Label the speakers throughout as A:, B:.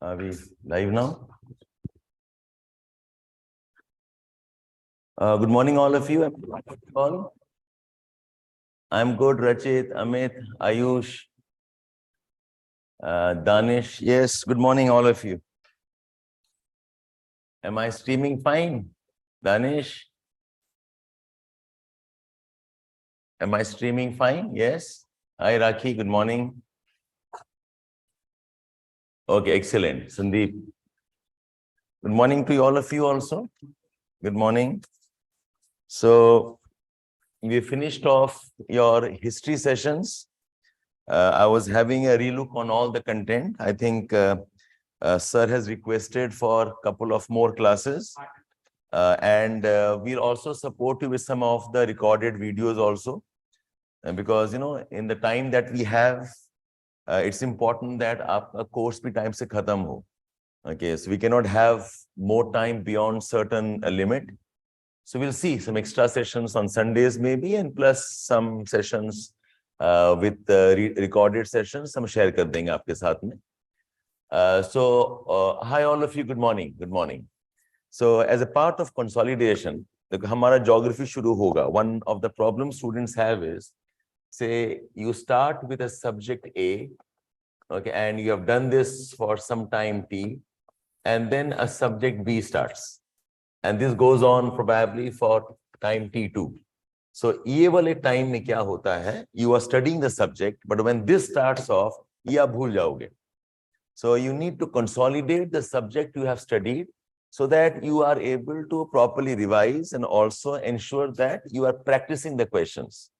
A: Are we live now? Good morning, all of you. I'm good, Rachit, Amit, Ayush, Danish. Yes, good morning, all of you. Am I streaming fine? Danish? Am I streaming fine? Yes. Hi, Rakhi. Good morning. Okay, excellent. Sandeep. Good morning to all of you also. Good morning. So, we finished off your history sessions. I was having a relook on all the content. I think Sir has requested for a couple of more classes. And we'll also support you with some of the recorded videos also. Because, you know, in the time that we have, it's important that a course be time se khatam ho. Okay, so we cannot have more time beyond certain limit. So we'll see some extra sessions on Sundays maybe, and plus some sessions with recorded sessions. Some share kar denge aapke saath mein. So hi all of you. Good morning. Good morning. So as a part of consolidation, हमारा geography शुरू होगा. One of the problems students have is, say you start with a subject A, okay, and you have done this for some time T, and then a subject B starts, and this goes on probably for time T2. So ये वाले time में क्या होता है? You are studying the subject, but when this starts off, ये आप भूल जाओगे. So you need to consolidate the subject you have studied so that you are able to properly revise and also ensure that you are practicing the questions.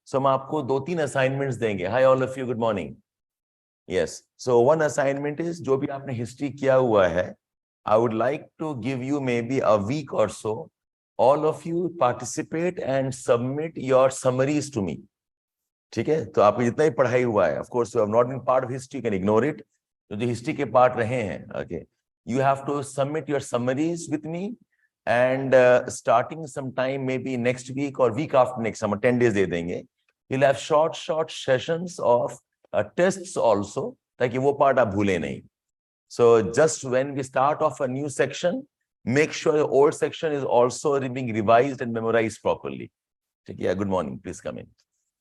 A: So हम आपको 2-3 assignments देंगे. Hi all of you, good morning. Yes. So one assignment is जो भी आपने history किया हुआ है, I would like to give you maybe a week or so. All of you participate and submit your summaries to me. ठीक है? तो आपको जितना ही पढ़ाई हुआ है, of course you have not been part of history, you can ignore it. तो जो हिस्ट्री के पार्ट रहे हैं, okay, you have to submit your summaries with me, and starting sometime maybe next week or week after next, हम 10 days दे देंगे. You'll have short sessions of tests also, ताकि वो part आप भूले नहीं. So just when we start off a new section, make sure the old section is also being revised and memorized properly. ठीक है? Good morning, please come in.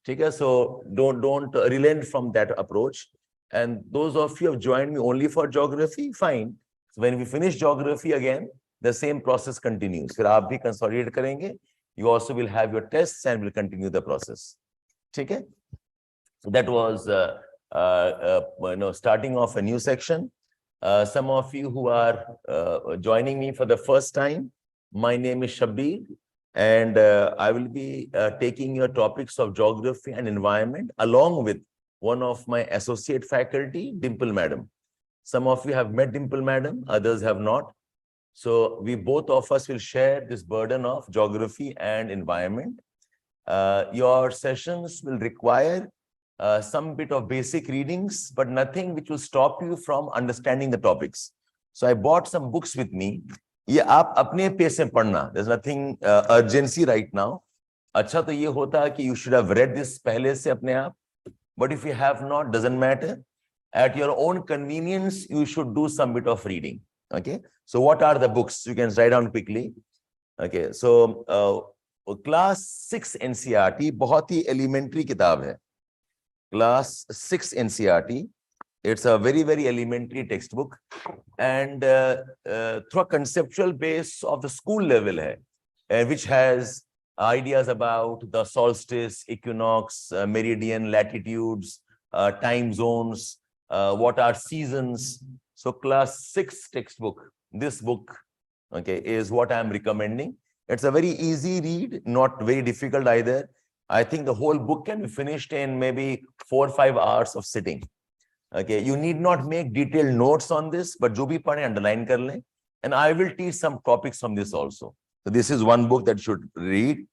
A: ठीक है? So don't relent from that approach. And those of you who have joined me only for geography, fine. So when we finish geography again, the same process continues. फिर आप भी consolidate करेंगे. You also will have your tests and will continue the process. ठीक है? So that was starting off a new section. Some of you who are joining me for the first time, my name is Shabbir, and I will be taking your topics of geography and environment along with one of my associate faculty, Dimple Madam. Some of you have met Dimple Madam, others have not. So we both of us will share this burden of geography and environment. Your sessions will require some bit of basic readings, but nothing which will stop you from understanding the topics. So I bought some books with me. ये आप अपने pace में पढ़ना. There's nothing urgency right now. अच्छा तो ये होता है कि you should have read this पहले से अपने आप. But if you have not, doesn't matter. At your own convenience, you should do some bit of reading. Okay. So what are the books? You can write down quickly. Okay. So class 6 NCERT बहुत ही elementary किताब है. Class 6 NCERT. It's a very elementary textbook, and through a conceptual base of the school level hai, which has ideas about the solstice, equinox, meridian, latitudes, time zones, what are seasons. So class 6 textbook, this book, okay, is what I'm recommending. It's a very easy read, not very difficult either. I think the whole book can be finished in maybe 4 or 5 hours of sitting. Okay, you need not make detailed notes on this, but jo bhi padhe underline kar le. And I will teach some topics from this also. So this is one book that you should read.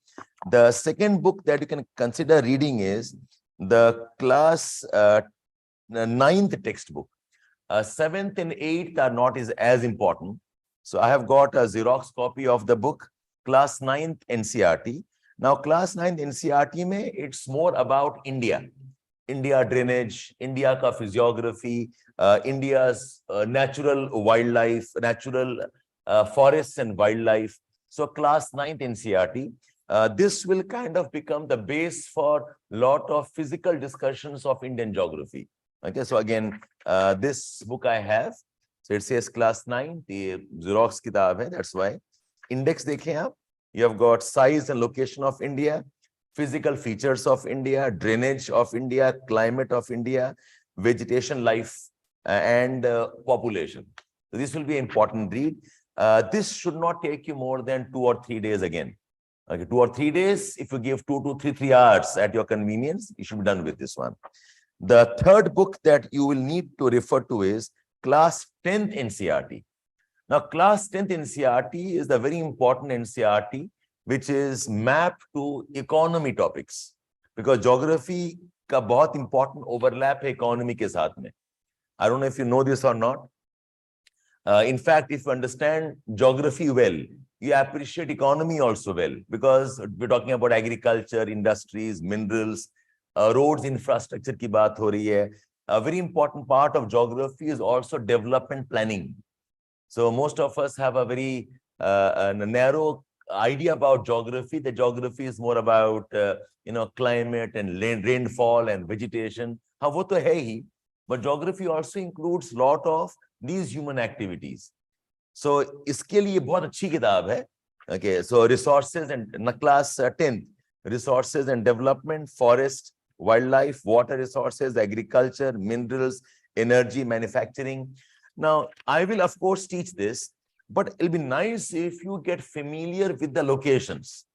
A: The second book that you can consider reading is the class 9th textbook. 7th and 8th are not as important. So I have got a Xerox copy of the book, class 9th NCERT. Now class 9th NCERT mein, it's more about India. India drainage, India ka physiography, India's natural wildlife, natural forests and wildlife. So class 9th NCERT, this will kind of become the base for lot of physical discussions of Indian geography. Okay, so again, this book I have, so it says class 9, the Xerox kitab hai, that's why. Index dekhen aap, you have got size and location of India, physical features of India, drainage of India, climate of India, vegetation life, and population. So this will be an important read. This should not take you more than 2 or 3 days again. Okay, 2 or 3 days, if you give 2 to 3 hours at your convenience, you should be done with this one. The third book that you will need to refer to is class 10th NCERT. Now, class 10th NCERT is the very important NCERT which is mapped to economy topics, because geography का बहुत important overlap है economy के साथ में. I don't know if you know this or not. In fact, if you understand geography well, you appreciate economy also well, because we're talking about agriculture, industries, minerals, roads, infrastructure की बात हो रही है. A very important part of geography is also development planning. So most of us have a very narrow idea about geography. The geography is more about climate and rainfall and vegetation. हाँ वो तो है ही, but geography also includes lot of these human activities. So इसके लिए बहुत अच्छी किताब है. Okay, so resources and class 10th, resources and development, forest, wildlife, water resources, agriculture, minerals, energy, manufacturing. Now, I will of course teach this, but it'll be nice if you get familiar with the locations.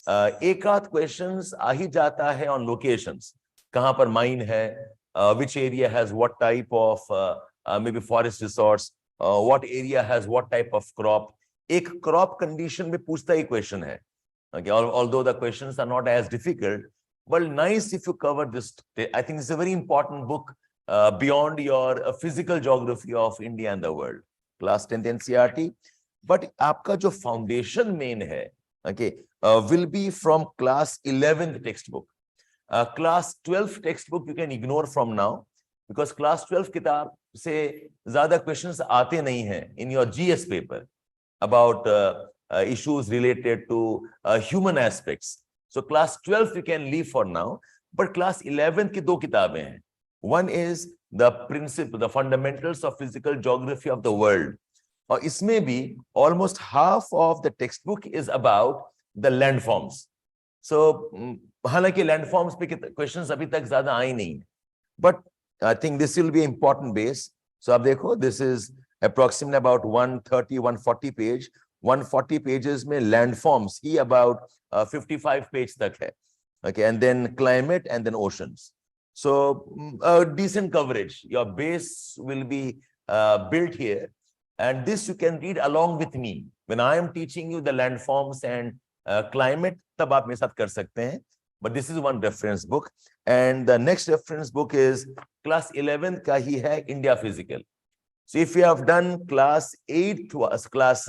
A: एक आध questions आ ही जाता है on locations. कहाँ पर mine है, which area has what type of maybe forest resource, what area has what type of crop. एक crop condition में पूछता ही question है. Okay, although the questions are not as difficult, but nice if you cover this. I think it's a very important book beyond your physical geography of India and the world. Class 10th NCERT. But आपका जो foundation main है, okay, will be from class 11th textbook. Class 12th textbook you can ignore from now, because class 12 किताब से ज़्यादा questions आते नहीं हैं in your GS paper about issues related to human aspects. So class 12 you can leave for now, but class 11 की दो किताबें हैं. One is the principle, the fundamentals of physical geography of the world. और इसमें भी almost half of the textbook is about the landforms. So हालांकि landforms पे questions अभी तक ज़्यादा आए नहीं, but I think this will be important base. So आप देखो, this is approximately about 130-140 page. 140 pages में landforms ही about 55 page तक है. Okay, and then climate and then oceans. So a decent coverage. Your base will be built here, and this you can read along with me when I am teaching you the landforms and climate. तब आप मेरे साथ कर सकते हैं. But this is one reference book, and the next reference book is class 11th का ही है India Physical. So if you have done class 8th, class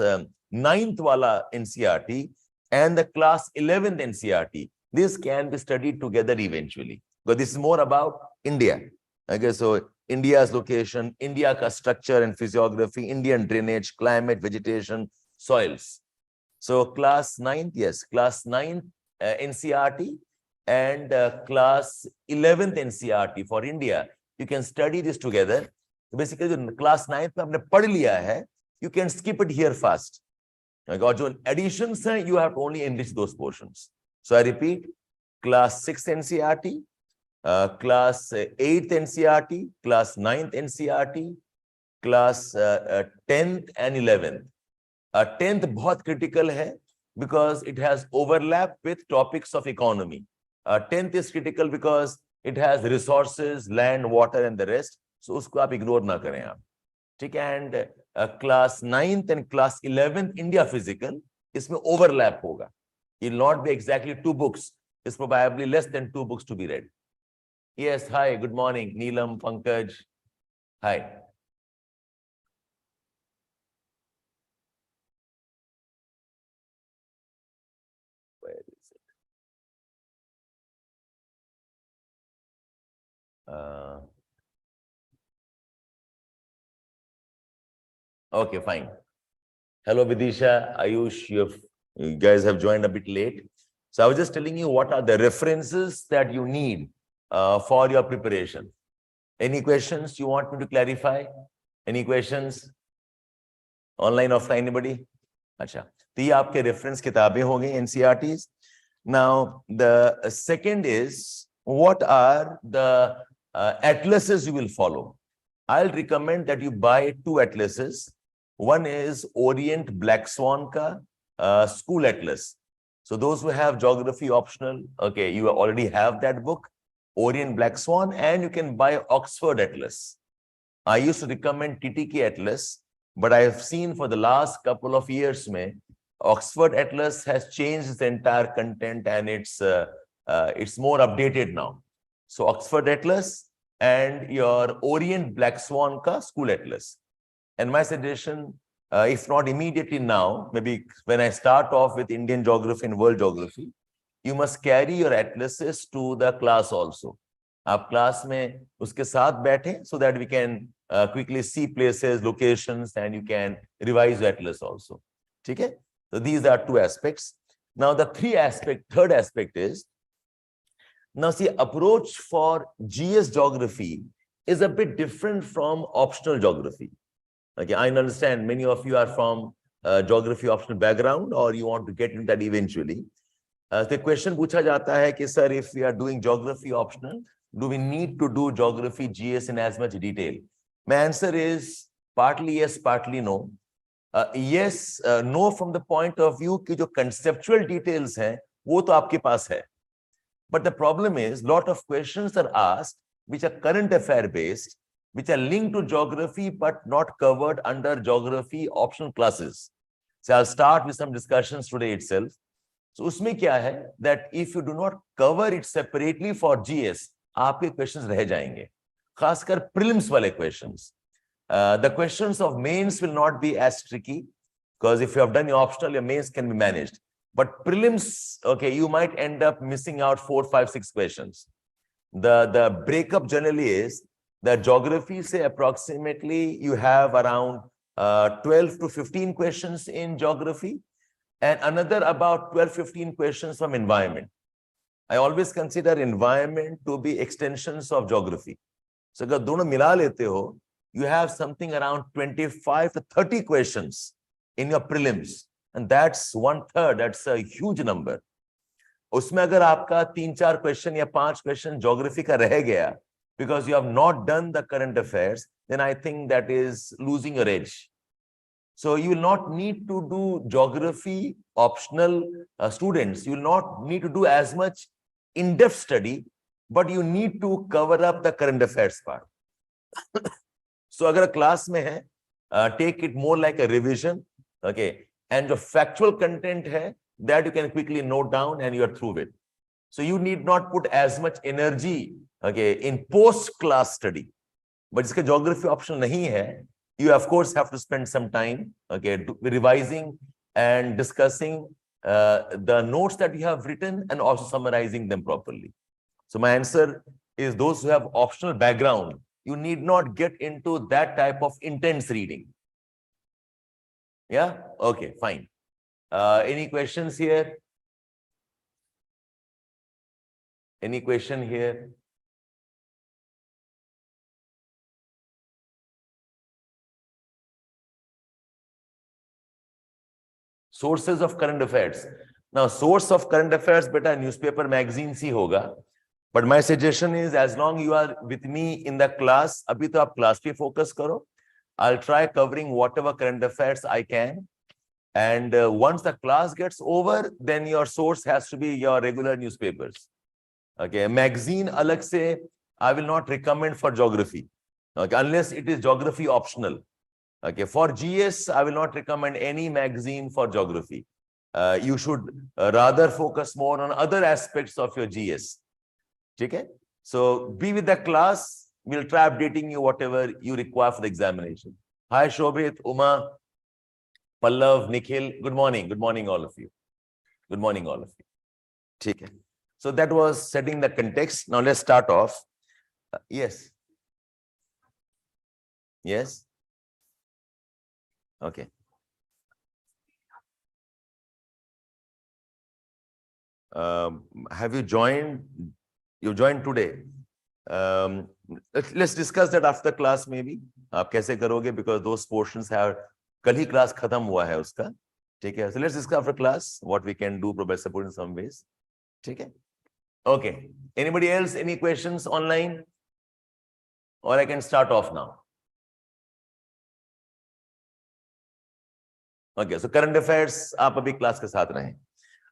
A: 9th wala NCERT and the class 11th NCERT, this can be studied together eventually, because this is more about India. Okay, so India's location, India ka structure and physiography, Indian drainage, climate, vegetation, soils. So class 9th, yes, class 9th NCERT and class 11th NCERT for India, you can study this together. Basically, class 9th में आपने पढ़ लिया है, you can skip it here fast. और जो additions हैं, you have to only enrich those portions. So I repeat, class 6th NCERT, class 8th NCERT, class 9th NCERT, class 10th and 11th. 10th बहुत critical है because it has overlap with topics of economy. 10th is critical because it has resources, land, water and the rest. So उसको आप ignore ना करें आप. ठीक है, and class 9th and class 11th India Physical, इसमें overlap होगा. It will not be exactly 2 books. It's probably less than 2 books to be read. Yes, hi, good morning, Neelam, Pankaj. Hi. Okay, fine. Hello, Vidisha, Ayush, you guys have joined a bit late. So I was just telling you what are the references that you need for your preparation. Any questions you want me to clarify? Any questions? Online, offline, anybody? अच्छा, तो ये आपके reference किताबें हो गई NCERTs. Now, the second is, what are the atlases you will follow? I'll recommend that you buy 2 atlases. One is Orient Black Swan ka school atlas. So those who have geography optional, okay, you already have that book, Orient Black Swan, and you can buy Oxford Atlas. I used to recommend TTK Atlas, but I have seen for the last couple of years, Oxford Atlas has changed the entire content and it's more updated now. So Oxford Atlas and your Orient Black Swan ka school atlas. And my suggestion, if not immediately now, maybe when I start off with Indian geography and world geography, you must carry your atlases to the class also. आप class में उसके साथ बैठें so that we can quickly see places, locations, and you can revise your atlas also. ठीक है? So these are 2 aspects. Now the third aspect is, now see, approach for GS geography is a bit different from optional geography. Okay, I understand many of you are from geography optional background or you want to get into that eventually. The question पूछा जाता है कि sir, if we are doing geography optional, do we need to do geography GS in as much detail? My answer is partly yes, partly no. Yes, no from the point of view कि जो conceptual details हैं वो तो आपके पास है. But the problem is, lot of questions are asked which are current affair based, which are linked to geography but not covered under geography optional classes. So I'll start with some discussions today itself. So उसमें क्या है that if you do not cover it separately for GS, आपके questions रह जाएंगे. खासकर prelims वाले questions. The questions of mains will not be as tricky because if you have done your optional, your mains can be managed. But prelims, okay, you might end up missing out 4, 5, 6 questions. The breakup generally is that geography, say approximately you have around 12 to 15 questions in geography and another about 12, 15 questions from environment. I always consider environment to be extensions of geography. So अगर दोनों मिला लेते हो, you have something around 25 to 30 questions in your prelims. And that's 1/3. That's a huge number. उसमें अगर आपका 3-4 question या 5 question geography का रह गया because you have not done the current affairs, then I think that is losing your edge. So you will not need to do geography optional students. You will not need to do as much in-depth study, but you need to cover up the current affairs part. So अगर class में है, take it more like a revision, okay? And the factual content hai, that you can quickly note down and you are through it. So you need not put as much energy, okay, in post-class study. But इसका geography option nahi hai. You of course have to spend some time, okay, revising and discussing the notes that you have written and also summarizing them properly. So my answer is those who have optional background, you need not get into that type of intense reading. Yeah, okay, fine. Any questions here? Any question here? Sources of current affairs. Now, source of current affairs, beta newspaper, magazine si hoga. But my suggestion is, as long you are with me in the class, abhi to aap class pe focus karo. I'll try covering whatever current affairs I can. And once the class gets over, then your source has to be your regular newspapers. Okay, magazine alag se, I will not recommend for geography. Okay, unless it is geography optional. Okay, for GS, I will not recommend any magazine for geography. You should rather focus more on other aspects of your GS. Okay? So be with the class. We'll try updating you whatever you require for the examination. Hi, Shobhit, Uma, Pallav, Nikhil. Good morning. Good morning, all of you. Good morning, all of you. Okay. So that was setting the context. Now let's start off. Yes. Yes. Okay. Have you joined? You joined today. Let's discuss that after class maybe. आप कैसे करोगे? Because those portions have कल ही class खत्म हुआ है उसका. ठीक है. So let's discuss after class what we can do by support in some ways. ठीक है. Okay. Anybody else? Any questions online? Or I can start off now. Okay. So current affairs आप अभी class के साथ रहें.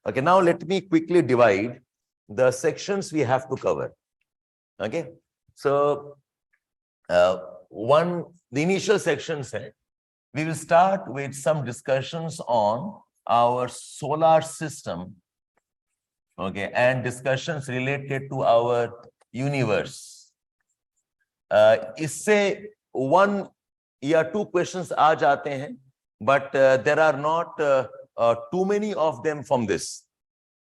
A: Okay. Now let me quickly divide the sections we have to cover. Okay. So the initial section said we will start with some discussions on our solar system, okay, and discussions related to our universe. इससे one या two questions आ जाते हैं, but there are not too many of them from this.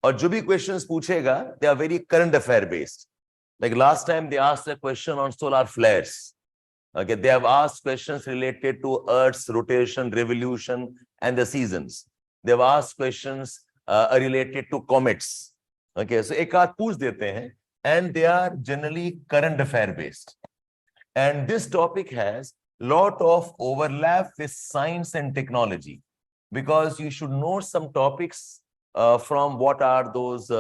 A: और जो भी questions पूछेगा, they are very current affair based. Like last time they asked a question on solar flares. Okay, they have asked questions related to Earth's rotation, revolution, and the seasons. They have asked questions related to comets. Okay, so एक आध पूछ देते हैं, and they are generally current affair based. And this topic has lot of overlap with science and technology, because you should know some topics from what are those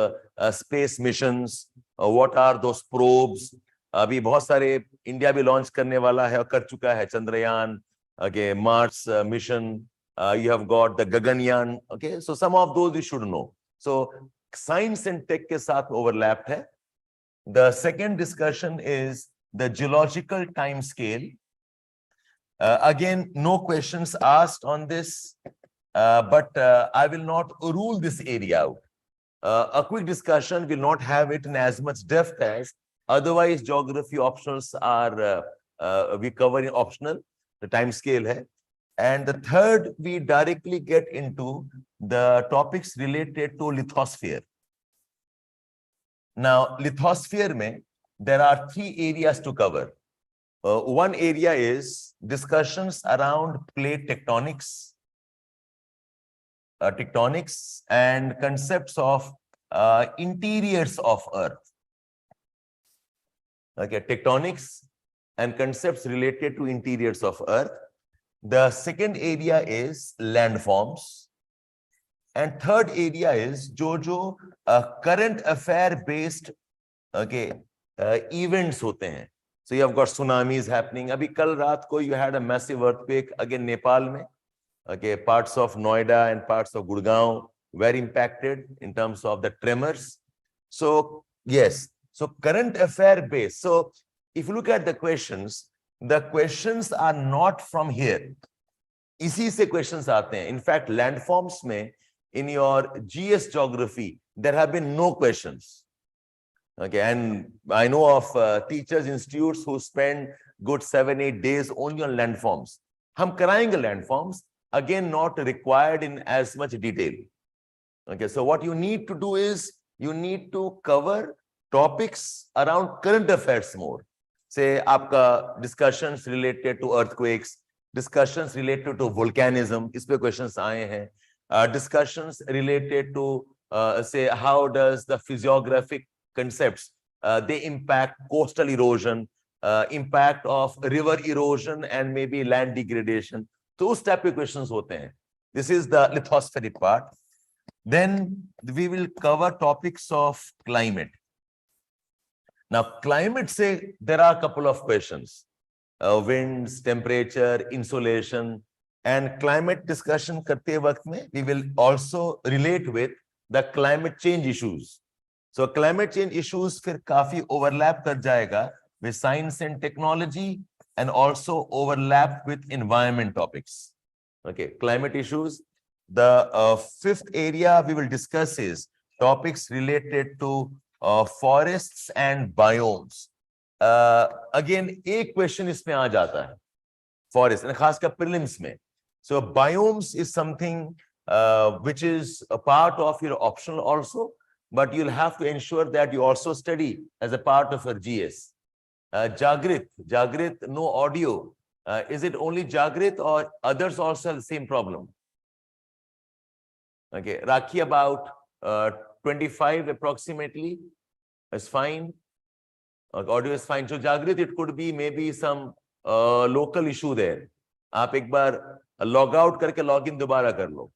A: space missions, what are those probes. अभी बहुत सारे India भी launch करने वाला है और कर चुका है Chandrayaan, okay, Mars mission, you have got the Gaganyaan, okay, so some of those you should know. So science and tech के साथ overlapped है. The second discussion is the geological time scale. Again, no questions asked on this, but I will not rule this area out. A quick discussion will not have it in as much depth as otherwise geography optionals are we cover in optional, the time scale hai. And the third, we directly get into the topics related to lithosphere. Now, lithosphere mein, there are three areas to cover. One area is discussions around plate tectonics, and concepts of interiors of Earth. Okay, tectonics and concepts related to interiors of Earth. The second area is landforms. And third area is जो current affair based, okay, events होते हैं. So you have got tsunamis happening. Abhi kal raat ko you had a massive earthquake again Nepal mein. Okay, parts of Noida and parts of Gurgaon were impacted in terms of the tremors. So yes, so current affair based. So if you look at the questions are not from here. इसी से questions आते हैं. In fact, landforms में in your GS geography there have been no questions. Okay, and I know of teachers institutes who spend good 7-8 days only on landforms. हम कराएंगे landforms, again not required in as much detail. Okay, so what you need to do is you need to cover topics around current affairs more. Say आपका discussions related to earthquakes, discussions related to volcanism, इस पे questions आए हैं. Discussions related to say how does the physiographic concepts they impact coastal erosion, impact of river erosion and maybe land degradation. Those type of questions होते हैं. This is the lithospheric part. Then we will cover topics of climate. Now climate say there are a couple of questions. Winds, temperature, insolation, and climate discussion करते वक्त में we will also relate with the climate change issues. So climate change issues फिर काफी overlap कर जाएगा with science and technology and also overlap with environment topics. Okay, climate issues. The fifth area we will discuss is topics related to forests and biomes. Again, एक question इसमें आ जाता है, forest, and खासकर prelims में. So biomes is something which is a part of your optional also, but you'll have to ensure that you also study as a part of your GS. Jagrit, no audio. Is it only Jagrit or others also have the same problem? Okay, Rakhi, about 25 approximately is fine. Audio is fine. So Jagrit, it could be maybe some local issue there. आप एक बार log out करके log in दोबारा कर लो.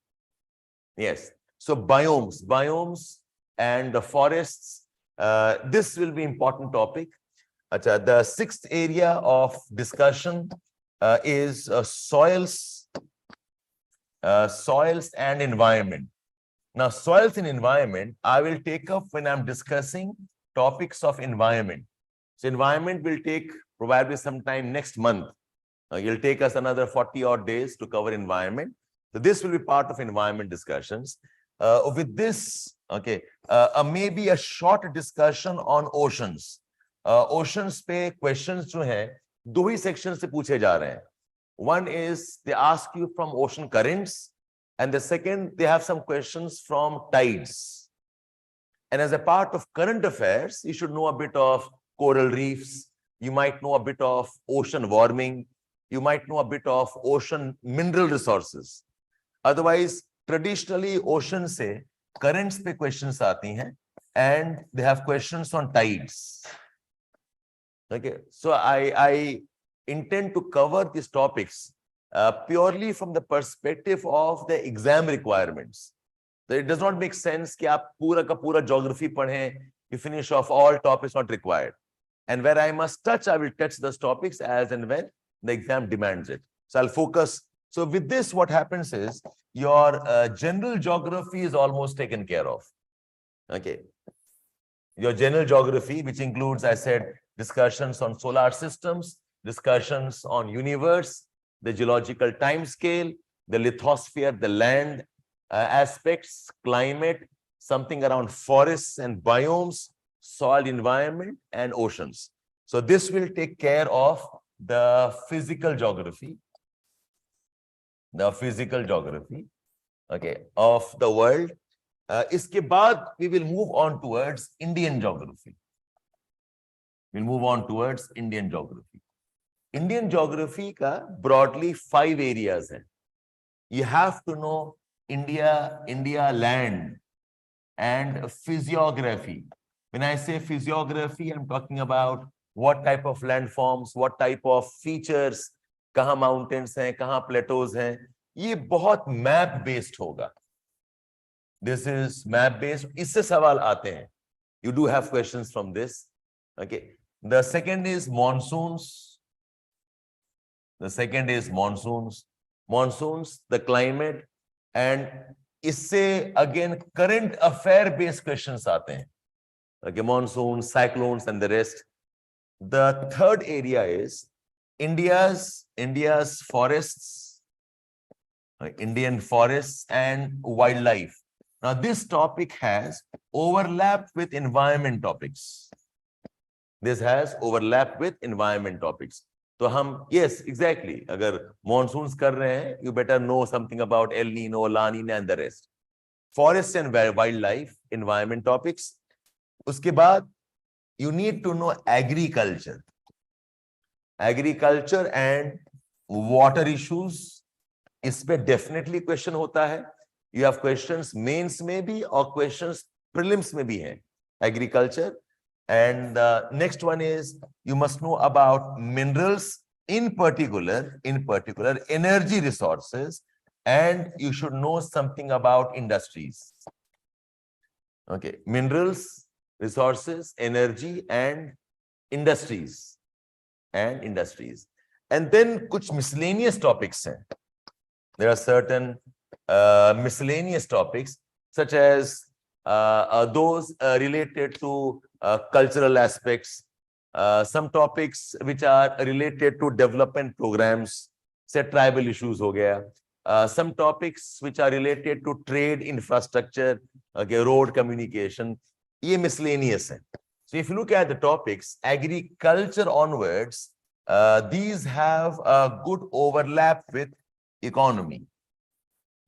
A: Yes. So biomes and the forests. This will be important topic. Achha, the sixth area of discussion is soils and environment. Now, soils and environment, I will take up when I'm discussing topics of environment. So environment will take probably sometime next month. It'll take us another 40 odd days to cover environment. So this will be part of environment discussions. With this, okay, maybe a short discussion on oceans. Oceans पे questions जो हैं दो ही sections से पूछे जा रहे हैं. One is they ask you from ocean currents, and the second they have some questions from tides. And as a part of current affairs, you should know a bit of coral reefs. You might know a bit of ocean warming. You might know a bit of ocean mineral resources. Otherwise, traditionally, ocean से currents पे questions आती हैं, and they have questions on tides. Okay, so I intend to cover these topics purely from the perspective of the exam requirements. So it does not make sense कि आप पूरा का पूरा geography पढ़ें, you finish off all topics not required. And where I must touch, I will touch those topics as and when the exam demands it. So I'll focus. So with this, what happens is your general geography is almost taken care of. Okay. Your general geography, which includes, I said, discussions on solar systems, discussions on universe, the geological time scale, the lithosphere, the land aspects, climate, something around forests and biomes, soil environment, and oceans. So this will take care of the physical geography, okay, of the world. Iske baad we will move on towards Indian geography. We'll move on towards Indian geography. Indian geography ka broadly 5 areas hai. You have to know India land and physiography. When I say physiography, I'm talking about what type of landforms, what type of features, kahan mountains hain, kahan plateaus hain. Ye bahut map based hoga. This is map based. Isse sawal aate hain. You do have questions from this. Okay. The second is monsoons. Monsoons, the climate, and isse again current affair based questions aate hain. Okay, monsoons, cyclones, and the rest. The third area is India's forests, Indian forests and wildlife. Now, this topic has overlap with environment topics. This has overlap with environment topics. So, yes, exactly. Agar monsoons kar rahe hain, you better know something about El Nino, La Nina, and the rest. Forests and wildlife, environment topics. Uske baad, you need to know agriculture and water issues. Ispe definitely question hota hai. You have questions mains mein bhi or questions prelims mein bhi hai. Agriculture. And the next one is you must know about minerals, in particular energy resources, and you should know something about industries. Okay, minerals, resources, energy, and industries. And then kuch miscellaneous topics hain. There are certain miscellaneous topics such as those related to cultural aspects, some topics which are related to development programs, say tribal issues ho gaya, some topics which are related to trade infrastructure, okay, road communication, ye miscellaneous hai. So if you look at the topics, agriculture onwards, these have a good overlap with economy.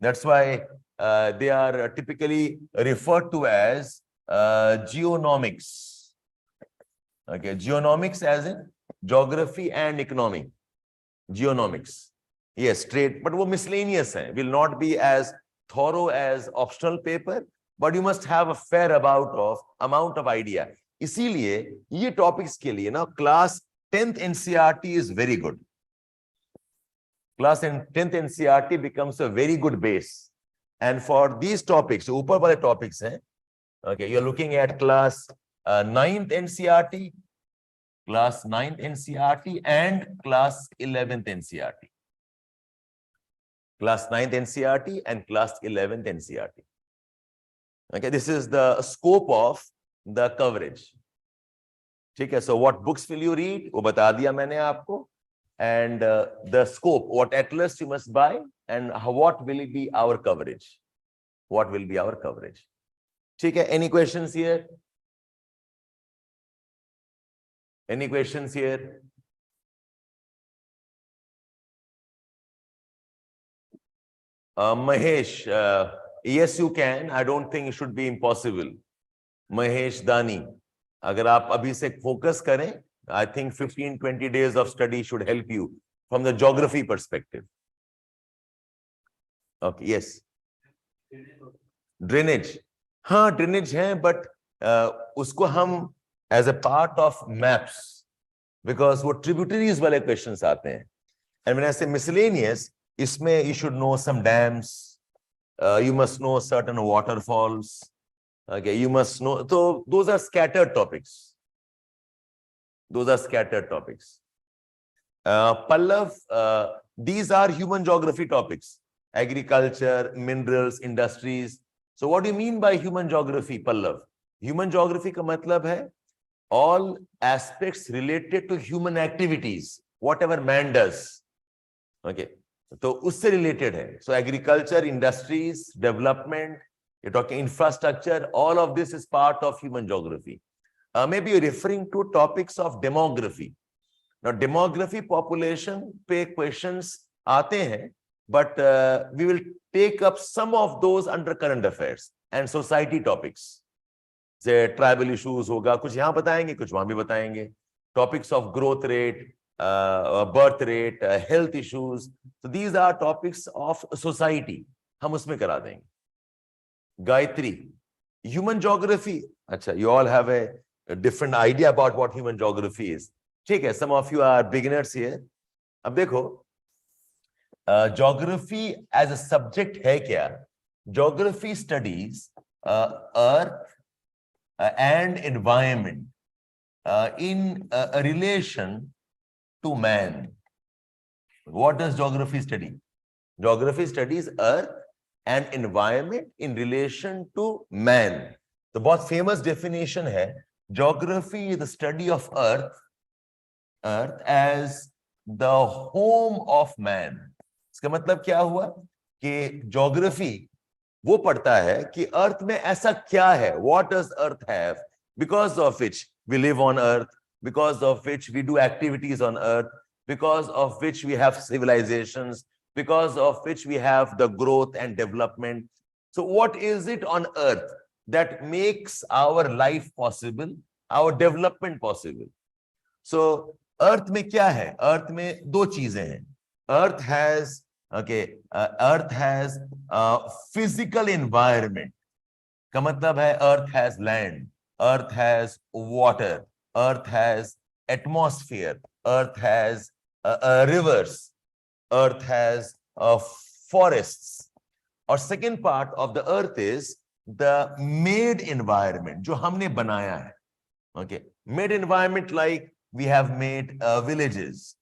A: That's why they are typically referred to as geonomics. Okay, geonomics as in geography and economic, geonomics. Yes, straight, but वो miscellaneous है, will not be as thorough as optional paper, but you must have a fair amount of idea. इसीलिए ये topics के लिए ना class 10th NCERT is very good. Class 10th NCERT becomes a very good base. And for these topics, ऊपर वाले topics हैं, okay, you're looking at class 9th NCERT, class 9th NCERT and class 11th NCERT. Class 9th NCERT and class 11th NCERT. Okay, this is the scope of the coverage. ठीक है, so what books will you read? वो बता दिया मैंने आपको. And the scope, what atlas you must buy, and what will be our coverage? What will be our coverage? ठीक है, any questions here? Any questions here? Mahesh, yes you can. I don't think it should be impossible. Mahesh Dani, अगर आप अभी से focus करें, I think 15-20 days of study should help you from the geography perspective. Okay, yes. Drainage. हाँ, drainage है, but उसको हम as a part of maps, because वो tributaries वाले questions आते हैं. And when I say miscellaneous, इसमें you should know some dams, you must know certain waterfalls. Okay, you must know. So those are scattered topics. Those are scattered topics. Pallav, these are human geography topics: agriculture, minerals, industries. So what do you mean by human geography, Pallav? Human geography का मतलब है all aspects related to human activities, whatever man does. Okay, तो उससे related है. So agriculture, industries, development, you're talking infrastructure, all of this is part of human geography. Maybe you're referring to topics of demography. Now, demography, population पे questions आते हैं, but we will take up some of those under current affairs and society topics. Say tribal issues होगा, कुछ यहाँ बताएंगे, कुछ वहाँ भी बताएंगे. Topics of growth rate, birth rate, health issues. So these are topics of society. हम उसमें करा देंगे. Gayatri, human geography. अच्छा, you all have a different idea about what human geography is. ठीक है, some of you are beginners here. अब देखो, geography as a subject है क्या? Geography studies earth and environment in a relation to man. What does geography study? Geography studies earth and environment in relation to man. तो बहुत famous definition है. Geography is the study of earth as the home of man. इसका मतलब क्या हुआ कि geography वो पढ़ता है कि अर्थ में ऐसा क्या है, what does earth have, because of which we live on earth, because of which we do activities on earth, because of which we have civilizations, because of which we have the growth and development. So what is it on earth that makes our life possible, our development possible? So earth में क्या है? Earth में दो चीजें हैं. Earth has physical environment. का मतलब है earth has land, earth has water, earth has atmosphere, earth has rivers, earth has forests. Or second part of the earth is the made environment, जो हमने बनाया है. Okay, made environment like we have made villages,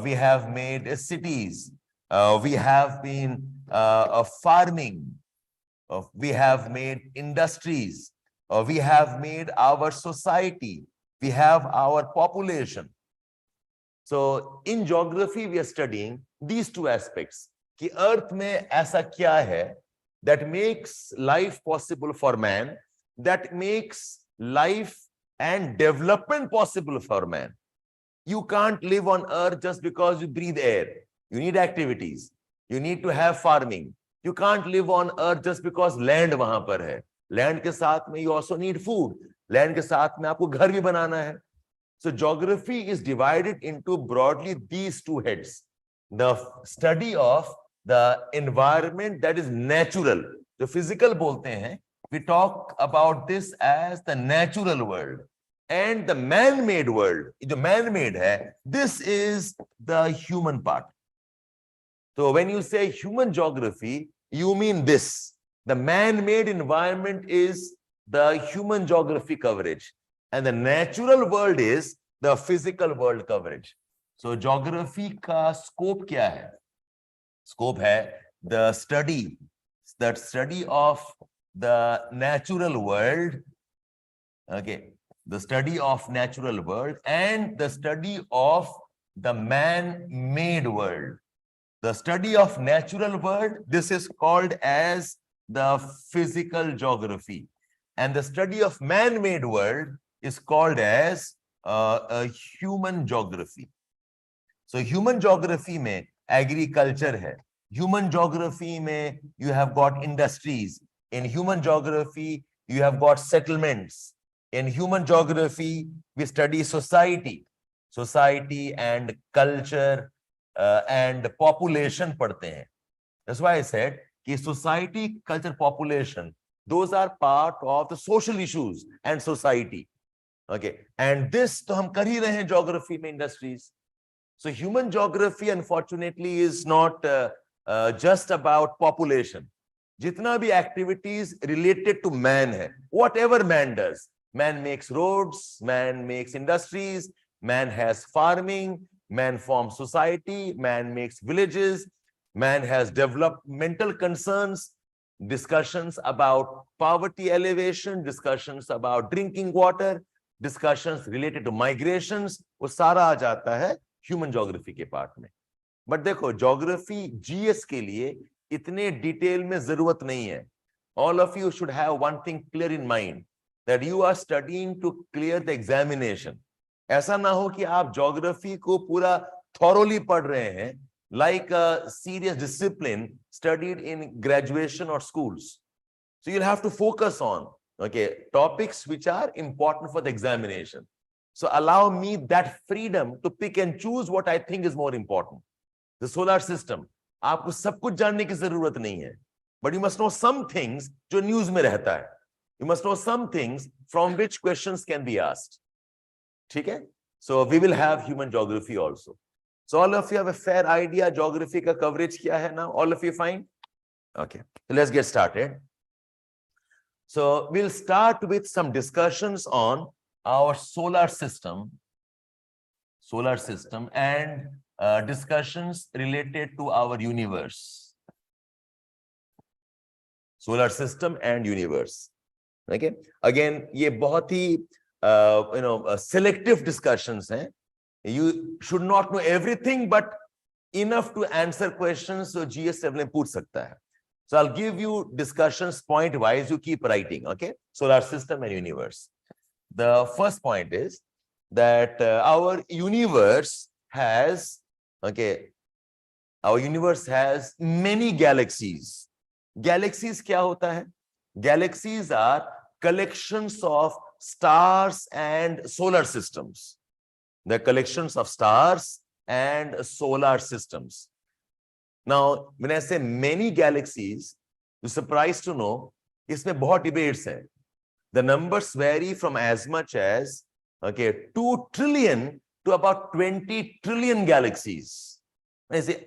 A: we have made cities, we have been farming, we have made industries, we have made our society, we have our population. So in geography we are studying these two aspects. कि earth में ऐसा क्या है that makes life possible for man, that makes life and development possible for man. You can't live on earth just because you breathe air. You need activities. You need to have farming. You can't live on earth just because land वहां पर है. Land के साथ में you also need food. Land के साथ में आपको घर भी बनाना है. So geography is divided into broadly these two heads. The study of the environment that is natural, जो physical बोलते हैं, we talk about this as the natural world, and the man-made world, जो man-made है, this is the human part. So when you say human geography, you mean this. The man-made environment is the human geography coverage, and the natural world is the physical world coverage. So geography का scope क्या है? Scope है the study of the natural world, okay, the study of natural world and the study of the man-made world. The study of natural world, this is called as the physical geography, and the study of man-made world is called as a human geography. So human geography में agriculture है, human geography में you have got industries, in human geography you have got settlements, in human geography we study society and culture and population पढ़ते हैं. That's why I said कि society, culture, population, those are part of the social issues and society. Okay, and this तो हम कर ही रहे हैं geography में industries. So human geography unfortunately is not just about population. जितना भी activities related to man है, whatever man does, man makes roads, man makes industries, man has farming, man forms society, man makes villages, man has developmental concerns, discussions about poverty elevation, discussions about drinking water, discussions related to migrations, वो सारा आ जाता है human geography के part में. But देखो geography GS के लिए इतने डिटेल में जरूरत नहीं है. All of you should have one thing clear in mind, that you are studying to clear the examination. ऐसा ना हो कि आप geography को पूरा thoroughly पढ़ रहे हैं like a serious discipline studied in graduation or schools. So you'll have to focus on topics which are important for the examination. So allow me that freedom to pick and choose what I think is more important. The solar system, आपको सब कुछ जानने की जरूरत नहीं है, but you must know some things जो news में रहता है. You must know some things from which questions can be asked. ठीक है? So we will have human geography also. So all of you have a fair idea geography का coverage क्या है now? All of you fine? Okay, so let's get started. So we'll start with some discussions on our solar system and discussions related to our universe. Solar system and universe. Okay, again ये बहुत ही selective discussions हैं. You should not know everything, but enough to answer questions so GS level में पूछ सकता है. So I'll give you discussions point wise, you keep writing. Okay, solar system and universe. The first point is that our universe has many galaxies. Galaxies क्या होता है? Galaxies are collections of stars and solar systems. The collections of stars and solar systems. Now, when I say many galaxies, you're surprised to know, इसमें बहुत debates हैं. The numbers vary from as much as 2 trillion to about 20 trillion galaxies. I say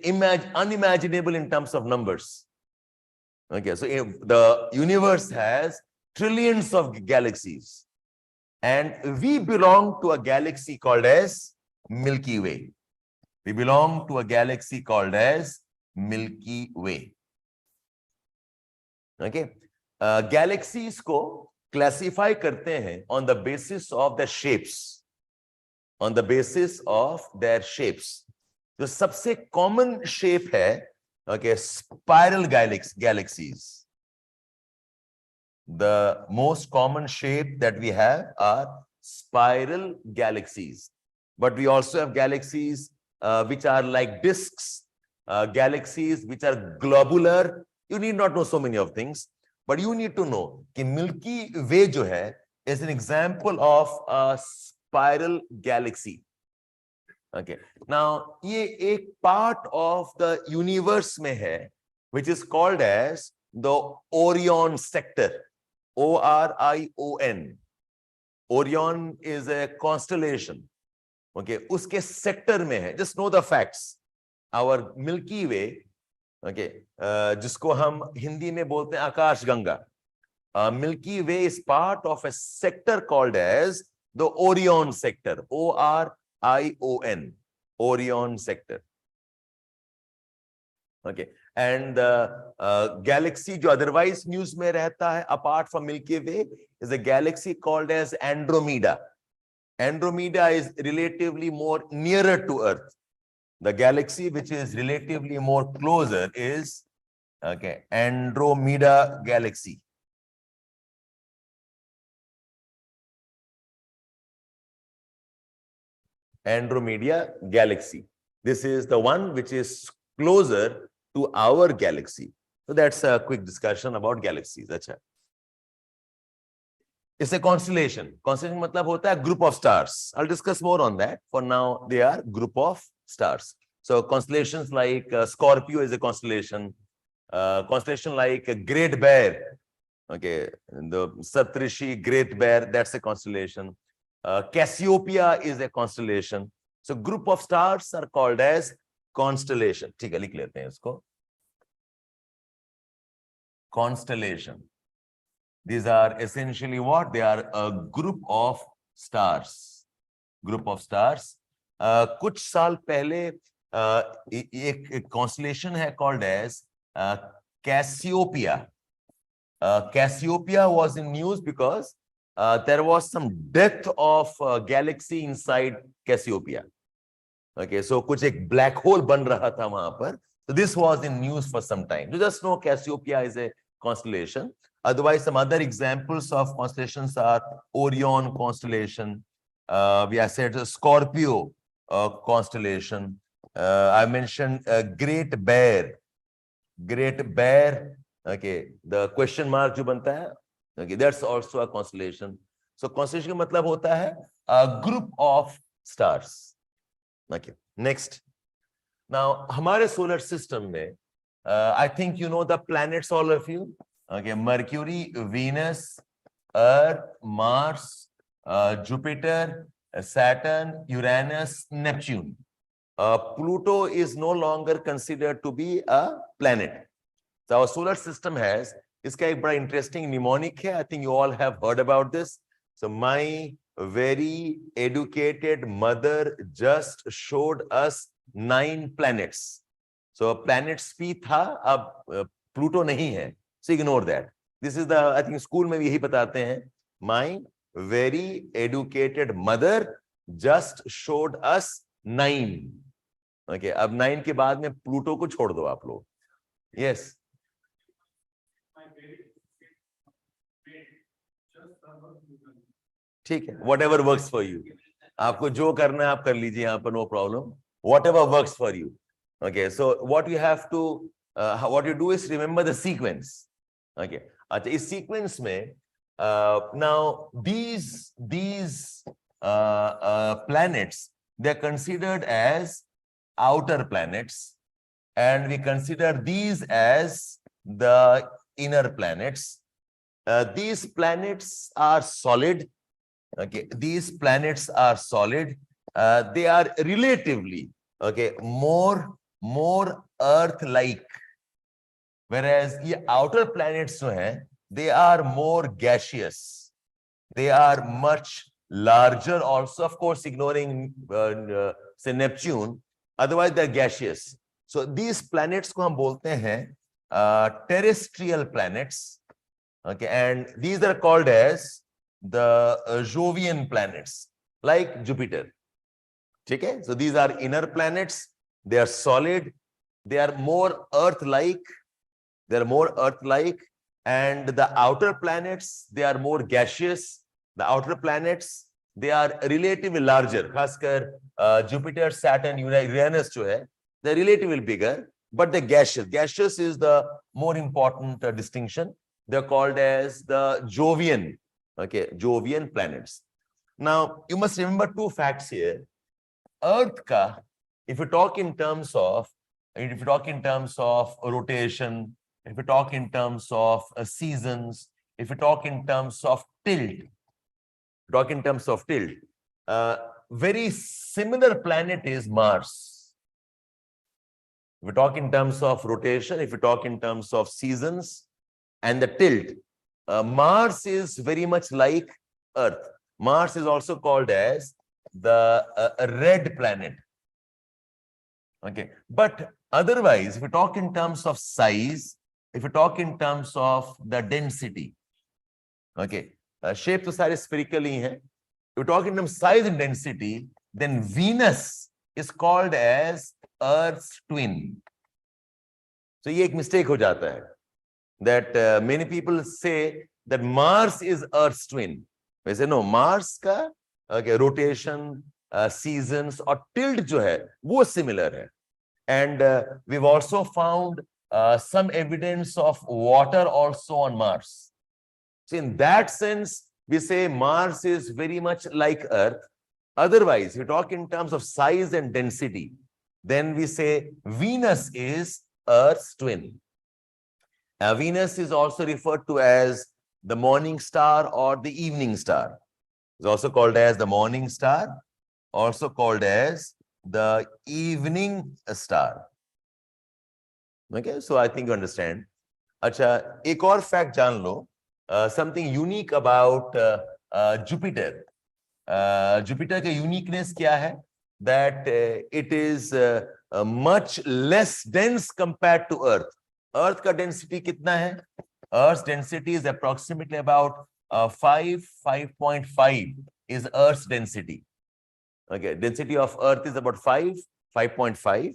A: unimaginable in terms of numbers. Okay, so the universe has trillions of galaxies, and we belong to a galaxy called as Milky Way. We belong to a galaxy called as Milky Way. Okay, galaxies को classify करते हैं on the basis of their shapes. On the basis of their shapes. जो सबसे common shape है, spiral galaxies. The most common shape that we have are spiral galaxies. But we also have galaxies which are like disks, galaxies which are globular. You need not know so many of things, but you need to know that Milky Way जो है is an example of a spiral galaxy. Okay. Now, ये एक part of the universe में है, which is called as the Orion sector. Orion. Orion is a constellation. Okay. उसके sector में है. Just know the facts. Our Milky Way. Okay. जिसको हम हिंदी में बोलते हैं आकाश Ganga. Milky Way is part of a sector called as the Orion sector. Orion. Orion sector. Okay. And the galaxy जो otherwise news में रहता है apart from Milky Way is a galaxy called as Andromeda. Andromeda is relatively more nearer to Earth. The galaxy which is relatively more closer is Andromeda galaxy. Andromeda galaxy. This is the one which is closer to our galaxy. So that's a quick discussion about galaxies. That's it. It's a constellation. Constellation मतलब होता है group of stars. I'll discuss more on that. For now, they are group of stars. So constellations like Scorpio is a constellation. Constellation like Great Bear. Okay, the Saptarishi Great Bear, that's a constellation. Cassiopeia is a constellation. So group of stars are called as constellation. ठीक है, लिख लेते हैं इसको. Constellation. These are essentially what? They are a group of stars. Group of stars. कुछ साल पहले एक constellation है called as Cassiopeia. Cassiopeia was in news because there was some death of galaxy inside Cassiopeia. Okay, so कुछ एक black hole बन रहा था वहां पर. So this was in news for some time. You just know Cassiopeia is a constellation. Otherwise, some other examples of constellations are Orion constellation. We have said Scorpio constellation. I mentioned Great Bear. Great Bear. Okay, the question mark जो बनता है. Okay, that's also a constellation. So constellation का मतलब होता है a group of stars. Okay, next. Now, हमारे solar system में, I think you know the planets, all of you. Okay, Mercury, Venus, Earth, Mars, Jupiter, Saturn, Uranus, Neptune. Pluto is no longer considered to be a planet. So our solar system has, इसका एक बड़ा interesting mnemonic है. I think you all have heard about this. So my very educated mother just showed us 9 planets. So planets भी था, अब Pluto नहीं है. So ignore that. This is the, I think school में भी यही बताते हैं. My very educated mother just showed us 9. Okay, अब 9 के बाद में Pluto को छोड़ दो आप लोग. Yes. ठीक है, whatever works for you. आपको जो करना है आप कर लीजिए यहाँ पर, no problem. Whatever works for you. Okay, so what you have to, what you do is remember the sequence. Okay, अच्छा इस sequence में now these planets, they are considered as outer planets, and we consider these as the inner planets. These planets are solid. Okay, these planets are solid. They are relatively more Earth-like, whereas the outer planets जो हैं, they are more gaseous. They are much larger also, of course, ignoring say Neptune. Otherwise, they're gaseous. So these planets को हम बोलते हैं terrestrial planets. Okay, and these are called as the Jovian planets, like Jupiter. Okay, so these are inner planets. They are solid. They are more Earth-like. They are more Earth-like. And the outer planets, they are more gaseous. The outer planets, they are relatively larger. खासकर Jupiter, Saturn, Uranus जो है, they're relatively bigger, but they're gaseous. Gaseous is the more important distinction. They're called as the Jovian, Jovian planets. Now, you must remember two facts here. Earth ka, if you talk in terms of rotation, if you talk in terms of seasons, if you talk in terms of tilt, very similar planet is Mars. If you talk in terms of rotation, if you talk in terms of seasons and the tilt, Mars is very much like Earth. Mars is also called as the red planet. Okay, but otherwise, if you talk in terms of size, if you talk in terms of the density, okay, shape to सारे spherical ही है. If you talk in terms of size and density, then Venus is called as Earth's twin. So ये एक mistake हो जाता है that many people say that Mars is Earth's twin. We say no, Mars का rotation, seasons और tilt जो है वो similar है. And we've also found some evidence of water also on Mars. So in that sense, we say Mars is very much like Earth. Otherwise, we talk in terms of size and density, then we say Venus is Earth's twin. Venus is also referred to as the morning star or the evening star. It's also called as the morning star, also called as the evening star. Okay, so I think you understand. Acha, ek aur fact jaan lo, something unique about Jupiter. Jupiter ka uniqueness kya hai? That it is much less dense compared to Earth. Earth ka density kitna hai? Earth's density is approximately about 5.5 is Earth's density. Okay, density of Earth is about 5.5,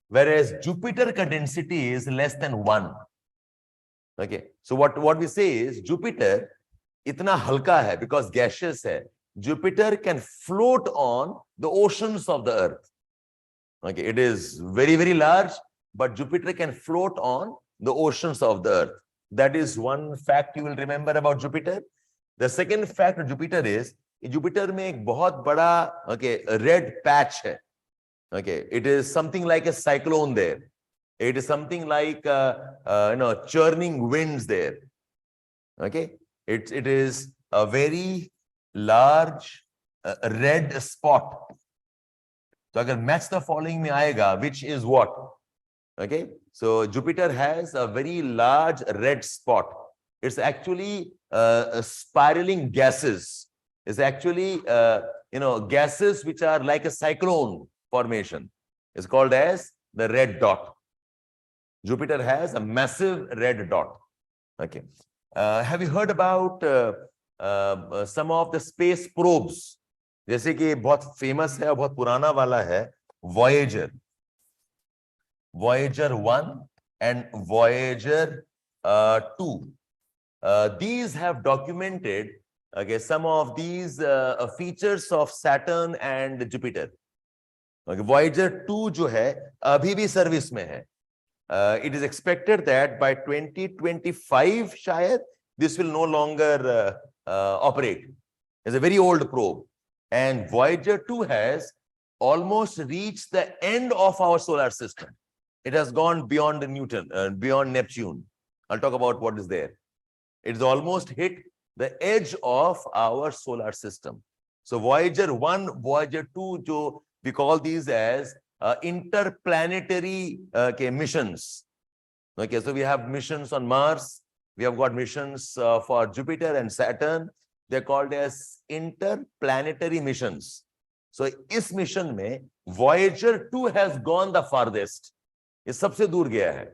A: whereas Jupiter ka density is less than 1. Okay, so what we say is Jupiter itna halka hai because gaseous hai. Jupiter can float on the oceans of the Earth. Okay, it is very, very large, but Jupiter can float on the oceans of the Earth. That is one fact you will remember about Jupiter. The second fact of Jupiter is Jupiter में एक बहुत बड़ा red patch है. Okay, it is something like a cyclone there. It is something like churning winds there. Okay, it is a very large red spot. So अगर match the following में आएगा, which is what? Okay, so Jupiter has a very large red spot. It's actually spiraling gases. It's actually gases which are like a cyclone formation. It's called as the red dot. Jupiter has a massive red dot. Okay, have you heard about some of the space probes? जैसे कि बहुत famous है और बहुत पुराना वाला है Voyager. Voyager 1 and Voyager 2. These have documented some of these features of Saturn and Jupiter. Voyager 2 जो है अभी भी सर्विस में है. It is expected that by 2025 शायद this will no longer operate. It's a very old probe, and Voyager 2 has almost reached the end of our solar system. It has gone beyond beyond Neptune. I'll talk about what is there. It's almost hit the edge of our solar system. So Voyager 1, Voyager 2, jo we call these as interplanetary missions. Okay, so we have missions on Mars. We have got missions for Jupiter and Saturn. They're called as interplanetary missions. So इस mission में Voyager 2 has gone the farthest. ये सबसे दूर गया है.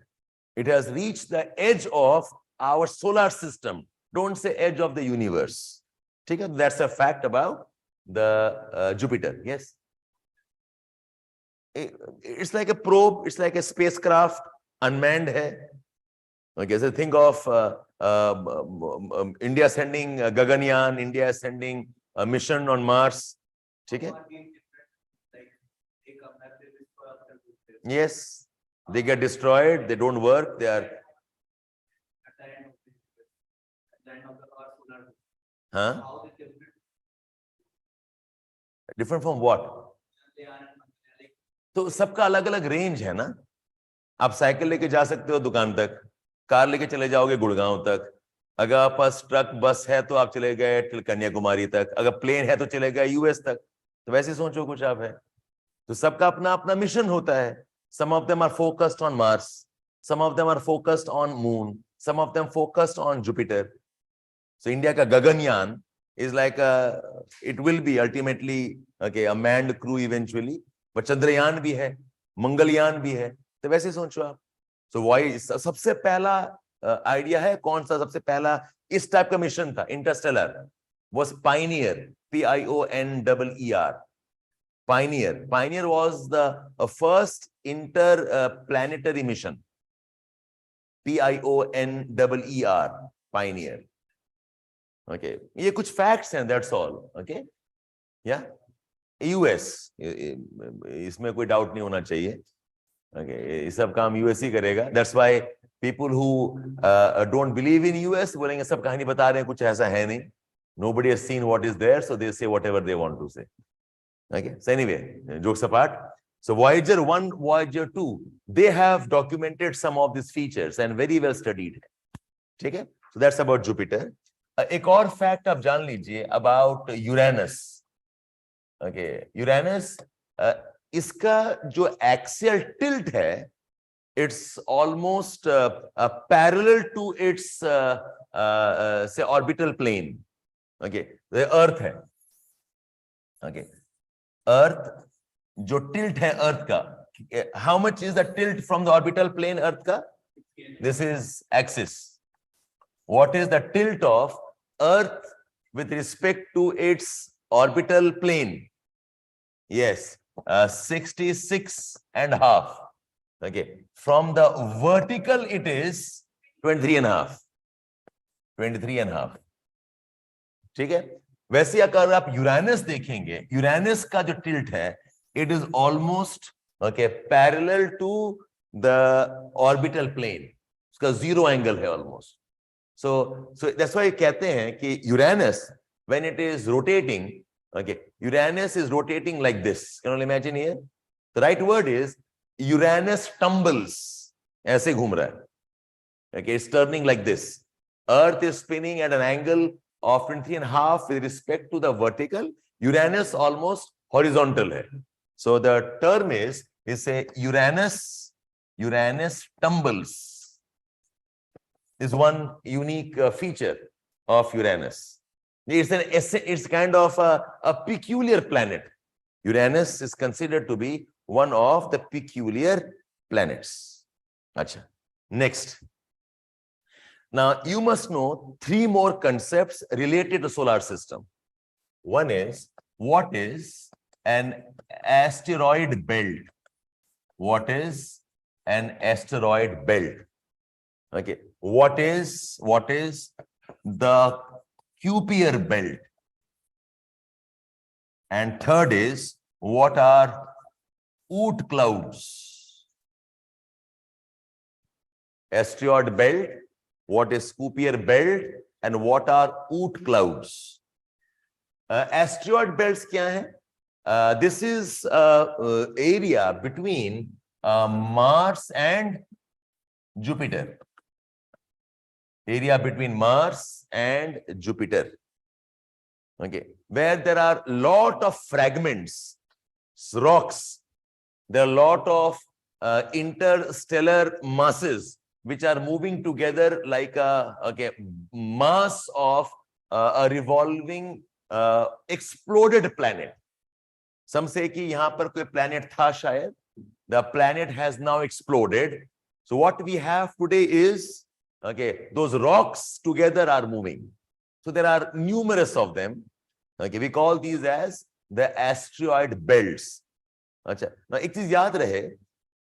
A: It has reached the edge of our solar system. Don't say edge of the universe. ठीक है? That's a fact about the Jupiter. Yes. It's like a probe. It's like a spacecraft. Unmanned है. Okay, so think of India sending Gaganyaan. India sending a mission on Mars. ठीक है? Yes. They get destroyed. They don't work. They are. Huh? Different from what? तो सबका अलग अलग range है ना। आप साइकिल लेके जा सकते हो दुकान तक, कार लेके चले जाओगे गुड़गांव तक, अगर आप पास ट्रक बस है तो आप चले गए कन्याकुमारी तक, अगर प्लेन है तो चले गए यूएस तक। तो वैसे सोचो कुछ आप है, तो सबका अपना अपना मिशन होता है। Some of them are focused on Mars, some of them are focused on moon, some of them focused on Jupiter. So India का Gaganyaan is like it will be ultimately okay a manned crew eventually, but Chandrayaan भी है, मंगलयान भी है। तो वैसे सोचो आप। सो Y सबसे पहला आइडिया है कौन सा सबसे पहला इस टाइप का मिशन था? Interstellar was pioneer, PIONEER, pioneer was the first interplanetary mission, PIONEER, pioneer. Okay, ये कुछ facts हैं, that's all. Okay, yeah, US, इसमें कोई डाउट नहीं होना चाहिए। Okay, ये सब काम US ही करेगा। That's why people who don't believe in US बोलेंगे सब कहानी बता रहे हैं, कुछ ऐसा है नहीं। Nobody has seen what is there, so they say whatever they want to say. Okay, so anyway, jokes apart. So Voyager 1, Voyager 2, they have documented some of these features and very well studied. ठीक है? So that's about Jupiter. एक और fact आप जान लीजिए about Uranus. Okay, Uranus इसका जो axial tilt है, it's almost parallel to its से ऑर्बिटल प्लेन। ओके, अर्थ है। ओके, अर्थ जो टिल्ट है अर्थ का, how much is the tilt from the orbital plane earth का? This is axis. What is the tilt of Earth with respect to its orbital plane? Yes, 66.5. Okay, from the vertical it is 23.5. 23.5. ठीक है? वैसे अगर आप Uranus देखेंगे, Uranus का जो tilt है, it is almost okay parallel to the orbital plane. उसका जीरो एंगल है almost. So that's why कहते हैं कि Uranus, when it is rotating, okay, Uranus is rotating like this. Can you imagine here? The right word is Uranus tumbles. ऐसे घूम रहा है. Okay, it's turning like this. Earth is spinning at an angle of 23.5 with respect to the vertical. Uranus almost horizontal है. So the term is say Uranus tumbles. Is one unique feature of Uranus. It's kind of a peculiar planet. Uranus is considered to be one of the peculiar planets. Achha. Next. Now you must know 3 more concepts related to solar system. One is, what is an asteroid belt? What is an asteroid belt? Okay, what is the Kuiper belt? And third is, what are Oort clouds? Asteroid belt, what is Kuiper belt, and what are Oort clouds? Asteroid belts क्या है? This is area between Mars and Jupiter. Area between Mars and Jupiter. Okay, where there are lot of fragments, rocks, there are lot of interstellar masses which are moving together like a mass of a revolving exploded planet. Some say कि यहाँ पर कोई planet था शायद. The planet has now exploded. So what we have today is, okay, those rocks together are moving. So there are numerous of them. Okay, we call these as the asteroid belts. अच्छा, now एक चीज याद रहे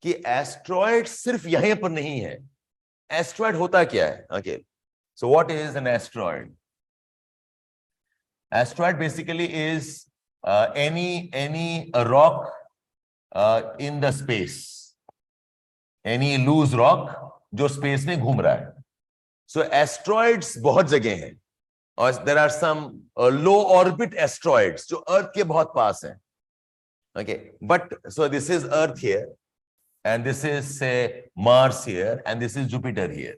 A: कि asteroid सिर्फ यहीं पर नहीं है. Asteroid होता क्या है? Okay, so what is an asteroid? Asteroid basically is any rock in the space, any loose rock जो स्पेस में घूम रहा है. So asteroids बहुत जगह हैं, और there are some low orbit asteroids जो अर्थ के बहुत पास हैं. Okay, but so this is Earth here, and this is say Mars here, and this is Jupiter here.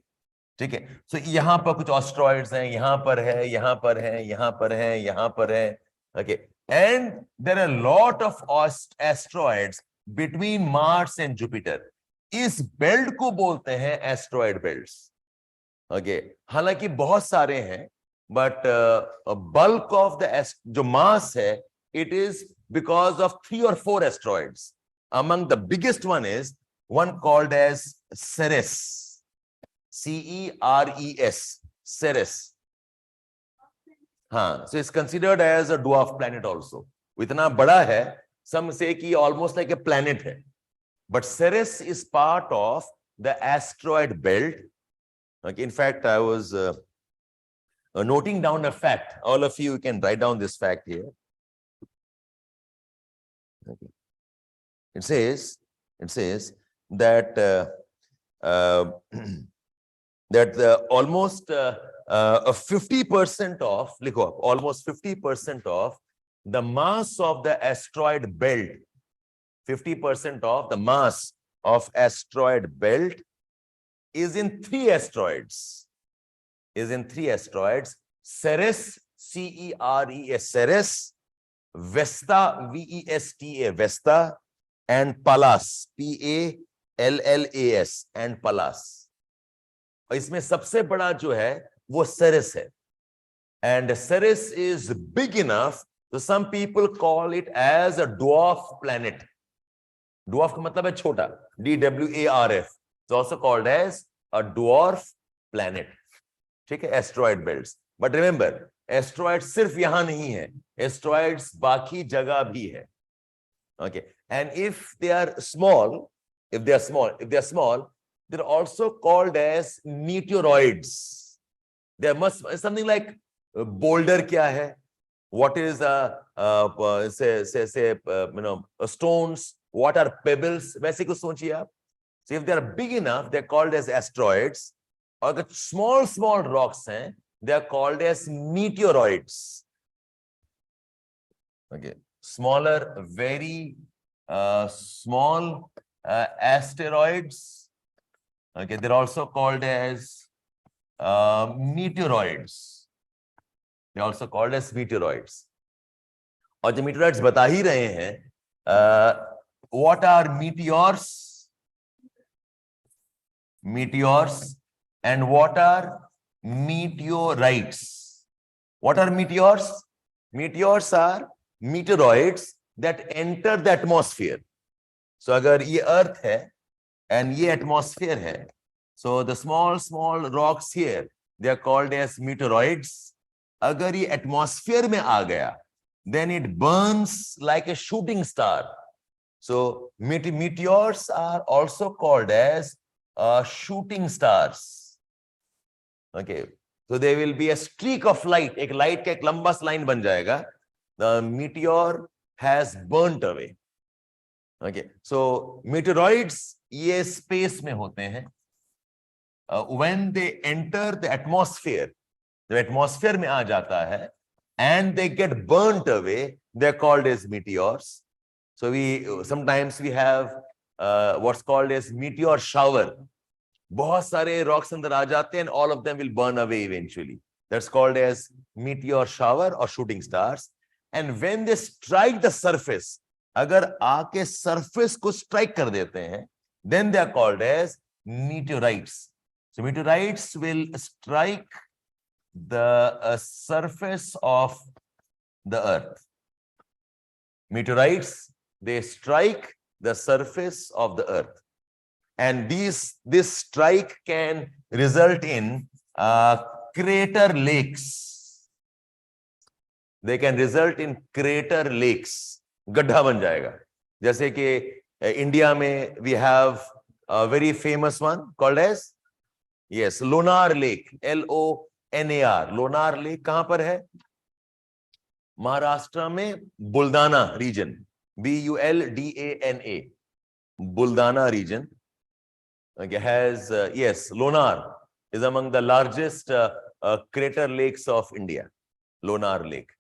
A: ठीक है, so यहाँ पर कुछ asteroids हैं, यहाँ पर है, यहाँ पर है, यहाँ पर है, यहाँ पर है. Okay, and there are a lot of asteroids between Mars and Jupiter. इस बेल्ट को बोलते हैं एस्ट्रॉइड बेल्ट्स. ओके, हालांकि बहुत सारे हैं, बट बल्क ऑफ द जो मास है, it is because of 3 or 4 asteroids. Among the biggest one is one called as Ceres, Ceres, Ceres. हाँ, so it's considered as a dwarf planet also. इतना बड़ा है, some say कि almost like a planet है. But Ceres is part of the asteroid belt. Okay, in fact, I was noting down a fact. All of you can write down this fact here. Okay. It says that almost 50% of, almost 50% of the mass of the asteroid belt, 50% of the mass of asteroid belt is in 3 asteroids. Ceres, Ceres, Ceres, Vesta, Vesta, Vesta, and Pallas, Pallas, and Pallas. और इसमें सबसे बड़ा जो है वो Ceres है. And Ceres is big enough, so some people call it as a dwarf planet. Dwarf का मतलब है छोटा, DWARF. It's also called as a dwarf planet. ठीक है, asteroid belts. But remember, asteroids सिर्फ यहाँ नहीं है, asteroids बाकी जगह भी है. Okay, and if they are small, they're also called as meteoroids. There must something like boulder क्या है? What is stones? What are pebbles? वैसे कुछ सोचिए आप. So if they are big enough, they're called as asteroids. और अगर small rocks हैं, they are called as meteoroids. Okay, smaller, very small asteroids. Okay, they're also called as meteoroids. They're also called as meteoroids. और जो meteoroids बता ही रहे हैं, what are meteors? Meteors. And what are meteorites? What are meteors? Meteors are meteoroids that enter the atmosphere. So अगर ये earth है and ये atmosphere है, so the small rocks here, they are called as meteoroids. अगर ये atmosphere में आ गया, then it burns like a shooting star. So meteors are also called as shooting stars. Okay, so there will be a streak of light. एक light का एक लंबा line बन जाएगा. The meteor has burnt away. Okay, so meteoroids ये space में होते हैं. When they enter the atmosphere, the atmosphere में आ जाता है, and they get burnt away, they're called as meteors. So sometimes we have what's called as meteor shower. बहुत सारे rocks अंदर आ जाते हैं and all of them will burn away eventually. That's called as meteor shower or shooting stars. And when they strike the surface, अगर आके surface को strike कर देते हैं, then they are called as meteorites. So meteorites will strike the surface of the earth. Meteorites, they strike the surface of the earth. And this strike can result in crater lakes. They can result in crater lakes. गड्ढा बन जाएगा. जैसे कि India में we have a very famous one called as, yes, Lonar Lake, LONAR. Lonar Lake कहाँ पर है? महाराष्ट्र में बुल्दाना region, BULDANA, बुल्दाना region. Okay, has yes, Lonar is among the largest crater lakes of India. Lonar Lake.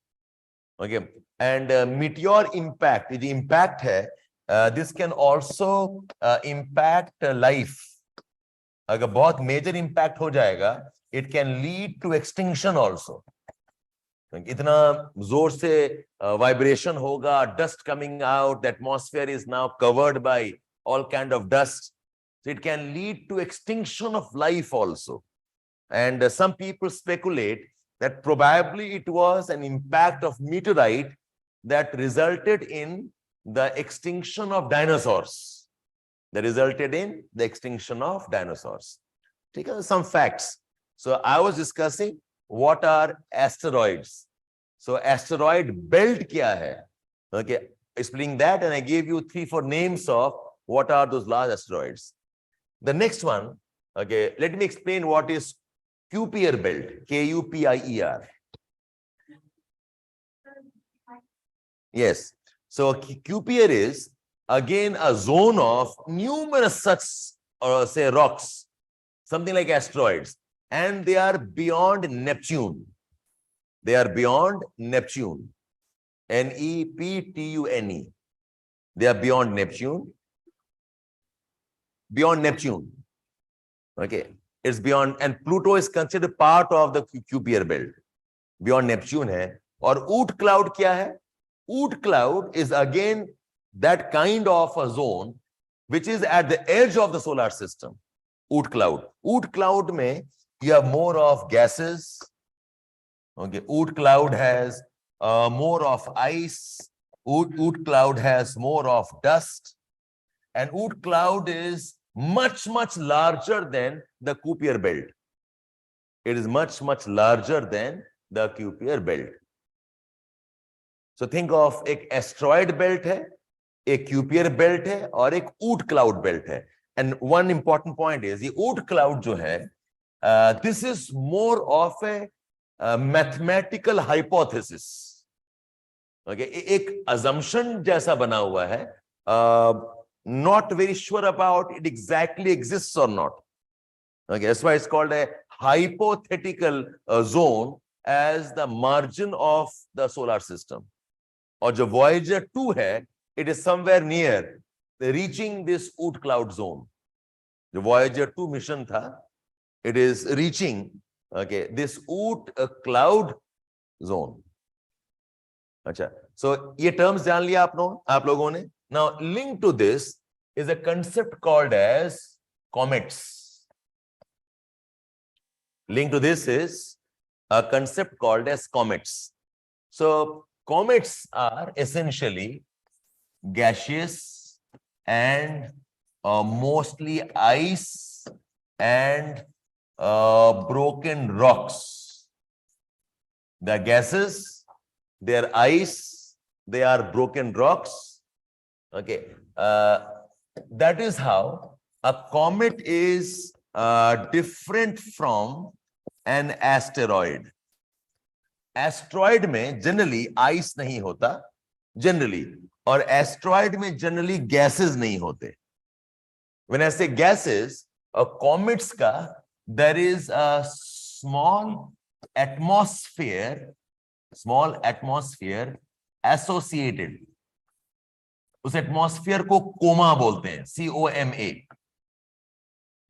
A: Okay, and meteor impact, the impact hai, this can also impact life. अगर बहुत major impact हो जाएगा, it can lead to extinction also. इतना जोर से vibration होगा, dust coming out, the atmosphere is now covered by all kind of dust. So it can lead to extinction of life also. And some people speculate that probably it was an impact of meteorite that resulted in the extinction of dinosaurs. That resulted in the extinction of dinosaurs. Take some facts. So I was discussing what are asteroids. So asteroid belt kya hai? Okay, explaining that, and I gave you 3-4 names of what are those large asteroids. The next one, okay, let me explain what is Kuiper belt, Kupier. Yes. So Kuiper is again a zone of numerous such, say, rocks, something like asteroids, and they are beyond Neptune. They are beyond Neptune. Neptune. They are beyond Neptune. Beyond Neptune. Okay. It's beyond, and Pluto is considered part of the Kuiper belt. Beyond Neptune hai. Or Oort cloud kya hai? Oort cloud is again that kind of a zone which is at the edge of the solar system. Oort cloud. Oort cloud mein you have more of gases. Okay. Oort cloud has more of ice. Oort cloud has more of dust. And Oort cloud is much larger than the Kuiper belt. It is much larger than the Kuiper belt. So think of एक asteroid belt है, एक Kuiper belt है और एक Oort cloud belt है. And one important point is the Oort cloud जो है, this is more of a mathematical hypothesis. Okay, एक assumption जैसा बना हुआ है. Not very sure about it exactly exists or not. Okay, that's why it's called a hypothetical zone as the margin of the solar system. Or the Voyager 2 hai, it is somewhere near reaching this Oort cloud zone. The Voyager 2 mission tha, it is reaching, okay, this Oort cloud zone. Achha. So ye terms jaan liya aap logon ne. Now, linked to this is a concept called as comets. Linked to this is a concept called as comets. So, comets are essentially gaseous and mostly ice and broken rocks. They are gases, they are ice, they are broken rocks. Okay, that is how a comet is different from an asteroid. Asteroid में generally ice नहीं होता, generally, और asteroid में generally gases नहीं होते. When I say gases, comets का, there is a small atmosphere associated. उस atmosphere को कोमा बोलते हैं, COMA.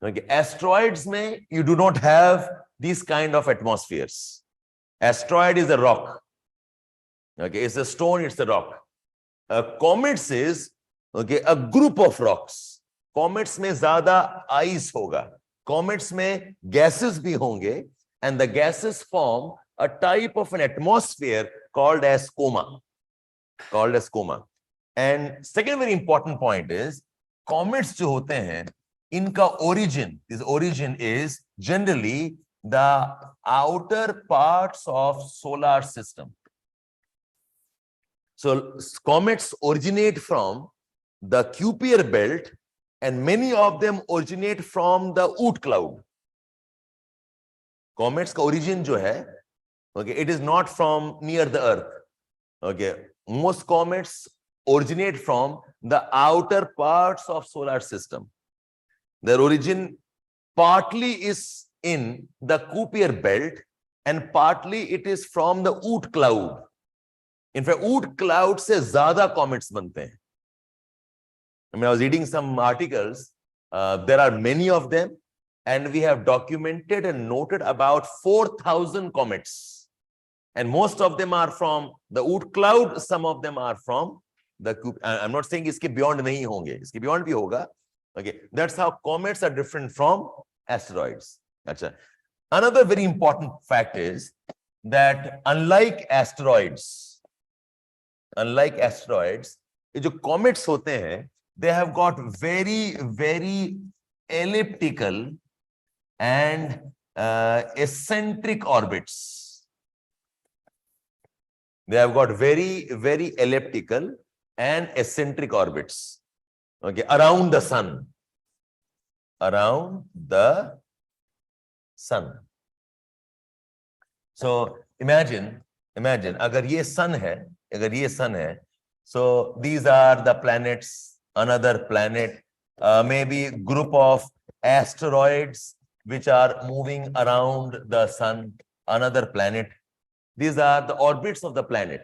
A: Okay, asteroids में you do not have these kind of atmospheres. Asteroid is a rock. Okay, it's a stone, it's a rock. Comets is, okay, a group of rocks. Comets में ज़्यादा ice होगा. Comets में gases भी होंगे, and the gases form a type of an atmosphere called as coma. And second very important point is, comets जो होते हैं, इनका origin, this origin is generally the outer parts of solar system. So comets originate from the Kuiper belt, and many of them originate from the Oort cloud. Comets का origin जो है, okay, it is not from near the earth. Okay, most comets originate from the outer parts of solar system. Their origin partly is in the Kuiper belt and partly it is from the Oort cloud. In fact ऊट cloud से ज्यादा comets बनते हैं. I mean, I was reading some articles. There are many of them, and we have documented and noted about 4,000 comets. And most of them are from the Oort cloud. Some of them are from the. I'm not saying iske beyond nahi honge. Iske beyond bhi hoga. Okay, that's how comets are different from asteroids. Achha. Another very important fact is that unlike asteroids, ये जो comets होते हैं, they have got very, very elliptical and eccentric orbits. They have got very, very elliptical and eccentric orbits. Okay, around the sun. Around the sun. So imagine, अगर ये sun है, so these are the planets, another planet, maybe group of asteroids which are moving around the sun, another planet. These are the orbits of the planet.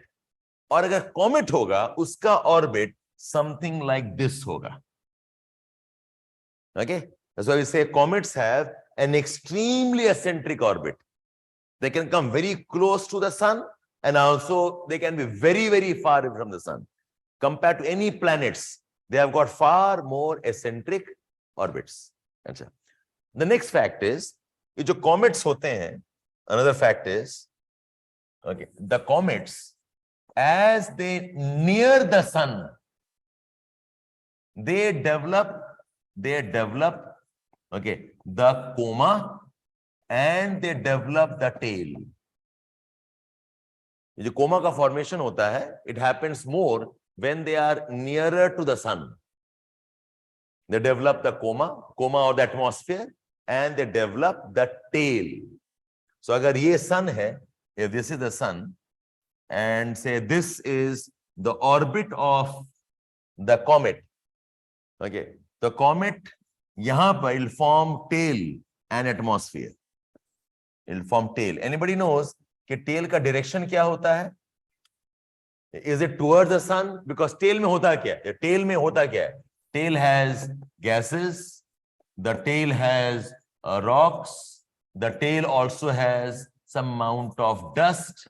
A: और अगर comet होगा, उसका orbit something like this होगा. Okay, that's why we say comets have an extremely eccentric orbit. They can come very close to the sun, and also they can be very, very far away from the sun. Compared to any planets, they have got far more eccentric orbits. अच्छा. The next fact is, ये जो comets होते हैं, another fact is, okay, the comets, as they near the sun, they develop, okay, the coma, and they develop the tail. ये जो coma का formation होता है, it happens more when they are nearer to the sun. They develop the coma or the atmosphere, and they develop the tail. So agar ye sun hai, if this is the sun, and say this is the orbit of the comet, okay, the comet yahan par will form tail and atmosphere. It will form tail. Anybody knows कि tail का direction क्या होता है? Is it towards the sun? Because tail में होता क्या है? Tail में होता क्या है? Tail has gases. The tail has rocks. The tail also has some amount of dust.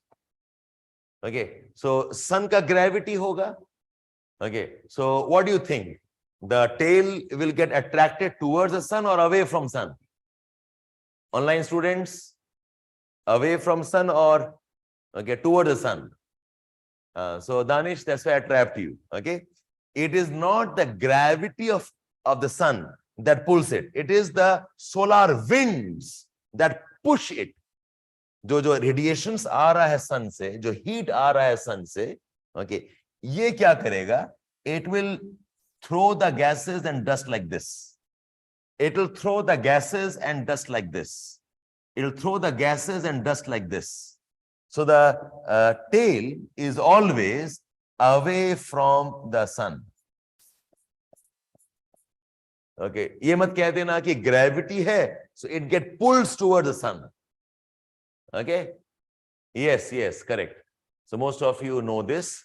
A: Okay, so sun का gravity होगा. Okay, so what do you think? The tail will get attracted towards the sun or away from sun? Online students, away from sun or okay towards the sun? So Danish, that's why I trapped you. Okay, it is not the gravity of the sun that pulls it. It is the solar winds that push it. जो radiations आ रहा है sun से, जो heat आ रहा है sun से, okay, ये क्या करेगा? It will throw the gases and dust like this. It will throw the gases and dust like this. It will throw the gases and dust like this. So the tail is always away from the sun. Okay, ये मत कह देना कि gravity है, so it get pulled towards the sun. Okay, yes, correct. So most of you know this.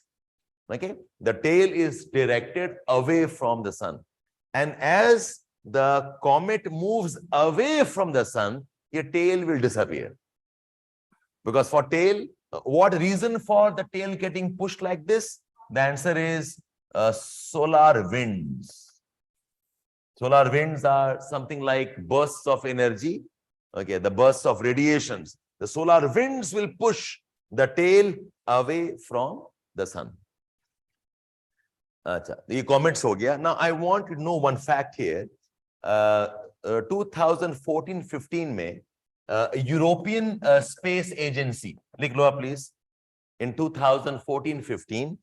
A: Okay, the tail is directed away from the sun, and as the comet moves away from the sun, your tail will disappear. Because for tail, what reason for the tail getting pushed like this? The answer is solar winds. Solar winds are something like bursts of energy. Okay, the bursts of radiations. The solar winds will push the tail away from the sun. अच्छा, ये comments हो गया. Now I want to know one fact here. 2014-15 में European Space Agency, लिख लो आप please. In 2014-15,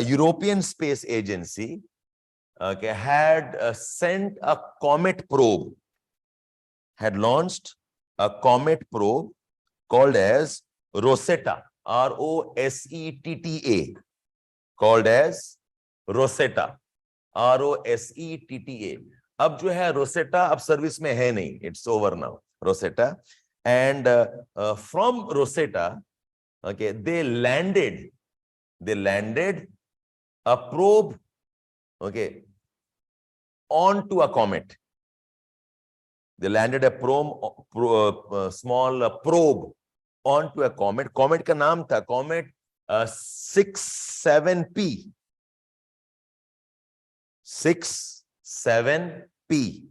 A: European Space Agency had sent a comet probe, had launched a comet probe called as Rosetta, R-O-S-E-T-T-A, called as Rosetta, R-O-S-E-T-T-A. अब जो है Rosetta अब service में है नहीं, it's over now, Rosetta. And from Rosetta, okay, they landed They landed a probe, okay, onto a comet. They landed a small probe onto a comet. Comet का नाम था comet 67P. 67P.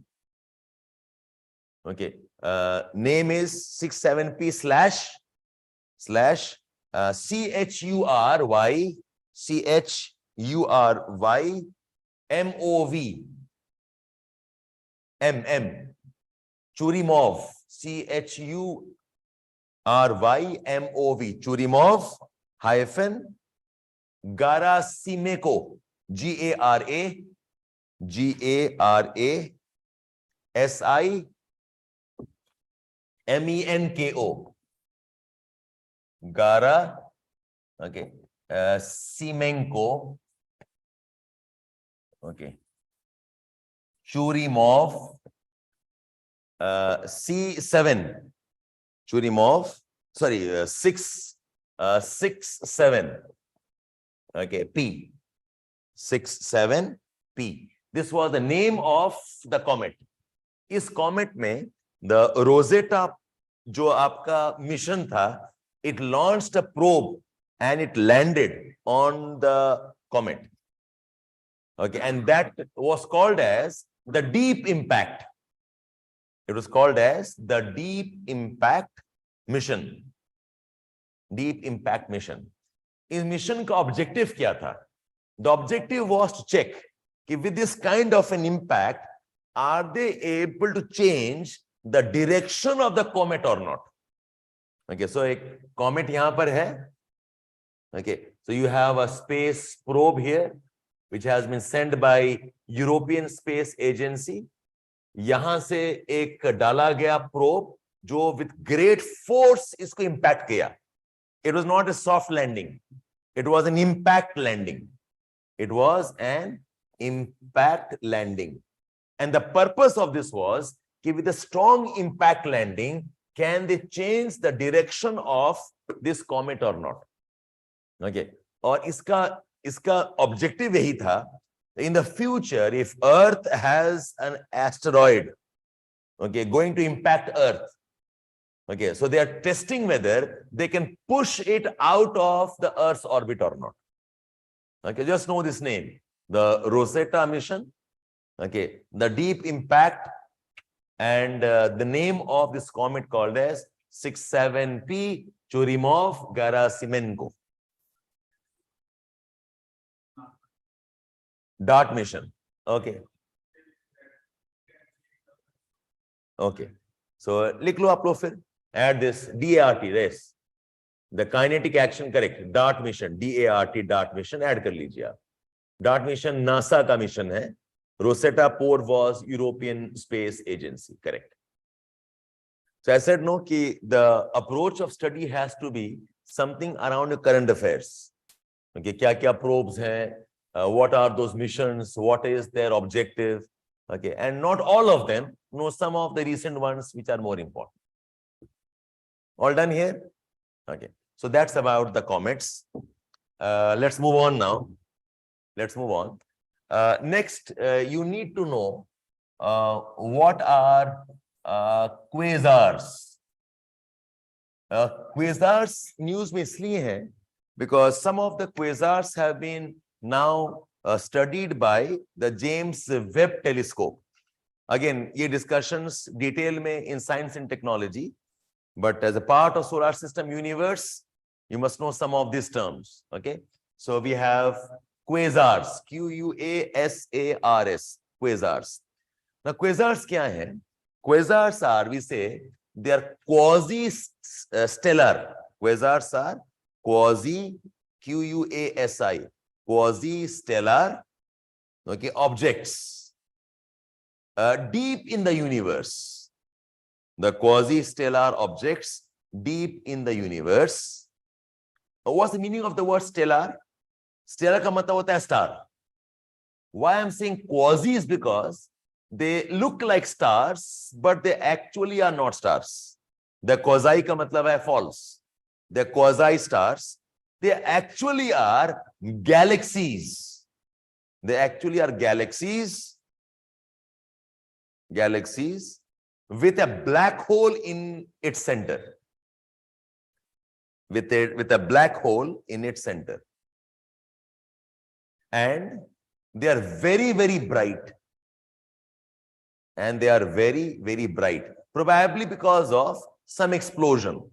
A: Okay. Name is 67P slash CHURY MOV MM. Churimov, CHURYMOV, Churimov hyphen Gerasimenko, GARASIMENKO, Gara, okay, Simenko, okay, Churimov, C7, Churimov, sorry, 67, okay, P, 67P. This was the name of the comet. इस comet में the Rosetta जो आपका mission था, it launched a probe and it landed on the comet. Okay, and that was called as the deep impact. It was called as the deep impact mission. Deep impact mission. इस mission का objective क्या था? The objective was to check कि with this kind of an impact, are they able to change the direction of the comet or not? Okay, so a comet यहाँ पर है. Okay, so you have a space probe here, which has been sent by European Space Agency. यहां से एक डाला गया probe जो with great force इसको impact किया. It was not a soft landing. It was an impact landing. It was an impact landing. And the purpose of this was कि with a strong impact landing, can they change the direction of this comet or not? Okay. और इसका objective यही था. In the future, if Earth has an asteroid, okay, going to impact Earth, okay, so they are testing whether they can push it out of the Earth's orbit or not. Okay, just know this name, the Rosetta mission, okay, the deep impact, and the name of this comet called as 67P Churyumov-Gerasimenko. DART mission. Okay. Okay. So लिख लो आप लोग फिर. Add this DART, yes. The kinetic action, correct. DART mission, DART mission add कर लीजिए आप. DART mission NASA का mission है. Rosetta probe was European Space Agency, correct. So I said no कि the approach of study has to be something around the current affairs. Okay, क्या probes हैं? What are those missions? What is their objective? Okay, and not all of them. No, some of the recent ones which are more important. All done here? Okay, so that's about the comets. Let's move on now. Let's move on. Next, you need to know what are quasars. Quasars news में इसलिए हैं because some of the quasars have been now studied by the James Webb telescope. Again, ये discussions detail में in science and technology, but as a part of solar system universe, you must know some of these terms. Okay, so we have quasars, QUASARS, quasars. Now, quasars क्या हैं? Quasars are, we say, they are quasi-stellar. Quasars are quasi, QUASI, quasi-stellar, okay, objects deep in the universe. The quasi-stellar objects deep in the universe. What's the meaning of the word stellar? Stellar का मतलब होता है star. Why I'm saying quasi is because they look like stars, but they actually are not stars. The quasi का मतलब है false. The quasi stars, They actually are galaxies. They actually are galaxies with a black hole in its center. With a black hole in its center. And they are very, very bright. And they are very, very bright. Probably because of some explosion.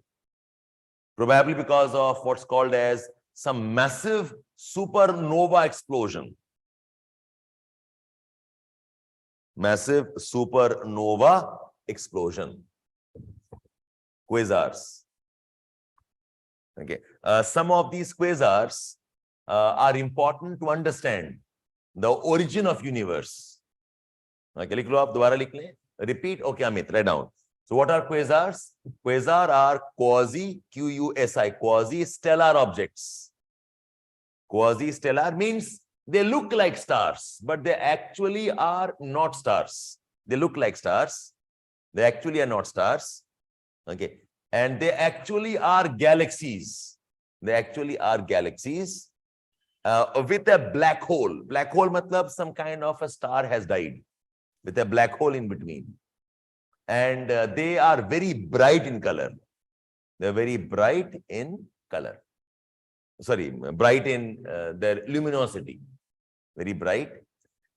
A: Probably because of what's called as some massive supernova explosion. Massive supernova explosion. Quasars. Okay. Some of these quasars are important to understand the origin of universe. Okay, लिख लो आप, दोबारा लिख लें. Repeat. Okay, Amit, write down. So what are quasars? Quasar are quasi, Q-U-S-I, quasi-stellar objects. Quasi-stellar means they look like stars, but they actually are not stars. They look like stars. They actually are not stars. Okay. And they actually are galaxies. They actually are galaxies with a black hole. Black hole matlab some kind of a star has died with a black hole in between. And they are very bright in color. They're very bright in color. Sorry, bright in their luminosity. Very bright.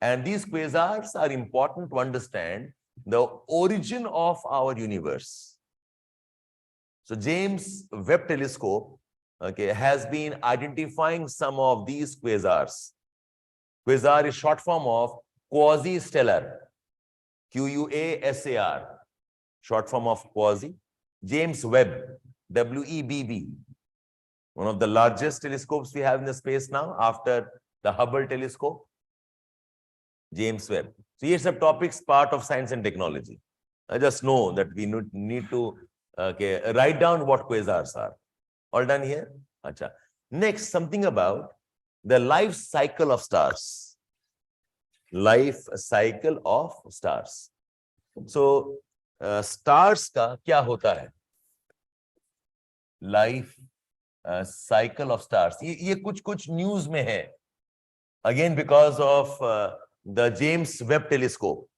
A: And these quasars are important to understand the origin of our universe. So James Webb Telescope, okay, has been identifying some of these quasars. Quasar is short form of quasi-stellar. Q-U-A-S-A-R. Short form of quasi. James Webb, W-E-B-B. One of the largest telescopes we have in the space now after the Hubble telescope. James Webb. So here's some topics part of science and technology. I just know that we need to write down what quasars are. All done here? Achha. Next, something about the life cycle of stars. Life cycle of stars. So, stars का क्या होता है? Life cycle of stars. ये कुछ news में है. Again, because of the James Webb Telescope.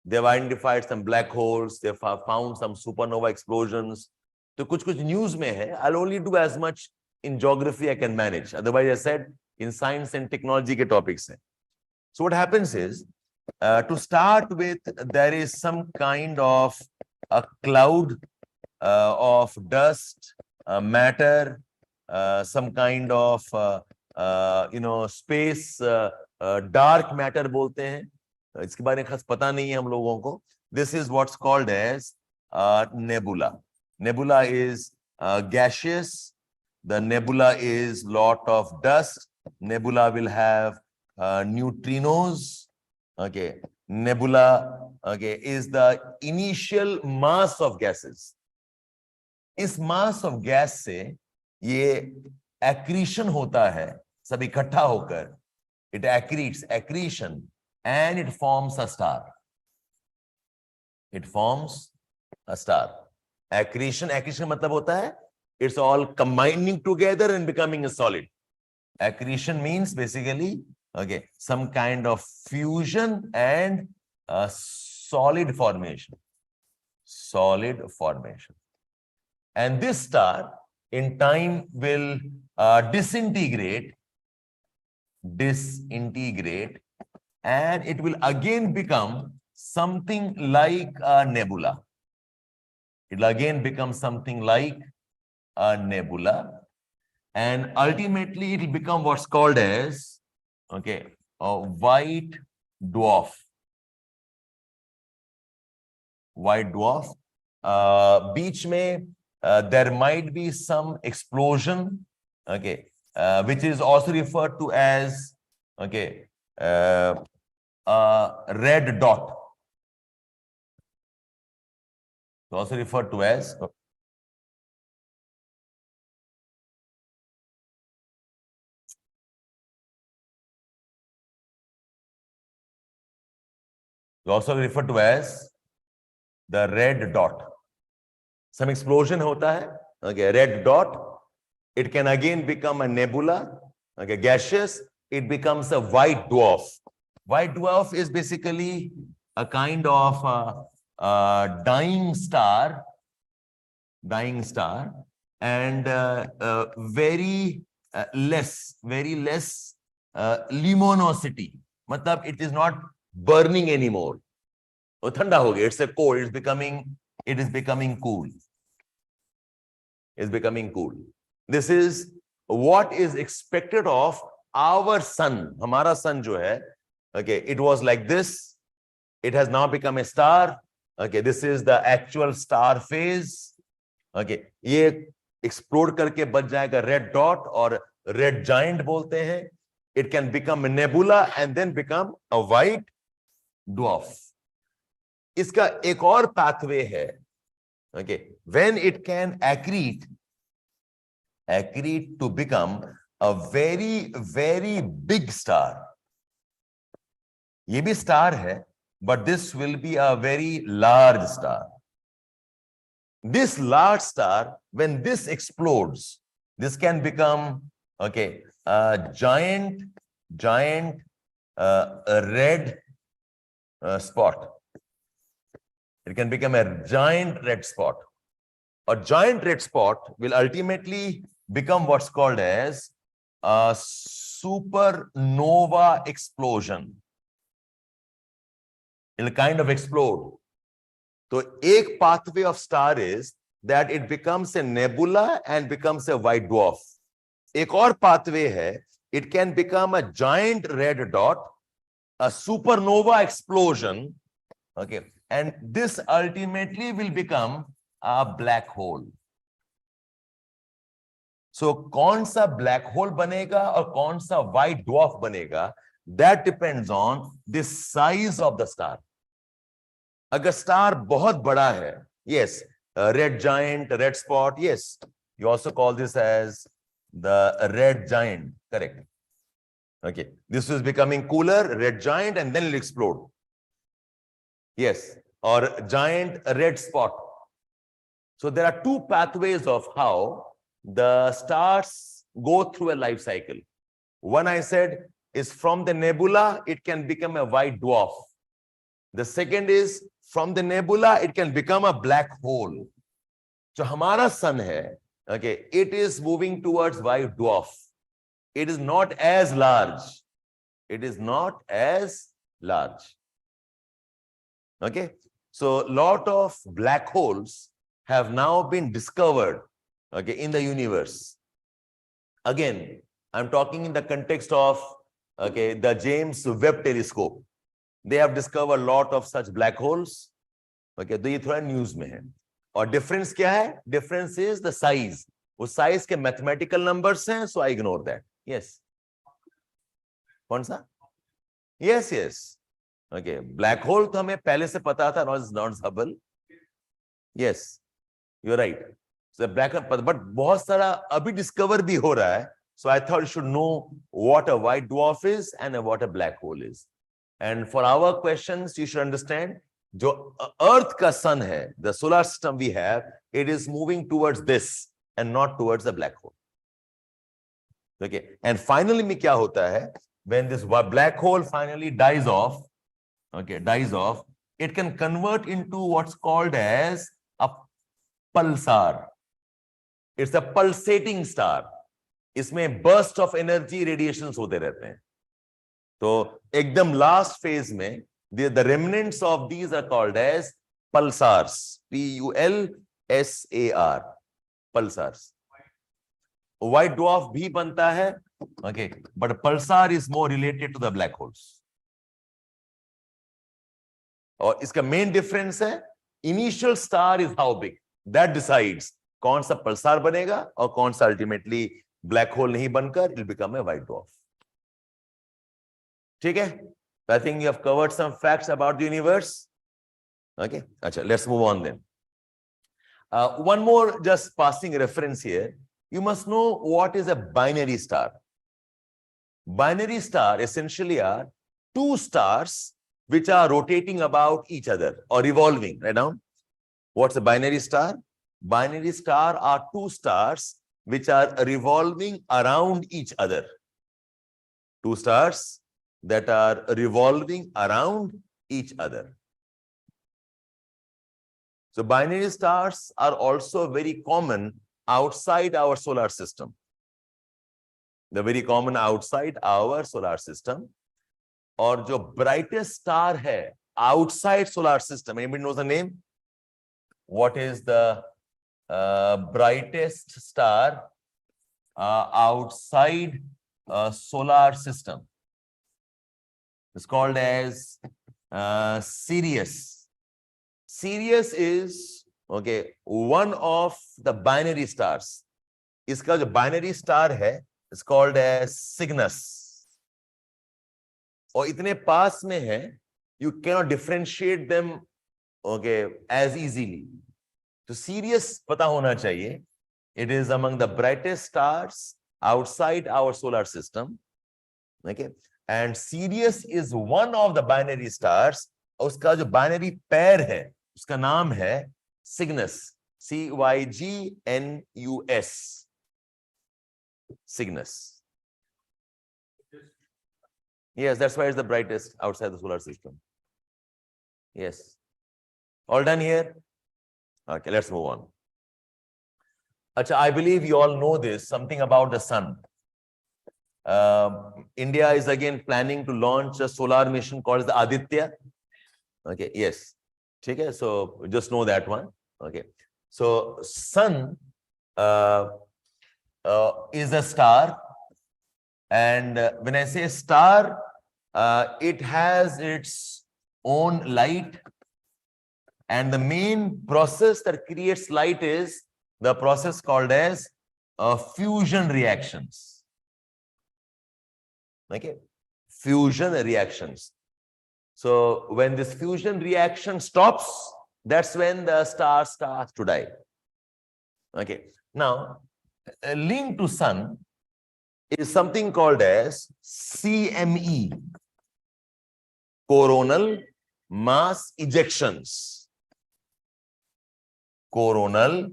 A: They've identified some black holes. They've found some supernova explosions. So, kuch news mein hai. I'll only do as much in geography I can manage. Otherwise, I said in science and technology ke topics hai. So, what happens is, to start with, there is some kind of a cloud of dust, matter, some kind of space, dark matter बोलते हैं. इसके बारे में खास पता नहीं है हम लोगों को. This is what's called as nebula. Nebula is gaseous. The nebula is lot of dust. Nebula will have neutrinos. Okay. Nebula, okay, is the initial mass of gases. इस mass of gas से ये accretion होता है, सब इकट्ठा होकर. It accretes, accretion. And it forms a star. It forms a star. Accretion मतलब होता है, it's all combining together and becoming a solid. Accretion means basically, okay, some kind of fusion and a solid formation. Solid formation. And this star in time will disintegrate, and it will again become something like a nebula. It will again become something like a nebula. And ultimately, it will become what's called as, okay, a white dwarf. White dwarf. Beach mein, there might be some explosion, okay, which is also referred to as, okay, red dot. It's also referred to as the red dot. Some explosion hota hai, okay, red dot, It can again become a nebula, okay, gaseous. It becomes a white dwarf. White dwarf is basically a kind of dying star, and very less luminosity. Matlab, it is not burning anymore. Oh, thanda ho gaya. It's a cold. It is becoming cool. It's becoming cool. This is what is expected of our sun. Hamara sun jo hai, okay, it was like this. It has now become a star. Okay, this is the actual star phase. Okay, ये explode करके बच जाएगा red dot और red giant बोलते हैं. It can become a nebula and then become a white dwarf. इसका एक और pathway है. Okay, when it can accrete to become a very, very big star. ये भी star है, but this will be a very large star. This large star, when this explodes, this can become, okay, a giant red spot. It can become a giant red spot. A giant red spot will ultimately become what's called as a supernova explosion. It'll kind of explode. So, एक pathway of star is that it becomes a nebula and becomes a white dwarf. एक और pathway है, it can become a giant red dot, a supernova explosion, okay, and this ultimately will become a black hole. So, कौन सा black hole बनेगा और कौन सा white dwarf बनेगा, that depends on the size of the star. अगर star बहुत बड़ा है, yes, red giant, red spot, yes, you also call this as the red giant, correct? Okay, this is becoming cooler, red giant, and then it'll explode. Yes, or giant red spot. So there are two pathways of how the stars go through a life cycle. One I said is from the nebula, it can become a white dwarf. The second is from the nebula, it can become a black hole. So, hamara sun hai, okay, it is moving towards white dwarf. It is not as large. It is not as large. Okay. So, lot of black holes have now been discovered, okay, in the universe. Again, I'm talking in the context of, okay, the James Webb Telescope. They have discovered a lot of such black holes. Okay, तो ये थोड़ा news में है. और difference क्या है? Difference is the size. वो size के मैथमेटिकल नंबर्स हैं, so I ignore that. Yes, कौन सा? Yes yes, okay. Black hole तो हमें पहले से पता था, not Hubble. Yes, you are right. So black, but बहुत सारा अभी डिस्कवर भी हो रहा है. So I thought you should know what a white dwarf is and what a black hole is. And for our questions, you should understand, जो Earth का sun है, the solar system we have, it is moving towards this and not towards the black hole. Okay, and finally में क्या होता है? When this black hole finally dies off, okay, it can convert into what's called as a pulsar. It's a pulsating star. इसमें burst of energy radiations होते रहते हैं. तो एकदम लास्ट फेज में the remnants of these are called as pulsars. Pulsar, pulsars. White dwarf भी बनता है, okay, but pulsar is more related to the black holes. और इसका मेन डिफरेंस है, initial star is how big, that decides कौन सा पल्सार बनेगा और कौन सा अल्टीमेटली ब्लैक होल नहीं बनकर it become a white dwarf. ठीक है, I think you have covered some facts about the universe. Okay, अच्छा, let's move on then. One more just passing reference here. You must know what is a binary star. Binary star essentially are two stars which are rotating about each other or revolving. Write down. What's a binary star? Binary star are two stars which are revolving around each other. Two stars that are revolving around each other. So binary stars are also very common outside our solar system. They're very common outside our solar system. और जो brightest star है outside solar system, anybody knows the name? What is the brightest star outside solar system? It's called as Sirius. Sirius is one of the binary stars. इसका जो binary star है is called as Cygnus. और इतने पास में है, you cannot differentiate them as easily. तो Sirius पता होना चाहिए. It is among the brightest stars outside our solar system. Okay, and Sirius is one of the binary stars. उसका जो binary pair है, उसका नाम है Cygnus. Cygnus. Cygnus. Yes, that's why it's the brightest outside the solar system. Yes. All done here? Okay, let's move on. Achha, I believe you all know this, something about the sun. India is again planning to launch a solar mission called the Aditya. Okay, yes. Okay, so just know that one. Okay. So sun is a star. And when I say star, it has its own light. And the main process that creates light is the process called as fusion reactions. Okay, fusion reactions. So when this fusion reaction stops, that's when the star starts to die. Okay, now a link to sun is something called as CME, coronal mass ejections. Coronal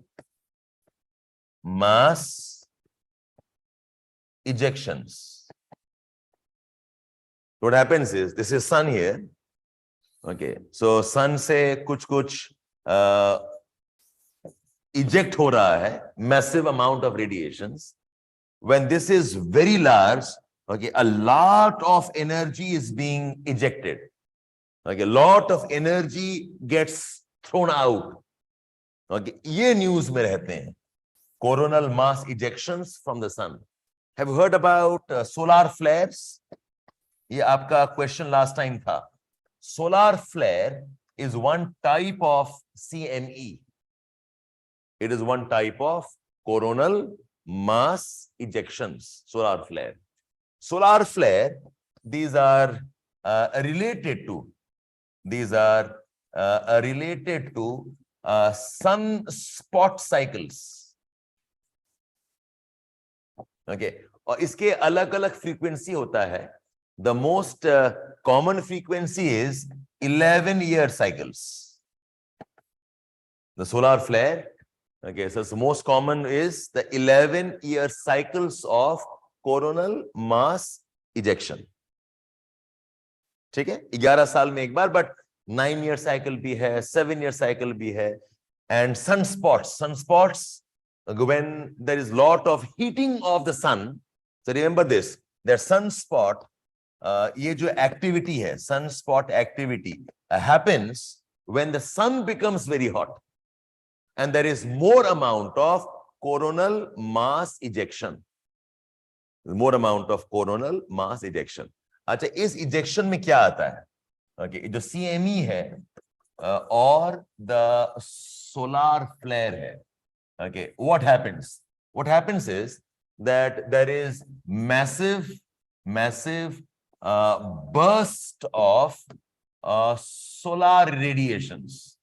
A: mass ejections. What happens is, this is sun here. Okay, so sun से कुछ eject हो रहा है, massive amount of radiations. When this is very large, okay, a lot of energy is being ejected. Okay, a lot of energy gets thrown out. Okay, ये news में रहते हैं. Coronal mass ejections from the sun. Have you heard about solar flares? ये आपका question last time था. Solar flare is one type of CME. It is one type of coronal mass ejections, solar flare. Solar flare, these are related to sunspot cycles. Okay, और इसके अलग-अलग frequency होता है. The most common frequency is 11-year cycles. The solar flare, okay, so the most common is the 11-year cycles of coronal mass ejection. ठीक है, 11 साल में एक बार, but 9-year cycle भी है, 7-year cycle भी है. And sunspots, when there is lot of heating of the sun. So remember this, that sunspot, ये जो activity है, sunspot activity happens when the sun becomes very hot and there is more amount of coronal mass ejection. More amount of coronal mass ejection. अच्छा, इस ejection में क्या आता है? Okay, जो CME है और the solar flare है. Okay, what happens? What happens is that there is massive burst of solar radiations.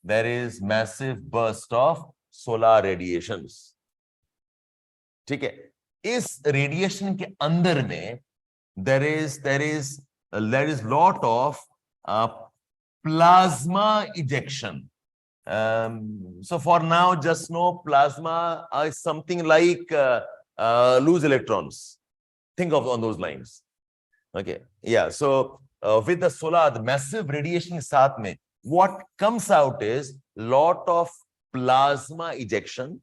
A: There is massive burst of solar radiations. ठीक है, इस radiation के अंदर में there is lot of plasma ejection. So for now, just know plasma is something like loose electrons. Think of on those lines. Okay. Yeah. So with the solar, the massive radiation साथ में, what comes out is lot of plasma ejection.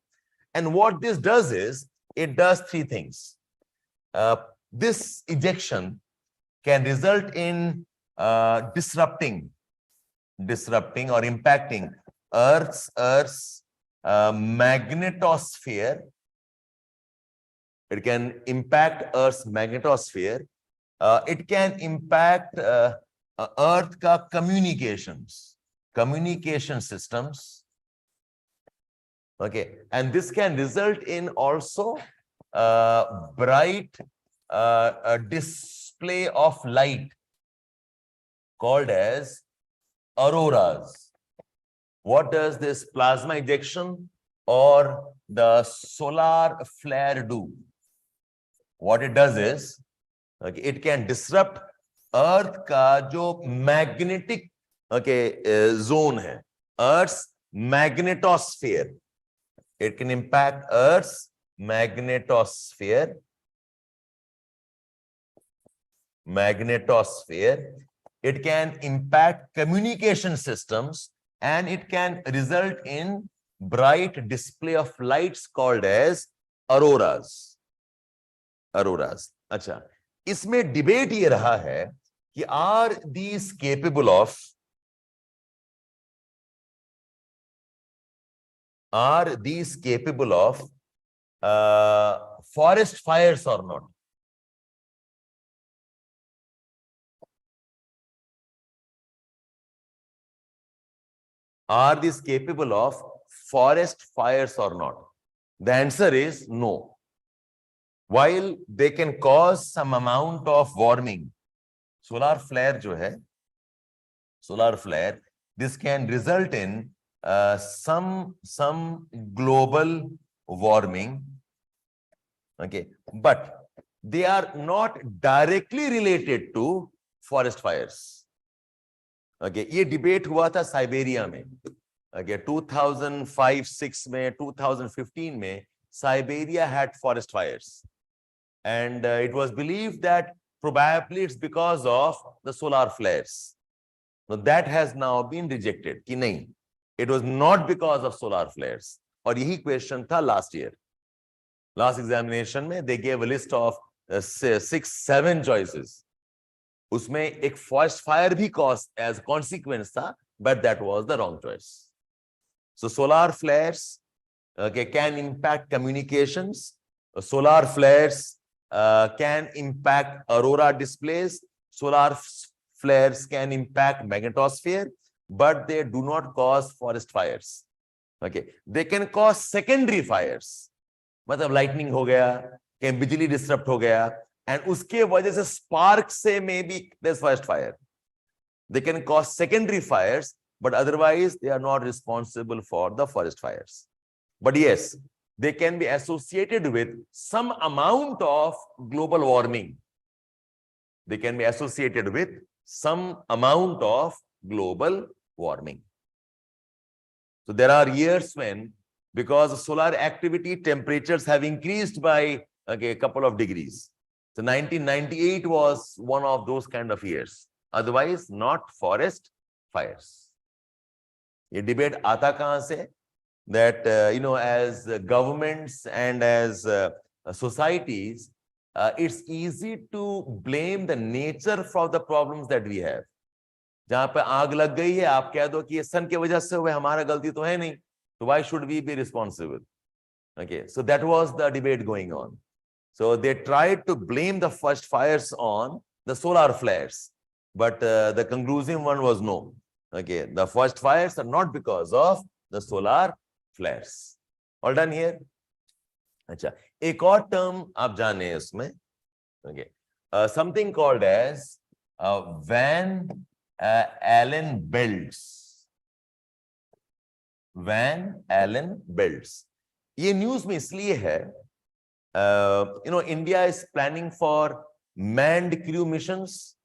A: And what this does is, it does three things. This ejection can result in disrupting or impacting Earth's magnetosphere. It can impact Earth's magnetosphere. It can impact Earth ka communication systems. Okay, and this can result in also bright display of light called as auroras. What does this plasma ejection or the solar flare do? What it does is, okay, it can disrupt Earth ka jo magnetic zone hai, Earth's magnetosphere. It can impact Earth's magnetosphere. It can impact communication systems, and it can result in bright display of lights called as auroras. अच्छा, इसमें debate ये रहा है कि are these capable of forest fires or not? Are these capable of forest fires or not? The answer is no. While they can cause some amount of warming, solar flare jo hai, this can result in some global warming. Okay, but they are not directly related to forest fires. Okay, ये debate हुआ था Siberia में. Okay, 2005-6 में, 2015 में, Siberia had forest fires, and it was believed that probably it's because of the solar flares. Now that has now been rejected. कि नहीं, it was not because of solar flares. और यही question था last year. Last examination में they gave a list of 6-7 choices. उसमें एक forest fire भी cause as consequence था, but that was the wrong choice. So solar flares can impact communications. Solar flares can impact aurora displays. Solar flares can impact magnetosphere, but they do not cause forest fires. Okay, they can cause secondary fires. मतलब lightning हो गया, कहीं बिजली disrupt हो गया, and उसके वजह से spark से maybe there's forest fire. They can cause secondary fires, but otherwise they are not responsible for the forest fires. But yes, they can be associated with some amount of global warming. They can be associated with some amount of global warming. So there are years when, because solar activity, temperatures have increased by a couple of degrees. So 1998 was one of those kind of years. Otherwise, not forest fires. ये debate आता कहाँ से? That as governments and as societies, it's easy to blame the nature for the problems that we have. जहाँ पे आग लग गई है, आप कह दो कि ये सन की वजह से हुआ, हमारा गलती तो है नहीं, तो why should we be responsible? Okay, so that was the debate going on. So they tried to blame the first fires on the solar flares, but the conclusive one was no. Okay, the first fires are not because of the solar flares. All done here? अच्छा, एक और term आप जाने उसमें. Okay, something called as Van Allen belts. Van Allen belts. ये news में इसलिए है, India is planning for manned crew missions.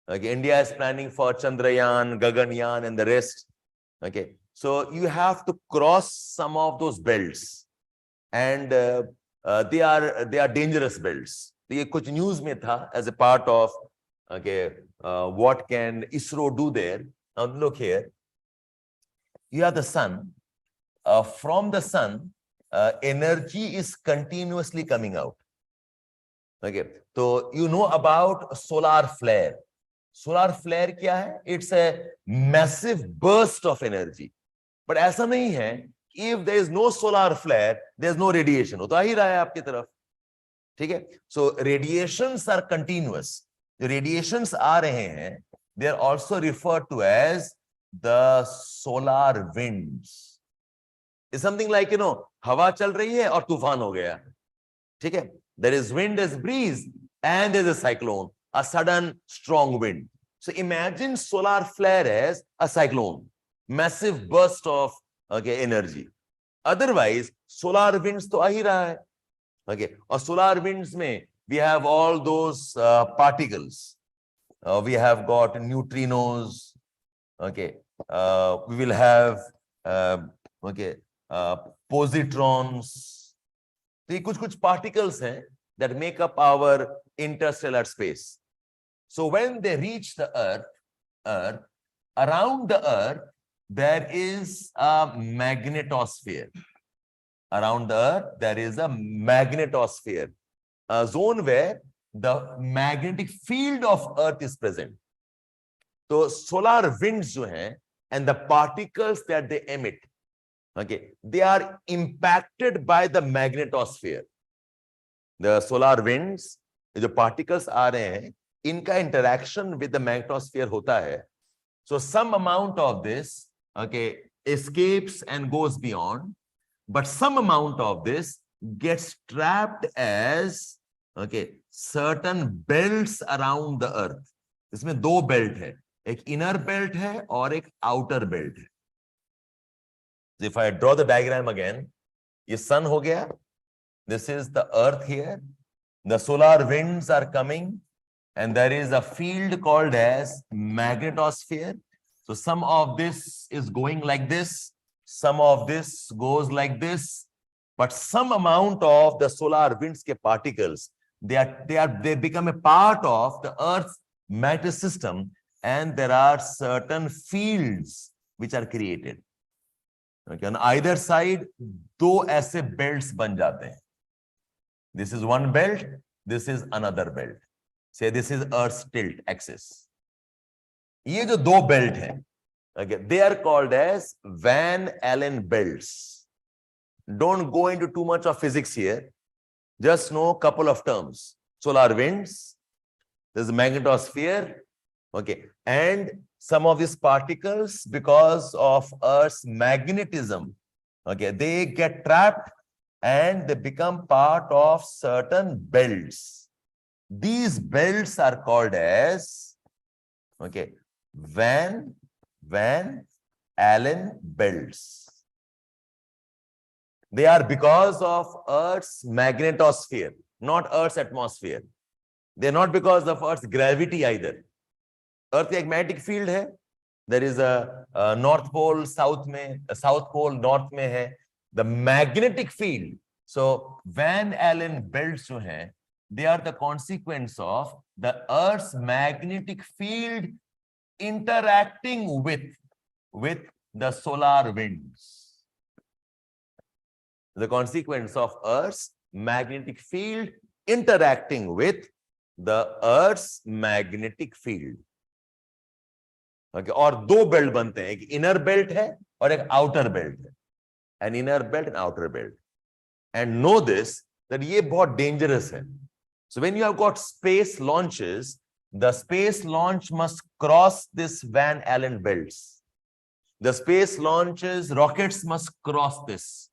A: Okay, India is planning for Chandrayaan, Gaganyaan, and the rest. Okay, So you have to cross some of those belts, and they are dangerous belts. ये कुछ news में था as a part of what can ISRO do there. Now look here. You have the sun. From the sun, energy is continuously coming out. Okay, so you know about solar flare. Solar flare क्या है? It's a massive burst of energy. But ऐसा नहीं है, if there is no solar flare, there is no radiation. वो तो आ ही रहा है आपकी तरफ. ठीक है? So radiations are continuous. जो radiations आ रहे हैं, they are also referred to as the solar winds. It's something like, हवा चल रही है और तूफान हो गया. ठीक है? There is wind as breeze and there is a cyclone, a sudden strong wind. So imagine solar flare as a cyclone, massive burst of energy. Otherwise, solar winds to आ ही रहा है. Okay, और solar winds में we have all those particles. We have got neutrinos. Okay, we will have positrons. तो ये कुछ particles हैं that make up our interstellar space. So when they reach the Earth, around the Earth, there is a magnetosphere. Around the Earth, there is a magnetosphere, a zone where the magnetic field of Earth is present. So solar winds जो हैं and the particles that they emit, they are impacted by the magnetosphere. The solar winds, जो particles आ रहे हैं, इनका interaction with the magnetosphere होता है. So some amount of this, escapes and goes beyond, but some amount of this gets trapped as, certain belts around the Earth. इसमें दो belt है, एक inner belt है और एक outer belt है. If I draw the diagram again, ये sun हो गया. This is the Earth here. The solar winds are coming, and there is a field called as magnetosphere. So some of this is going like this, some of this goes like this, but some amount of the solar winds के particles, they become a part of the Earth's matter system, and there are certain fields which are created. On either side, दो ऐसे belts बन जाते हैं. This is one belt, this is another belt. Say this is Earth's tilt axis. ये जो दो belt हैं, they are called as Van Allen belts. Don't go into too much of physics here. Just know a couple of terms. Solar winds, there's a magnetosphere, and some of these particles, because of Earth's magnetism, they get trapped and they become part of certain belts. These belts are called as Van Allen belts. They are because of Earth's magnetosphere, not Earth's atmosphere. They're not because of Earth's gravity either. Earth एक magnetic field है. There is a North Pole South में, South Pole North में है. The magnetic field. So Van Allen belts जो हैं, they are the consequence of the Earth's magnetic field interacting with the solar winds. The consequence of Earth's magnetic field interacting with the Earth's magnetic field. और दो belt बनते हैं, एक inner belt है और एक आउटर बेल्ट है. An inner belt and outer belt. And know this, that ये बहुत dangerous है. So when you have got space launches, the space launch must cross this Van Allen belts. The space launches, rockets must cross this.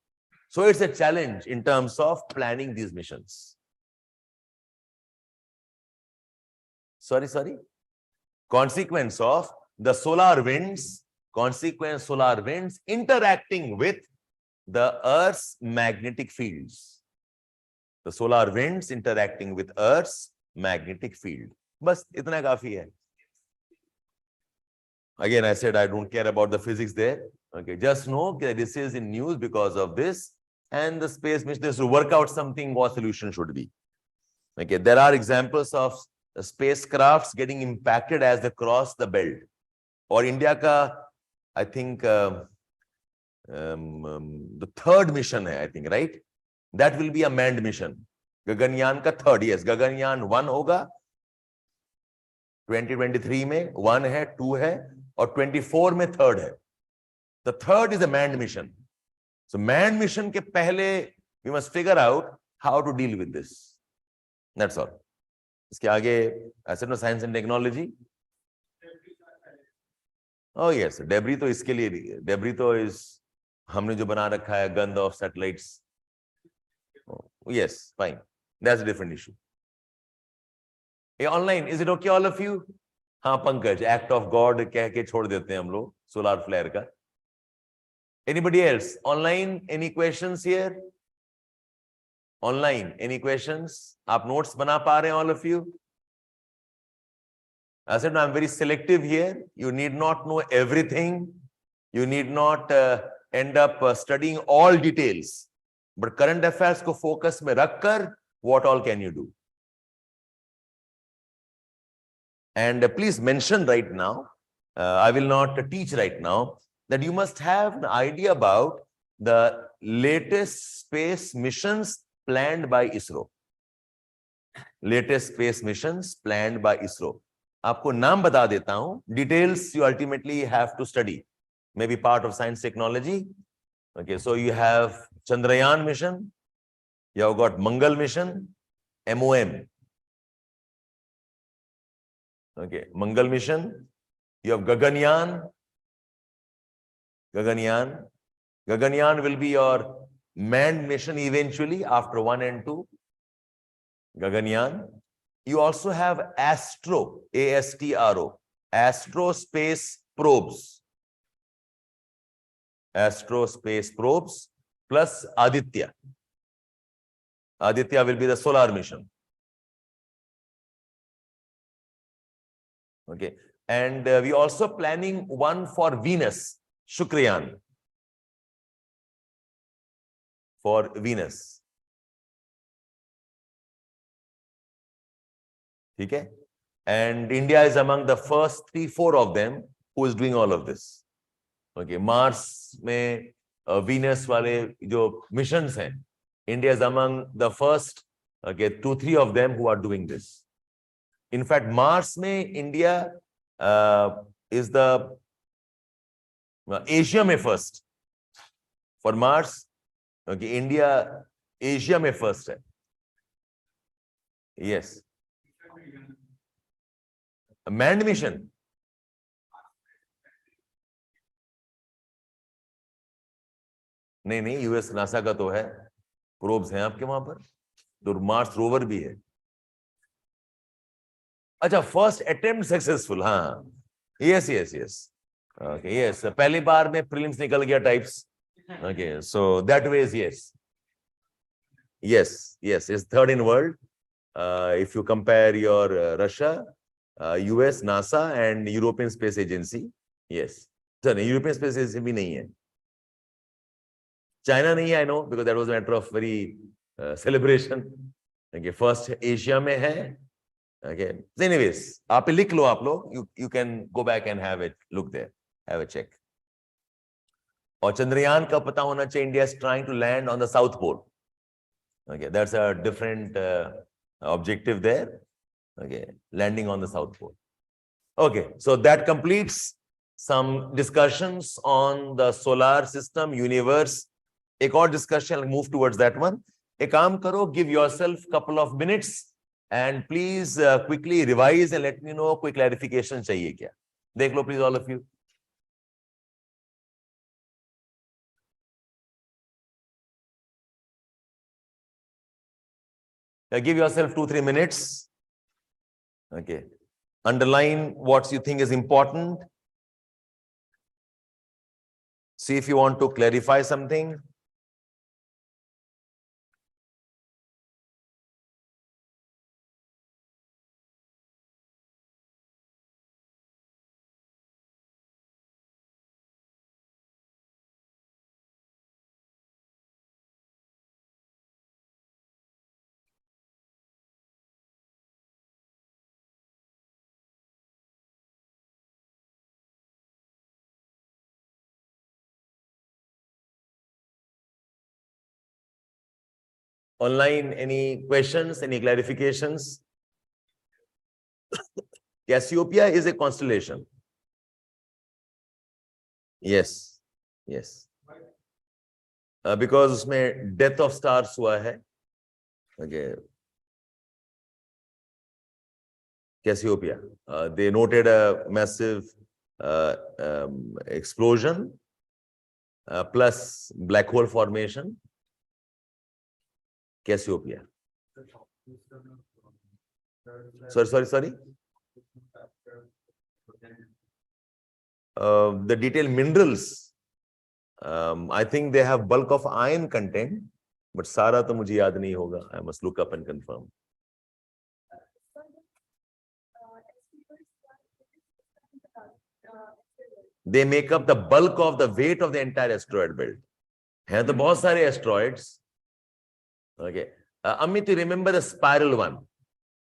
A: So it's a challenge in terms of planning these missions. Sorry. Consequence of the solar winds, interacting with the Earth's magnetic fields. The solar winds interacting with Earth's magnetic field. बस इतना काफी है. Again, I said I don't care about the physics there. Okay, just know that this is in news because of this, and the space missions to work out something what solution should be. Okay, there are examples of spacecrafts getting impacted as they cross the belt. Or India ka, I think the third mission hai, I think, right? That will be a manned mission. Gaganyaan ka third, yes. Gaganyaan 1 hoga. 2023 में 1 है, 2 है, और 24 में 3rd है. The 3rd is a manned mission. So manned mission के पहले we must figure out how to deal with this. That's all. इसके आगे I said no, science and technology. Oh yes, debris तो इसके लिए, debris तो is हमने जो बना रखा है गंद of satellites. Oh, yes, fine. That's a different issue. Online, is it okay all of you? हाँ पंकज, act of God कह के छोड़ देते हैं हम लोग solar flare का. Anybody else? Online, any questions here? Online, any questions? आप notes बना पा रहे हैं all of you? I said, no, I'm very selective here. You need not know everything. You need not end up studying all details. But current affairs को focus में रखकर, what all can you do? And please mention right now, I will not teach right now, that you must have an idea about the latest space missions planned by ISRO. Latest space missions planned by ISRO. आपको नाम बता देता हूं. Details you ultimately have to study. Maybe part of science technology. Okay, so you have Chandrayaan mission. You have got Mangal mission, MOM. Okay, Mangal mission. You have Gaganyaan. Gaganyaan will be your manned mission eventually after 1 and 2. Gaganyaan. You also have Astro, ASTRO, Astro Space Probes. Astro Space Probes plus Aditya. Aditya will be the solar mission. Okay. And we also planning one for Venus, Shukrayaan. For Venus. Okay. And India is among the first 3-4 of them who is doing all of this. Okay. Mars में Venus वाले जो missions हैं, India is among the first 2-3 of them who are doing this. In fact, Mars में India is the Asia में first. For Mars, okay, India Asia में first है. Yes. A manned mission. नहीं US NASA का तो है, probes हैं आपके वहां पर, तो मार्स रोवर भी है. अच्छा, फर्स्ट अटेम्प्ट सक्सेसफुल. हाँ, यस ओके, यस, पहली बार में प्रीलिम्स निकल गया types. Okay, so that way is yes is third in world. If you compare your Russia, US, NASA and European space agency. Yes sir, European space agency भी नहीं है, China नहीं है, I know, because that was matter of very celebration. Okay, first Asia में है. Okay, anyways आप लिख लो, आप लोग, you can go back and have it, look there, have a check. और चंद्रयान का पता होना चाहिए, India is trying to land on the south pole. Okay, that's a different objective there. Okay, landing on the south pole. Okay, so that completes some discussions on the solar system, universe. एक और discussion, I'll move towards that one. एक काम करो, give yourself couple of minutes and please quickly revise and let me know कोई clarification चाहिए क्या. देख लो please, all of you. Give yourself 2-3 minutes. Okay, underline what you think is important. See if you want to clarify something. Online, any questions, any clarifications? Cassiopeia is a constellation. Yes, yes. Because उसमें death of stars हुआ है. Okay. Cassiopeia. They noted a massive explosion plus black hole formation. Cassiopeia. Sorry. The detailed minerals. I think they have bulk of iron content, but सारा तो मुझे याद नहीं होगा. I must look up and confirm. They make up the bulk of the weight of the entire asteroid belt. हैं तो बहुत सारे asteroids. Okay. Amit, you remember the spiral one?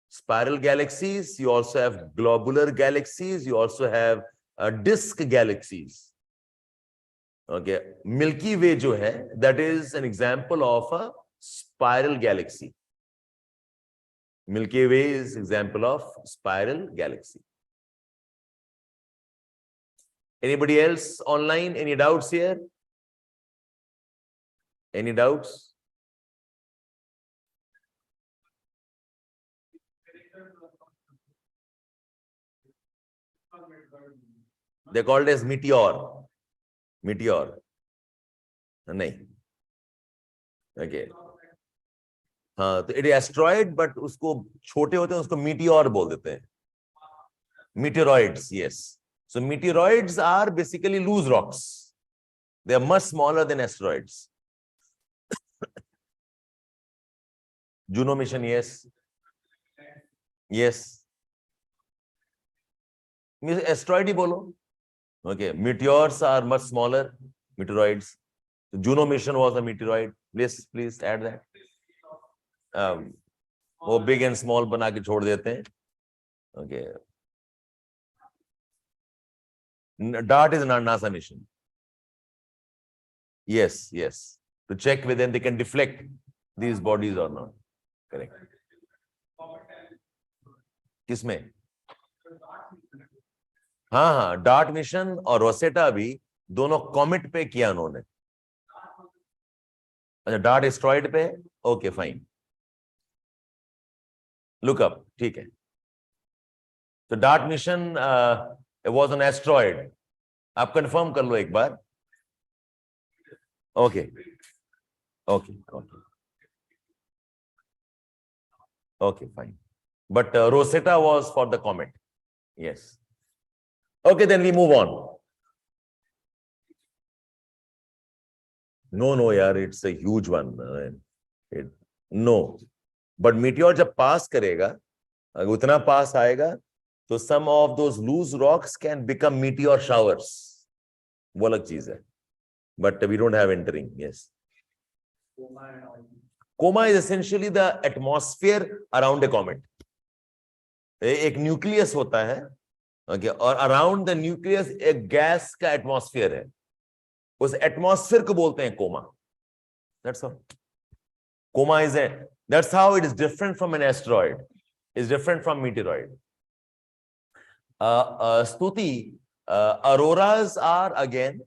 A: Spiral galaxies. You also have globular galaxies. You also have disk galaxies. Okay. Milky Way जो है, that is an example of a spiral galaxy. Milky Way is example of spiral galaxy. Anybody else online? Any doubts here? Any doubts? They're called as meteor. Meteor. नहीं. Okay. हाँ, तो it is asteroid, but उसको छोटे होते हैं, उसको meteor बोल देते हैं. Meteoroids, yes. So meteoroids are basically loose rocks. They are much smaller than asteroids. Juno mission, yes. Yes. Asteroid ही बोलो. Okay. Meteors are much smaller. Meteoroids. So Juno mission was a meteoroid. Please add that. वो big and small बना के छोड़ देते हैं. Okay. DART is not NASA mission. Yes. To check whether they can deflect these bodies or not. Correct. किसमें? हाँ, DART mission और Rosetta भी दोनों कॉमेट पे किया उन्होंने. अच्छा, DART एस्ट्रॉइड पे. Okay, fine. Look up. ठीक है. तो DART mission was an asteroid. आप कंफर्म कर लो एक बार. Okay, fine. But Rosetta was for the comet. Yes. Okay, then we move on. No, yaar, it's a huge one. No. But meteor जब pass करेगा, अगर उतना pass आएगा, तो some of those loose rocks can become meteor showers. वो अलग चीज है. But we don't have entering. Yes. Coma is essentially the atmosphere around a comet. एक न्यूक्लियस होता है, okay, और अराउंड द न्यूक्लियस एक गैस का एटमॉस्फेयर है. उस एटमॉस्फेयर को बोलते हैं coma. That's all. Coma is that's how it is different from an asteroid. It's different from meteoroid. Stuti, auroras are again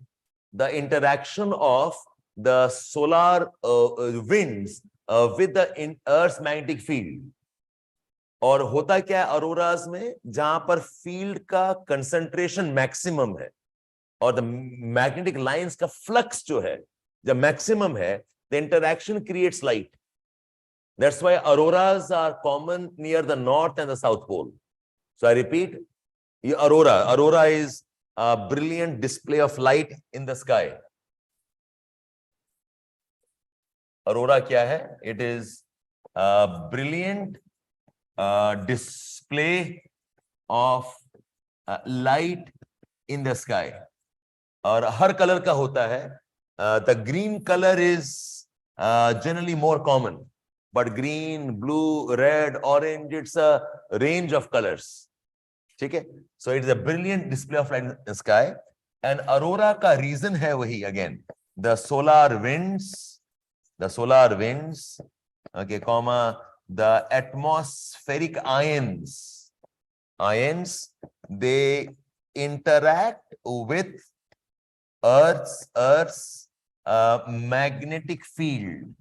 A: the interaction of the solar winds with the Earth's magnetic field. और होता क्या है अरोराज में, जहां पर field का concentration maximum है और द मैग्नेटिक लाइंस का फ्लक्स जो है जब मैक्सिमम है, the interaction creates light. That's why auroras are common near the north and the south pole. So I repeat, ये aurora is a brilliant display of light in the sky. Aurora क्या है? It is a brilliant display of light in the sky. और हर colour का होता है. The green color is generally more common, but green, blue, red, orange, it's a range of colors. ठीक है. So it is a brilliant display of light in the sky. And aurora का reason है वही again the solar winds okay, comma, the atmospheric ions, they interact with Earth's magnetic field.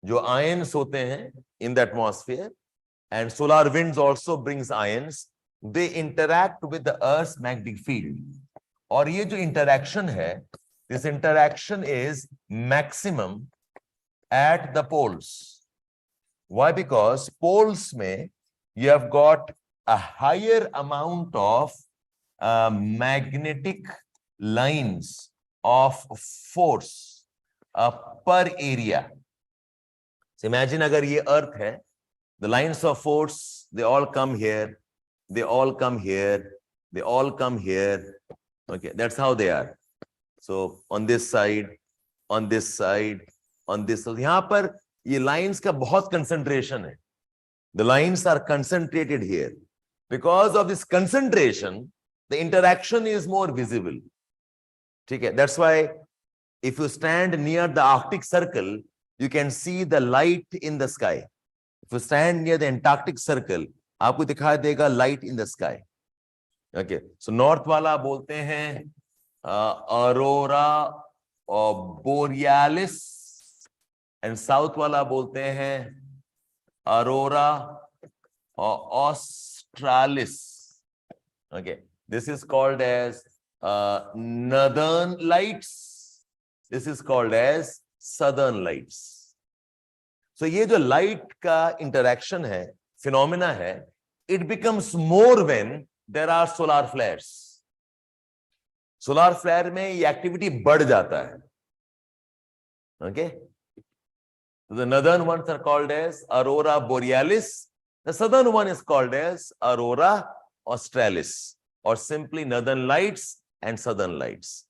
A: जो ions होते हैं in the atmosphere, and solar winds also brings ions, they interact with the Earth's magnetic field. और ये जो interaction है, this interaction is maximum at the poles. Why? Because poles में you have got a higher amount of magnetic lines of force per area. So imagine अगर ये Earth है, the lines of force, they all come here, they all come here, they all come here. Okay, that's how they are. So on this side, on this side, on this side. यहाँ पर ये lines का बहुत concentration है. The lines are concentrated here. Because of this concentration, the interaction is more visible. Okay, that's why if you stand near the Arctic Circle, you can see the light in the sky. If you stand near the Antarctic Circle, आपको दिखाई देगा light in the sky. Okay, so north वाला बोलते हैं aurora or borealis, and south वाला बोलते हैं aurora or australis. Okay, this is called as northern lights. This is called as southern lights. So ये जो light का interaction है, phenomena है, it becomes more when there are solar flares. Solar flare में ये activity बढ़ जाता है. Okay, so the northern ones are called as aurora borealis. The southern one is called as aurora australis, or simply northern lights and southern lights.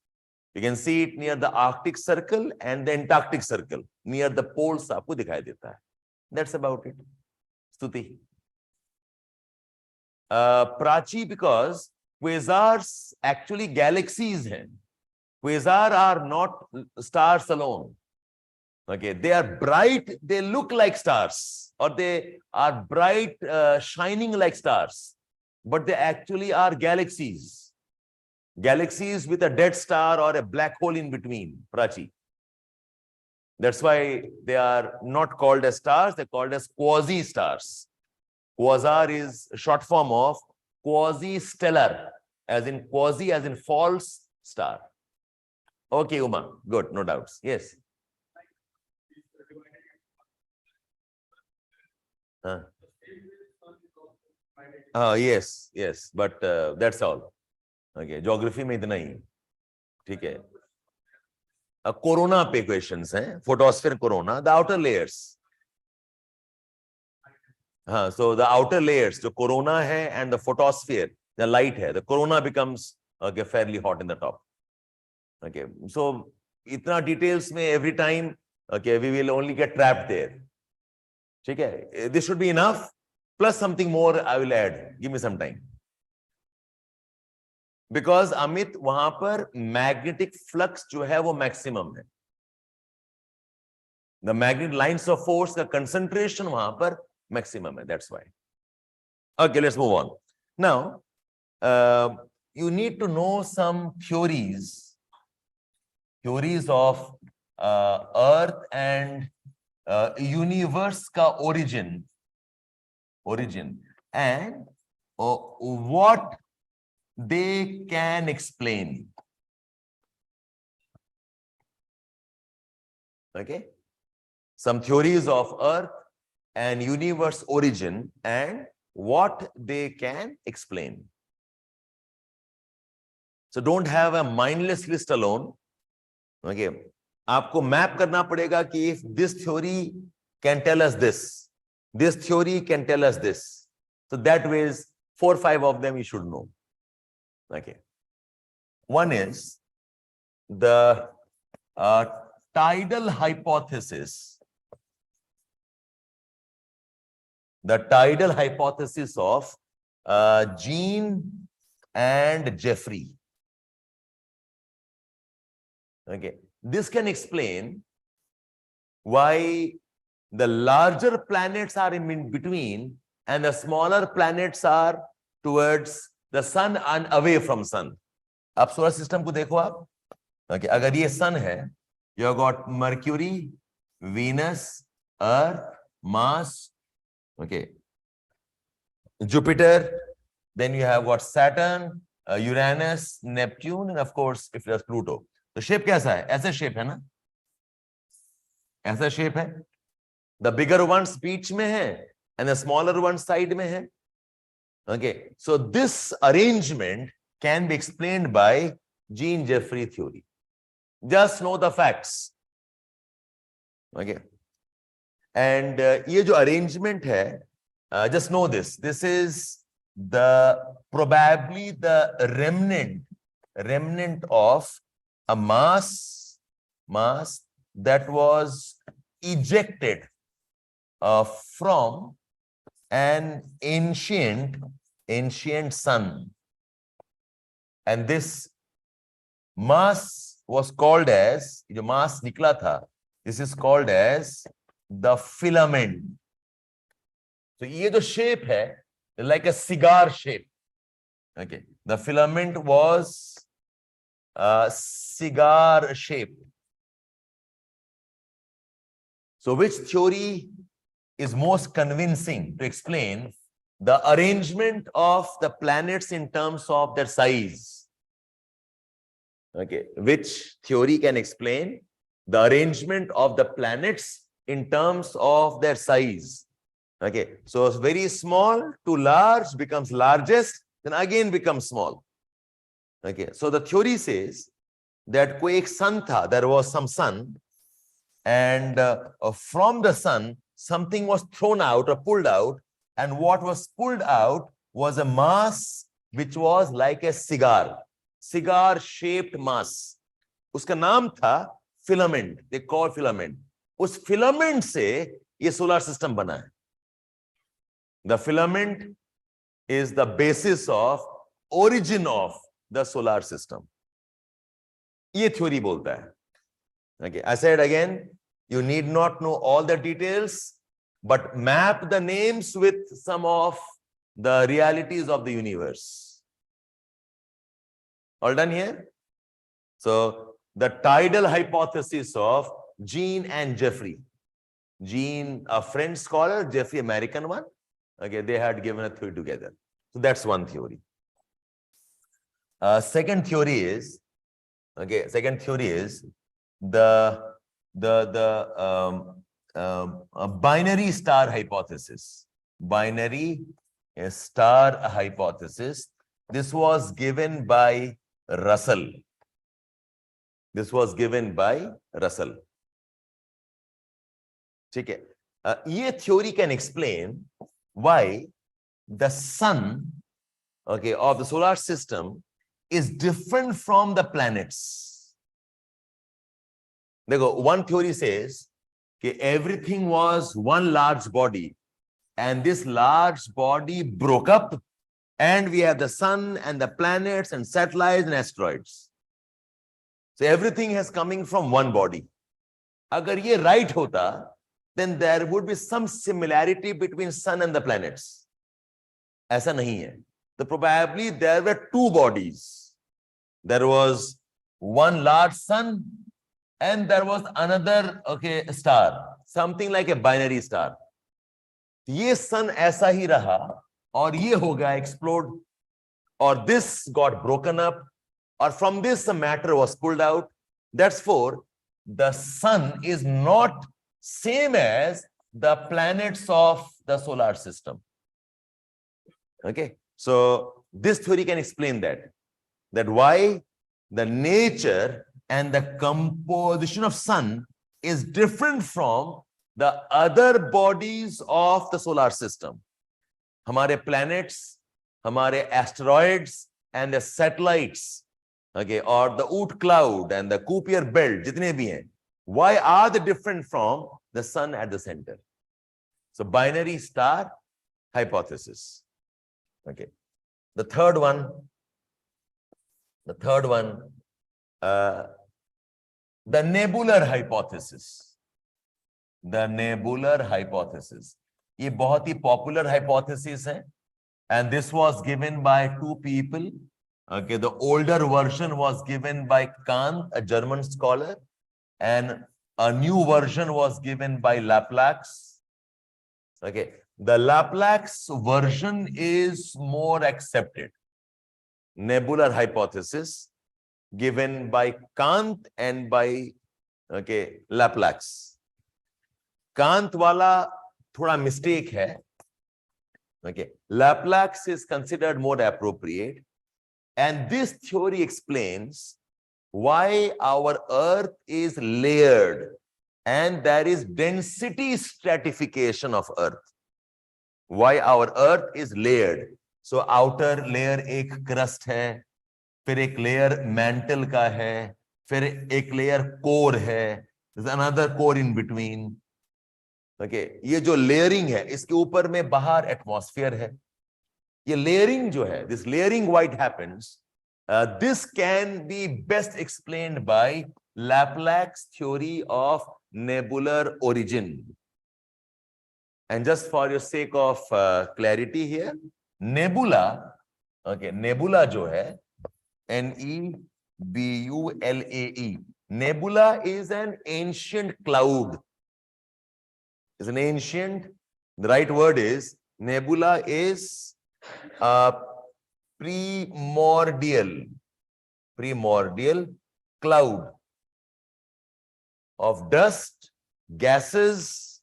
A: You can see it near the Arctic Circle and the Antarctic Circle. Near the poles आपको दिखाई देता है. That's about it. Stuti. Prachi, because quasars actually galaxies हैं. Quasar are not stars alone. Okay, they are bright, they look like stars, or they are bright, shining like stars, but they actually are galaxies. Galaxies with a dead star or a black hole in between, Prachi. That's why they are not called as stars, they're called as quasi-stars. Quasar is a short form of quasi-stellar, as in quasi, as in false star. Okay, Uma, good, no doubts. Yes. Yes, yes, but that's all. Okay, geography में इतना ही, ठीक है. Corona पे questions हैं, photosphere corona, the outer layers. So the outer layers, जो corona है and the photosphere, the light है, the corona becomes okay fairly hot in the top. Okay, so इतना details में every time, okay, we will only get trapped there. ठीक है, this should be enough. Plus something more I will add. Give me some time. Because Amit, वहां पर magnetic flux जो है वो maximum है. The magnetic lines of force का concentration वहां पर maximum है. That's why. Okay, let's move on. Now, you need to know some theories of Earth and universe का origin and what they can explain. Okay, some theories of Earth and universe origin and what they can explain. So don't have a mindless list alone. Okay, आपको map करना पड़ेगा कि if this theory can tell us this, this theory can tell us this. So that ways 4 or 5 of them you should know. Okay. One is the tidal hypothesis. The tidal hypothesis of Jean and Jeffrey. Okay. This can explain why the larger planets are in between and the smaller planets are towards the sun and away from sun. अब solar system को देखो आप. Okay, अगर ये sun है, you have got Mercury, Venus, Earth, Mars, okay, Jupiter, then you have got Saturn, Uranus, Neptune, and of course, if there's Pluto. तो shape कैसा है? ऐसा shape है ना? ऐसा shape है. The bigger ones बीच में है and the smaller ones side में है. Okay, so this arrangement can be explained by Jean-Jeffrey theory. Just know the facts. Okay, and ये जो arrangement है, just know this. This is the probably the remnant of a mass that was ejected from an ancient sun, and this mass was called as, जो mass निकला था, this is called as the filament. So ये जो shape है, like a cigar shape. Okay, the filament was cigar shape. So which theory is most convincing to explain the arrangement of the planets in terms of their size? Okay, which theory can explain the arrangement of the planets in terms of their size? Okay, so it's very small to large becomes largest, then again becomes small. Okay, so the theory says that कोई एक sun था, there was some sun, and from the sun something was thrown out or pulled out, and what was pulled out was a mass which was like a cigar shaped mass. उसका नाम था filament, they call filament. उस filament से ये solar system बना है. The filament is the basis of origin of the solar system. ये theory बोलता है. Okay, I said again, you need not know all the details, but map the names with some of the realities of the universe. All done here? So the tidal hypothesis of Jean and Jeffrey. Jean, a French scholar, Jeffrey, American one. Okay, they had given a theory together. So that's one theory. Second theory is the binary star hypothesis. Binary star hypothesis. This was given by Russell. ठीक है. ये theory can explain why the sun, okay, of the solar system is different from the planets. देखो, one theory says that everything was one large body, and this large body broke up, and we have the sun and the planets and satellites and asteroids. So everything is coming from one body. अगर ये right होता, then there would be some similarity between sun and the planets. ऐसा नहीं है. So probably there were two bodies. There was one large sun and there was another, okay, star, something like a binary star. ये sun ऐसा ही रहा और ये हो गया explode, or this got broken up, or from this the matter was pulled out. That's for the sun is not same as the planets of the solar system. Okay, so this theory can explain that why the nature and the composition of sun is different from the other bodies of the solar system. हमारे planets, हमारे asteroids and the satellites, okay, or the Oort cloud and the Kuiper belt, जितने भी हैं, why are they different from the sun at the center? So binary star hypothesis. Okay, the third one, the nebular hypothesis. the nebular hypothesis. ये बहुत ही popular hypothesis है, and this was given by two people. Okay, the older version was given by Kant, a German scholar, and a new version was given by Laplace. Okay, the Laplace version is more accepted. Nebular hypothesis given by Kant and by Laplace. Kant wala thoda mistake hai. Okay, Laplace is considered more appropriate, and this theory explains why our Earth is layered and there is density stratification of Earth. Why our Earth is layered. So outer layer एक crust है, फिर एक layer mantle का है, फिर एक layer core है, there's another core in between. Okay, ये जो layering है, इसके ऊपर में बाहर atmosphere है. ये layering जो है, this layering why it happens, this can be best explained by Laplace theory of nebular origin. And just for your sake of clarity here, nebula, okay, nebula जो है, N-E-B-U-L-A-E, nebula is an ancient cloud. Is an ancient, the right word is, nebula is primordial cloud of dust, gases,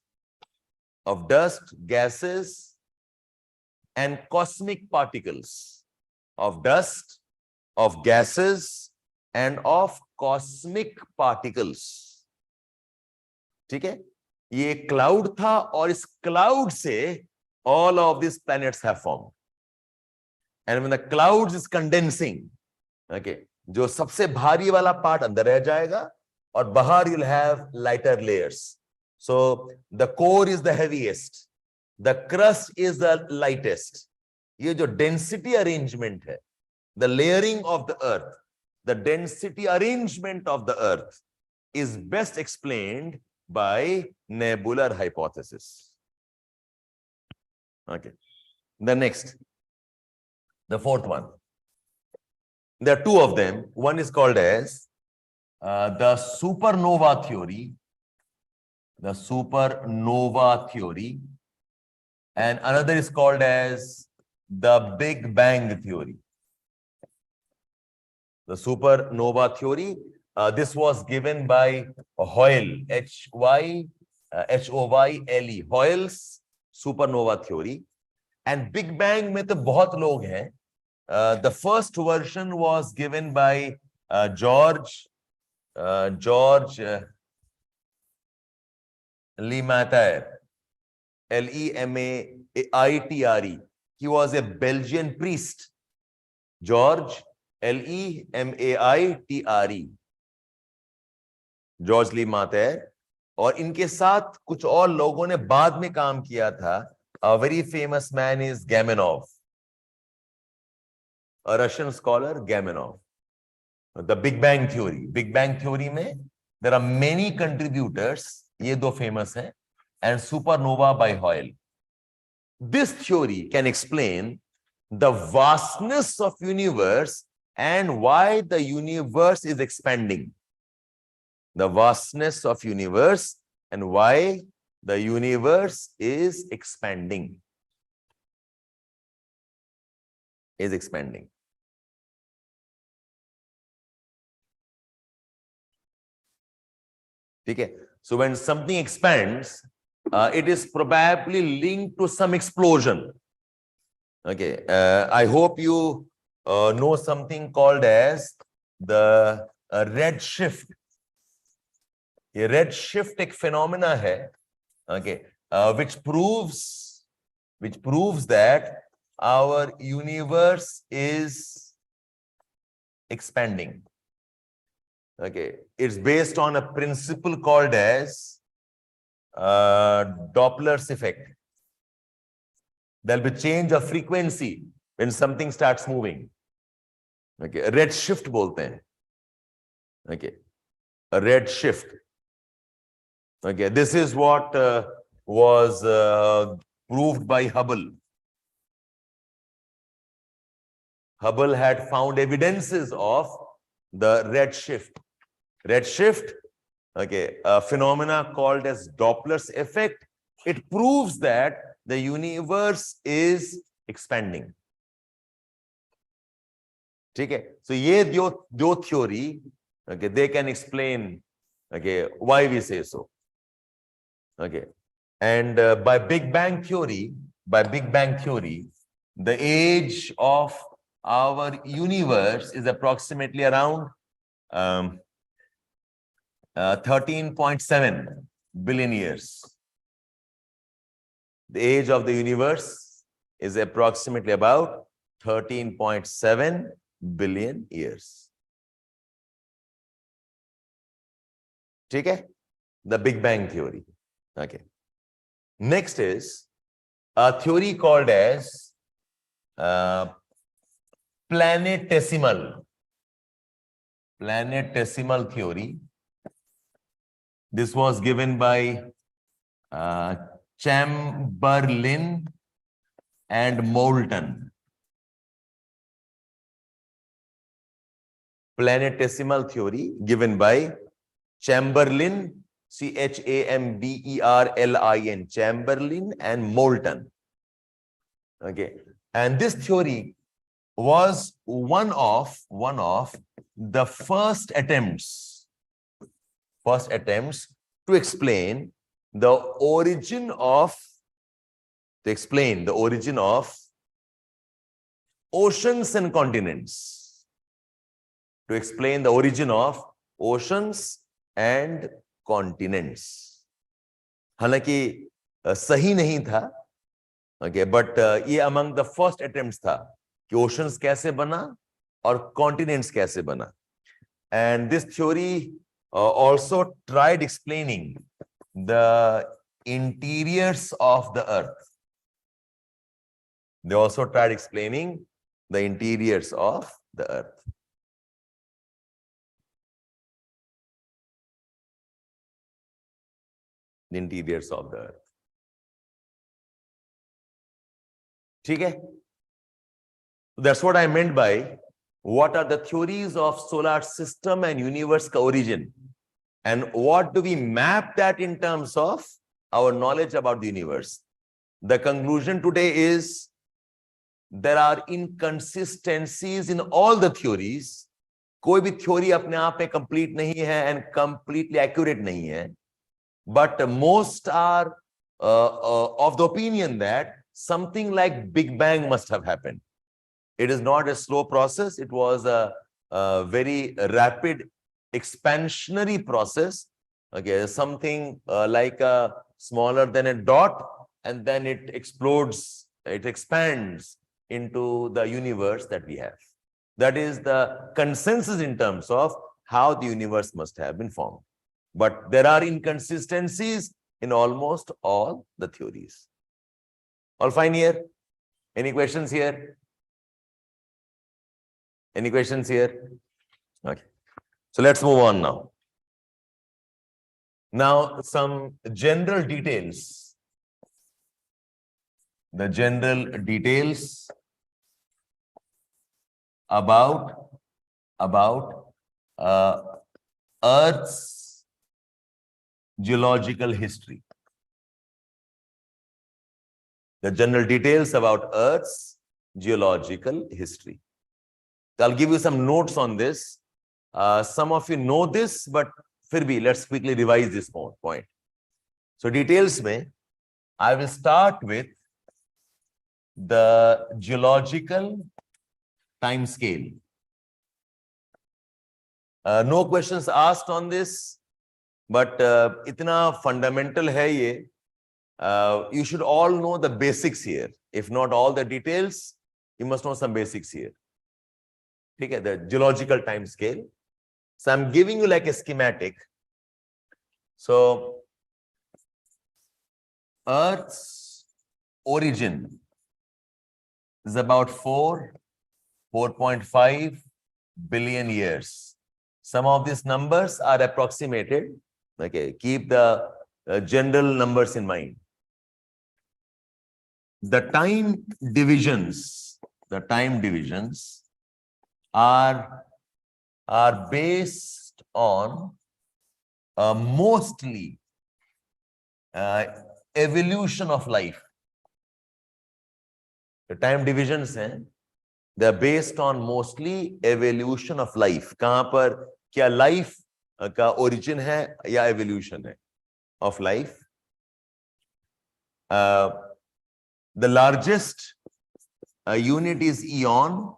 A: and cosmic particles. Of dust, of gases, and of cosmic particles. ठीक है? ये cloud था और इस cloud से all of these planets have formed. And when the clouds is condensing, okay, जो सबसे भारी वाला part अंदर रह जाएगा और बाहर you'll have lighter layers. So the core is the heaviest, the crust is the lightest. ये जो density arrangement है, the layering of the earth, the density arrangement of the earth is best explained by nebular hypothesis. Okay. The next, the fourth one. There are two of them. One is called as the supernova theory. The supernova theory. And another is called as the Big Bang theory. The supernova theory. This was given by Hoyle, H-O-Y-L-E, Hoyle's supernova theory. And Big Bang में तो बहुत लोग हैं. The first version was given by George Lemaitre, Lemaitre. He was a Belgian priest. George Lemaitre. George Lemaitre. और इनके साथ कुछ और लोगों ने बाद में काम किया था. A very famous man is Gamenov, a Russian scholar, Gamenov. The Big Bang theory. Big Bang theory में there are many contributors. ये दो famous हैं, and supernova by Hoyle. This theory can explain the vastness of universe and why the universe is expanding. The vastness of universe and why the universe is expanding. Is expanding. Okay. So when something expands, it is probably linked to some explosion. Okay. I hope you know something called as the red shift. A red shift एक phenomena है. Okay, which proves that our universe is expanding. Okay, it's based on a principle called as Doppler's effect. There'll be change of frequency when something starts moving. Okay, a red shift बोलते हैं. Okay, a red shift. Okay, this is what was proved by Hubble. Hubble had found evidences of the redshift. Redshift, okay, a phenomena called as Doppler's effect. It proves that the universe is expanding. Okay, so ye do theory, okay, they can explain, okay, why we say so. Okay, and by Big Bang theory, the age of our universe is approximately around 13.7 billion years. The age of the universe is approximately about 13.7 billion years. Okay? The Big Bang theory. Okay. Next is a theory called as planetesimal theory. This was given by Chamberlain and Moulton. Planetesimal theory given by Chamberlain, Chamberlin, Chamberlain and Moulton. Okay, and this theory was one of the first attempts to explain the origin of oceans and continents. To explain the origin of oceans and continents. हालांकि सही नहीं था, okay, but ये among the first attempts था कि oceans कैसे बना और continents कैसे बना. And this theory also tried explaining the interiors of the earth. They also tried explaining the interiors of the earth. The interiors of the earth. Okay? That's what I meant by what are the theories of solar system and universe origin, and what do we map that in terms of our knowledge about the universe. The conclusion today is there are inconsistencies in all the theories. कोई भी theory अपने आप में complete नहीं है and completely accurate नहीं है. But most are of the opinion that something like Big Bang must have happened. It is not a slow process. It was a very rapid expansionary process. Okay, something like a smaller than a dot, and then it explodes, it expands into the universe that we have. That is the consensus in terms of how the universe must have been formed. But there are inconsistencies in almost all the theories. All fine here? Any questions here? Any questions here? Okay. So let's move on now. Now, some general details. The general details about Earth's geological history. The general details about Earth's geological history. I'll give you some notes on this. Some of you know this, but फिर भी let's quickly revise this point. So details में, I will start with the geological time scale. No questions asked on this, but इतना fundamental है ये. You should all know the basics here. If not all the details, you must know some basics here. Okay, the geological time scale. So I'm giving you like a schematic. So Earth's origin is about 4.5 billion years. Some of these numbers are approximated. Okay, keep the general numbers in mind. The time divisions are based on mostly evolution of life. The time divisions हैं, they are based on mostly evolution of life. कहाँ पर क्या life का origin है या evolution है of life. The largest unit is eon.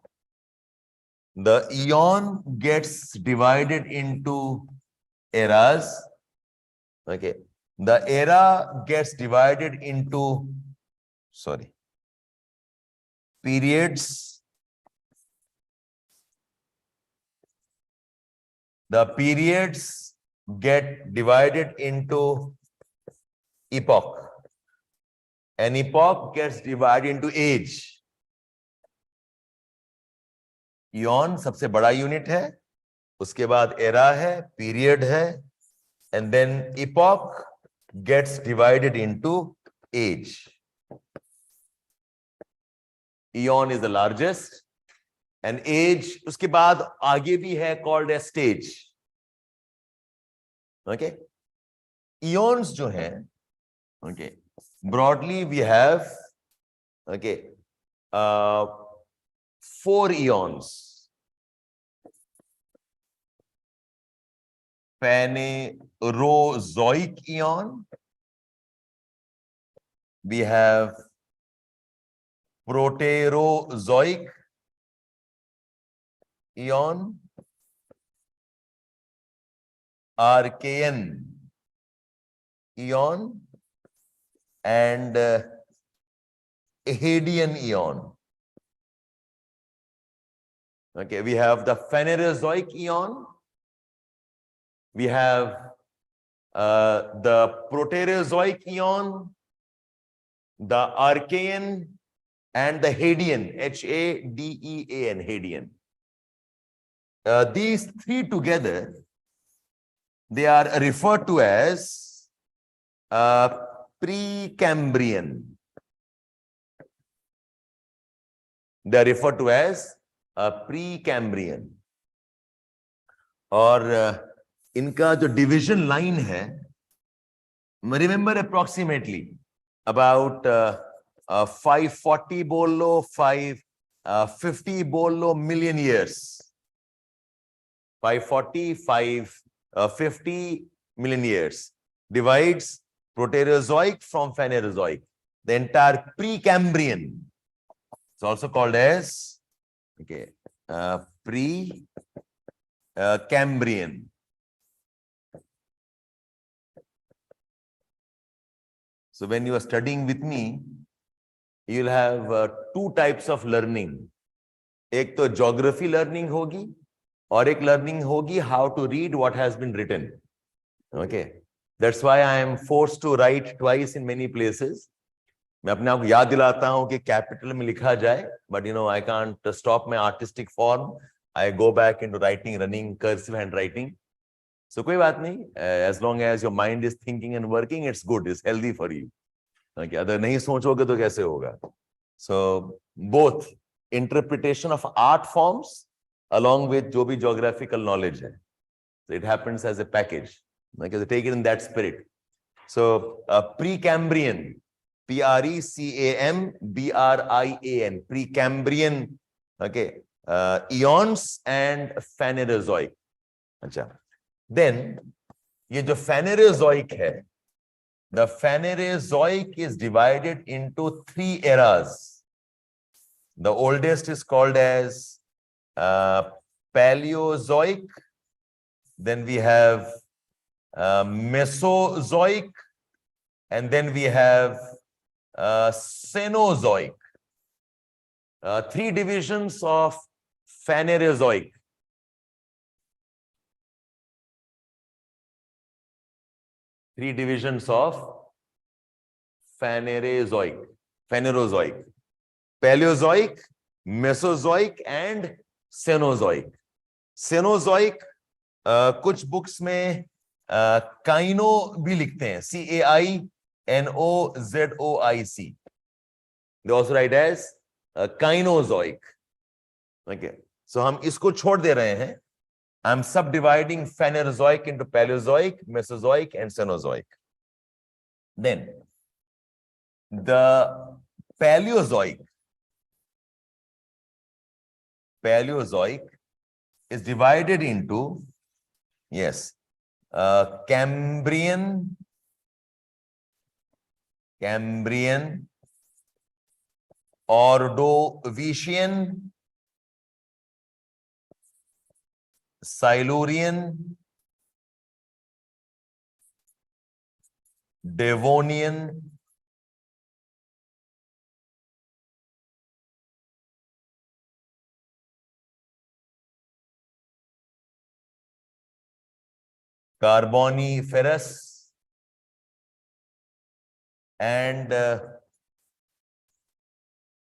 A: The eon gets divided into eras. Okay. The era gets divided into, periods. The periods get divided into epoch. An epoch gets divided into age. Eon सबसे बड़ा unit है, उसके बाद era है, period है, and then epoch gets divided into age. Eon is the largest, and age उसके बाद आगे भी है called as stage. Okay, eons जो हैं, okay, broadly we have, okay, 4 eons. Phanerozoic eon, we have Proterozoic eon, Archean eon, and Hadean eon. Okay, we have the Phanerozoic eon, we have the Proterozoic eon, the Archean, and the Hadean, Hadean, Hadean. These 3 together, they are referred to as Precambrian. They are referred to as Precambrian. और इनका जो division line है, remember approximately about 540 बोल लो, 550 बोल लो million years. 540, 550 million years divides Proterozoic from Phanerozoic. The entire Precambrian is also called as, okay, Precambrian. So when you are studying with me, you'll have 2 types of learning. एक तो geography learning होगी, और एक learning होगी how to read what has been written. Okay, that's why I am forced to write twice in many places. मैं अपने आप को याद दिलाता हूँ कि capital में लिखा जाए, but you know I can't stop my artistic form. I go back into writing, running cursive handwriting. So कोई बात नहीं, as long as your mind is thinking and working, it's good, it's healthy for you. Okay, अगर नहीं सोचोगे तो कैसे होगा? So both interpretation of art forms along with जो भी geographical knowledge है, so it happens as a package. Okay, so take it in that spirit. So Precambrian, Precambrian, Precambrian, okay, eons and Phanerozoic. अच्छा. Then ये जो Phanerozoic है, the Phanerozoic is divided into 3 eras. The oldest is called as Paleozoic. Then we have Mesozoic, and then we have Cenozoic. 3 divisions of Phanerozoic. 3 divisions of Phanerozoic. Paleozoic, Mesozoic, and Cenozoic. Cenozoic, कुछ books में काइनो भी लिखते हैं, CAINOZOIC. They also write as Cainozoic. Okay, so हम इसको छोड़ दे रहे हैं. I'm subdividing Phanerozoic into Paleozoic, Mesozoic, and Cenozoic. Then the Paleozoic is divided into, yes, Cambrian, Ordovician, Silurian, Devonian, Carboniferous, and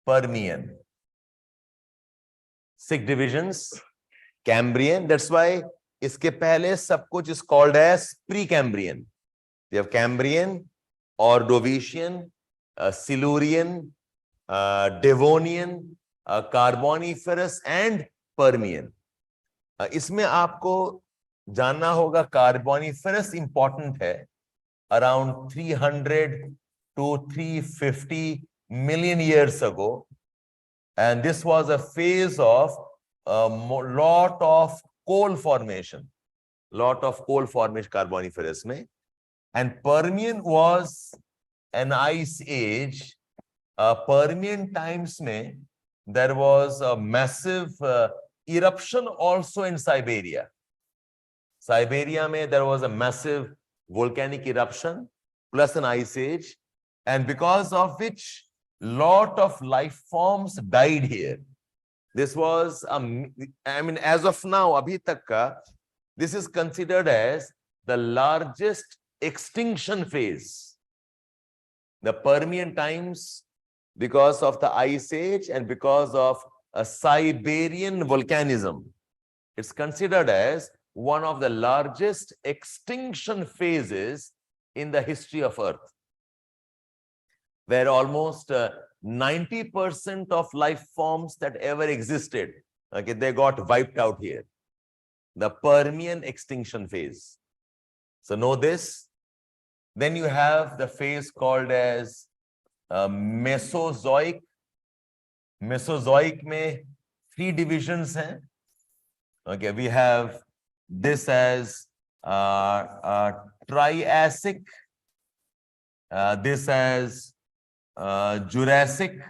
A: Permian. 6 divisions. Cambrian, that's why इसके पहले सब कुछ is called as Precambrian. We have Cambrian, Ordovician, Silurian, Devonian, Carboniferous and Permian. इसमें आपको जानना होगा Carboniferous important है, around 300 to 350 million years ago, and this was a phase of lot of coal formation Carboniferous में. And Permian was an ice age. Permian times में there was a massive eruption also in Siberia. में there was a massive volcanic eruption plus an ice age, and because of which lot of life forms died here. This was, I mean, as of now, abhi tak ka, this is considered as the largest extinction phase. The Permian times, because of the ice age and because of a Siberian volcanism, it's considered as one of the largest extinction phases in the history of Earth, where almost 90% of life forms that ever existed, okay, they got wiped out here. The Permian extinction phase. So know this. Then you have the phase called as Mesozoic. Mesozoic में 3 divisions हैं. Okay, we have this as Triassic, this as Jurassic,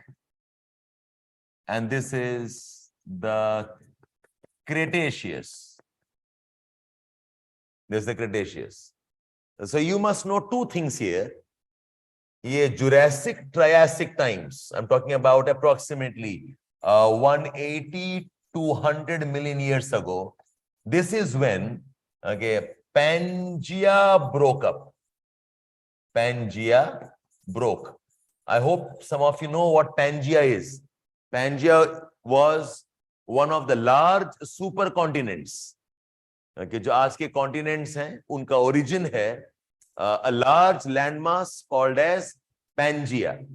A: and this is the Cretaceous. This is the Cretaceous. So you must know 2 things here. Ye Jurassic, Triassic times, I'm talking about approximately 180 to 100 million years ago. This is when, okay, Pangea broke up. Pangea broke. I hope some of you know what Pangea is. Pangea was one of the large supercontinents. Okay, जो आज के continents हैं, उनका origin है a large landmass called as Pangea.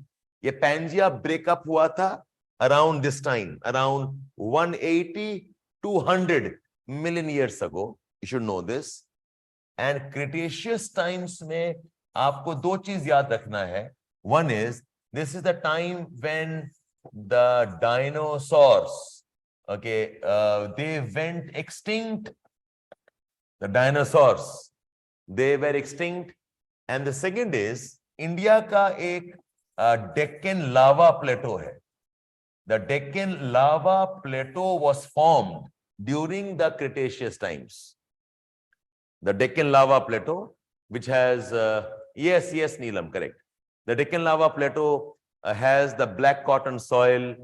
A: ये Pangea break up हुआ था around this time, around 180 to 100 million years ago. You should know this. And Cretaceous times में आपको 2 चीज याद रखना है. One is, this is the time when the dinosaurs, okay, they went extinct. The dinosaurs, they were extinct. And the second is, India का एक Deccan lava plateau है. The Deccan lava plateau was formed during the Cretaceous times. The Deccan lava plateau, which has, yes, Neelam, correct. The Deccan lava plateau has the black cotton soil.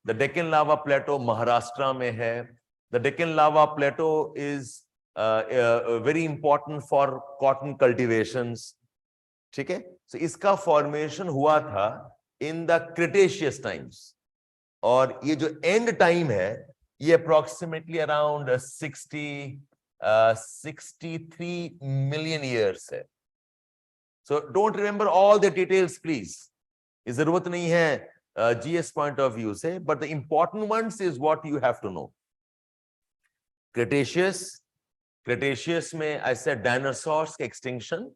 A: The Deccan lava plateau Maharashtra mein hai. The Deccan lava plateau is very important for cotton cultivations. ठीक है? So इसका formation हुआ था in the Cretaceous times. और ये जो end time है, ये approximately around 60 63 million years है. So don't remember all the details, please. इस जरूरत नहीं है GS point of view से, but the important ones is what you have to know. Cretaceous में I said dinosaurs के extinction,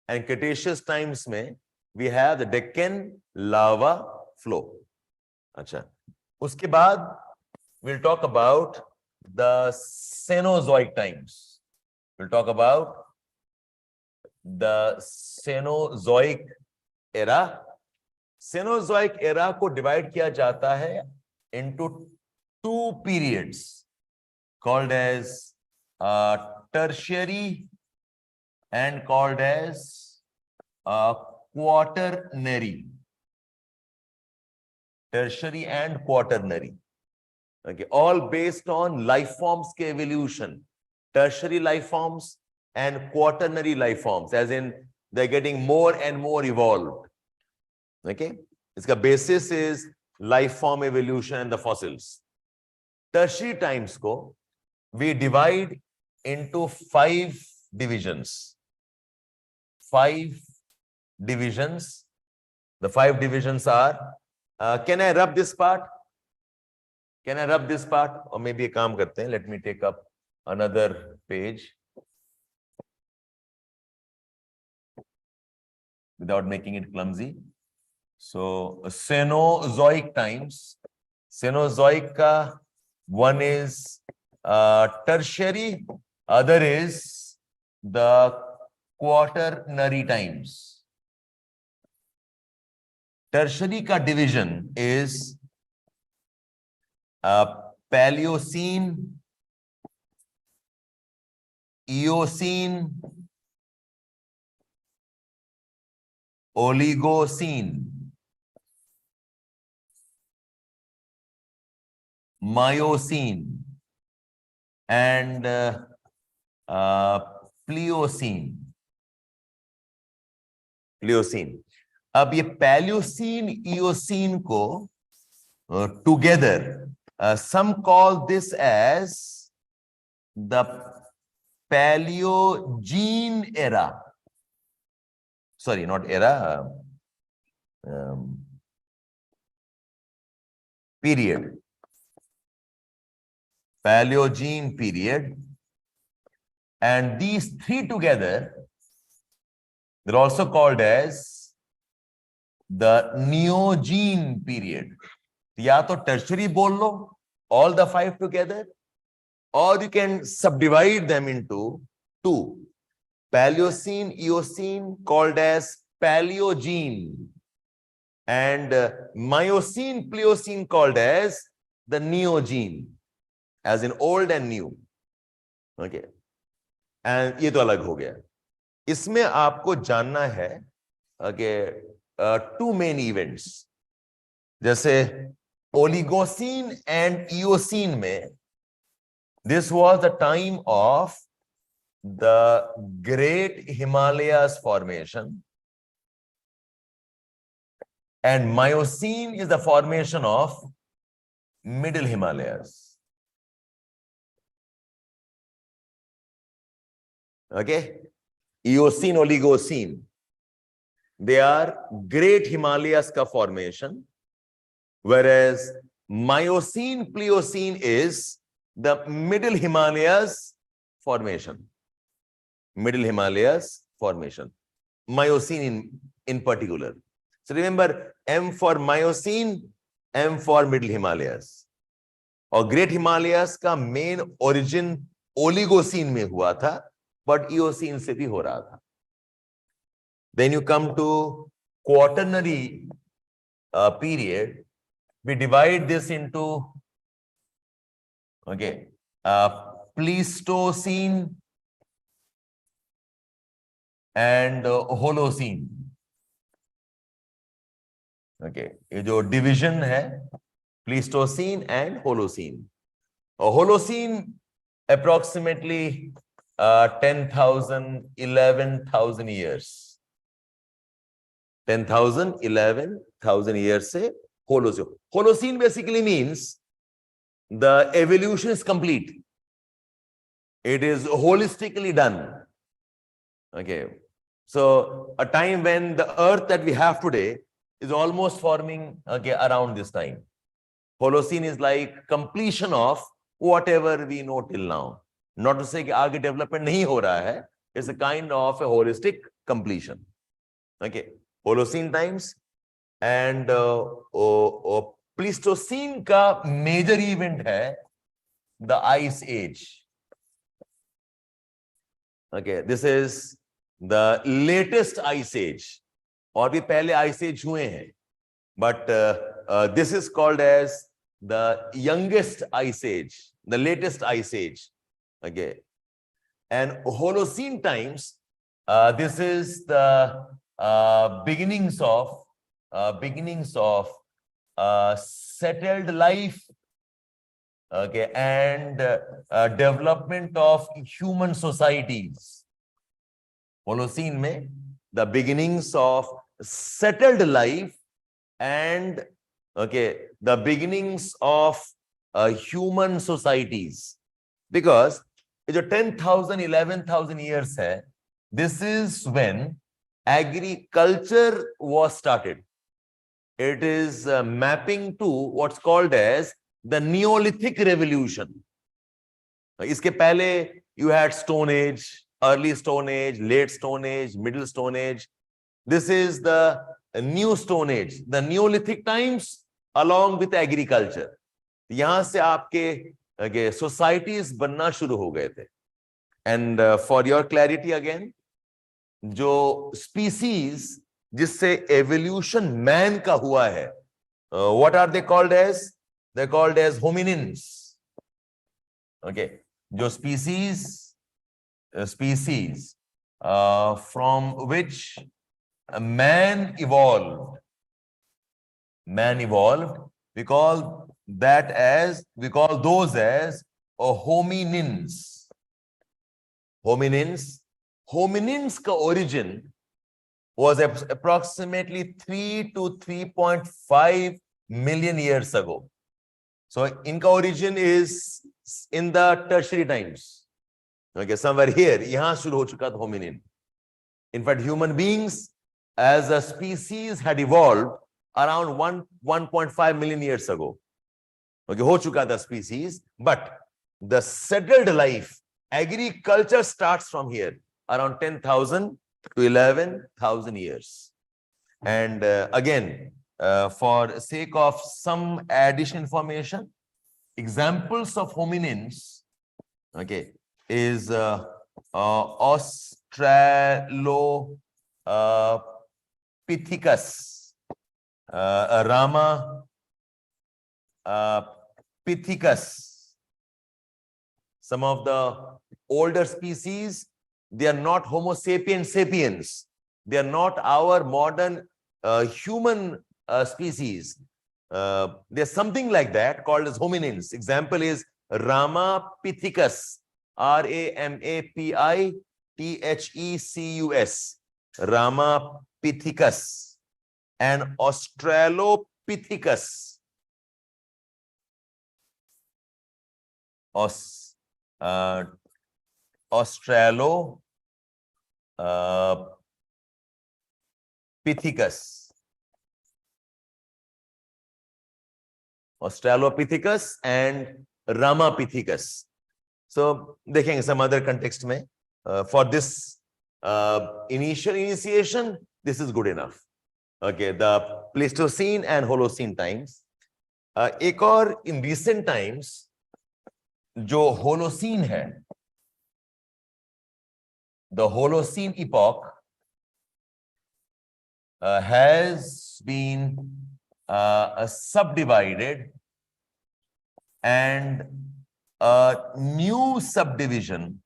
A: and Cretaceous times में we have the Deccan lava flow. अच्छा, उसके बाद we'll talk about the Cenozoic times. We'll talk about the Cenozoic era. Cenozoic era को divide किया जाता है into two periods called as tertiary and called as quaternary. Tertiary and quaternary. Okay, all based on life forms के evolution. Tertiary life forms and quaternary life forms, as in they're getting more and more evolved. Okay, इसका basis is life form evolution and the fossils. Tertiary times को we divide into 5 divisions. 5 divisions. The 5 divisions are, can I rub this part? Can I rub this part? Or maybe a काम करते हैं. Let me take up another page without making it clumsy. So Cenozoic times. Cenozoic का one is tertiary, other is the quaternary times. Tertiary का division is Paleocene, Eocene, Oligocene, Miocene, and Pliocene. अब ये Paleocene, Eocene को together, some call this as the Paleogene era. Sorry, not era. Period. Paleogene period. And these 3 together, they're also called as the Neogene period. या तो tertiary बोल लो, all the 5 together, or you can subdivide them into 2. Paleocene, Eocene called as Paleogene, and Miocene, Pliocene called as the Neogene, as in old and new. Okay, and ये तो अलग हो गया. इसमें आपको जानना है okay, 2 main events. जैसे Oligocene and Eocene में, this was the time of the Great Himalayas formation, and Miocene is the formation of Middle Himalayas. Okay, Eocene, Oligocene, they are Great Himalayas ka formation, whereas Miocene, Pliocene is the Middle Himalayas formation. Middle Himalayas formation. Miocene in particular. So remember, M for Miocene, M for Middle Himalayas. और Great Himalayas का main origin Oligocene में हुआ था, but Eocene से भी हो रहा था. Then you come to Quaternary period. We divide this into Pleistocene and Holocene. Okay, ये जो division है Pleistocene and Holocene. Holocene approximately 10,000, 11,000 years. 10,000, 11,000 years से Holocene. Holocene basically means the evolution is complete. It is holistically done. Okay. So a time when the earth that we have today is almost forming, okay, around this time. Holocene is like completion of whatever we know till now. Not to say कि आगे development नहीं हो रहा है. It's a kind of a holistic completion. Okay. Holocene times and Pleistocene का major event है the Ice Age. Okay, this is the latest Ice Age. और भी पहले Ice Age हुए हैं, but this is called as the youngest Ice Age, the latest Ice Age. Okay, and Holocene times. This is the beginnings of settled life. Okay, and development of human societies. Holocene mein the beginnings of settled life and okay, the beginnings of human societies. Because it's 10,000, 11,000 years hai, this is when agriculture was started. It is mapping to what's called as the Neolithic revolution. Iske pehle you had Stone Age, early Stone Age, late Stone Age, middle Stone Age. This is the new Stone Age, the Neolithic times along with agriculture. यहाँ से आपके societies बनना शुरू हो गए थे. And for your clarity again, जो species जिससे evolution man का हुआ है, what are they called as? They're called as hominins. Okay, जो species from which man evolved. We call those as hominins. Hominins ka origin was approximately 3 to 3.5 million years ago. So inka origin is in the tertiary times. Okay, somewhere here, yahan shuru ho chuka tha hominin. In fact, human beings as a species had evolved around 1.5 million years ago. Okay, ho chuka tha species, but the settled life, agriculture starts from here, around 10,000 to 11,000 years. And again, for sake of some additional information, examples of hominins, okay, is Australopithecus, Ramapithecus. Some of the older species, they are not Homo sapiens sapiens. They are not our modern human species. There's something like that called as hominins. Example is Ramapithecus, Ramapithecus, Ramapithecus, and Australopithecus. Australopithecus and Ramapithecus. So, देखेंगे some other context में. For this initial initiation, this is good enough. Okay, the Pleistocene and Holocene times. एक और in recent times, जो Holocene है, the Holocene epoch has been subdivided and a new subdivision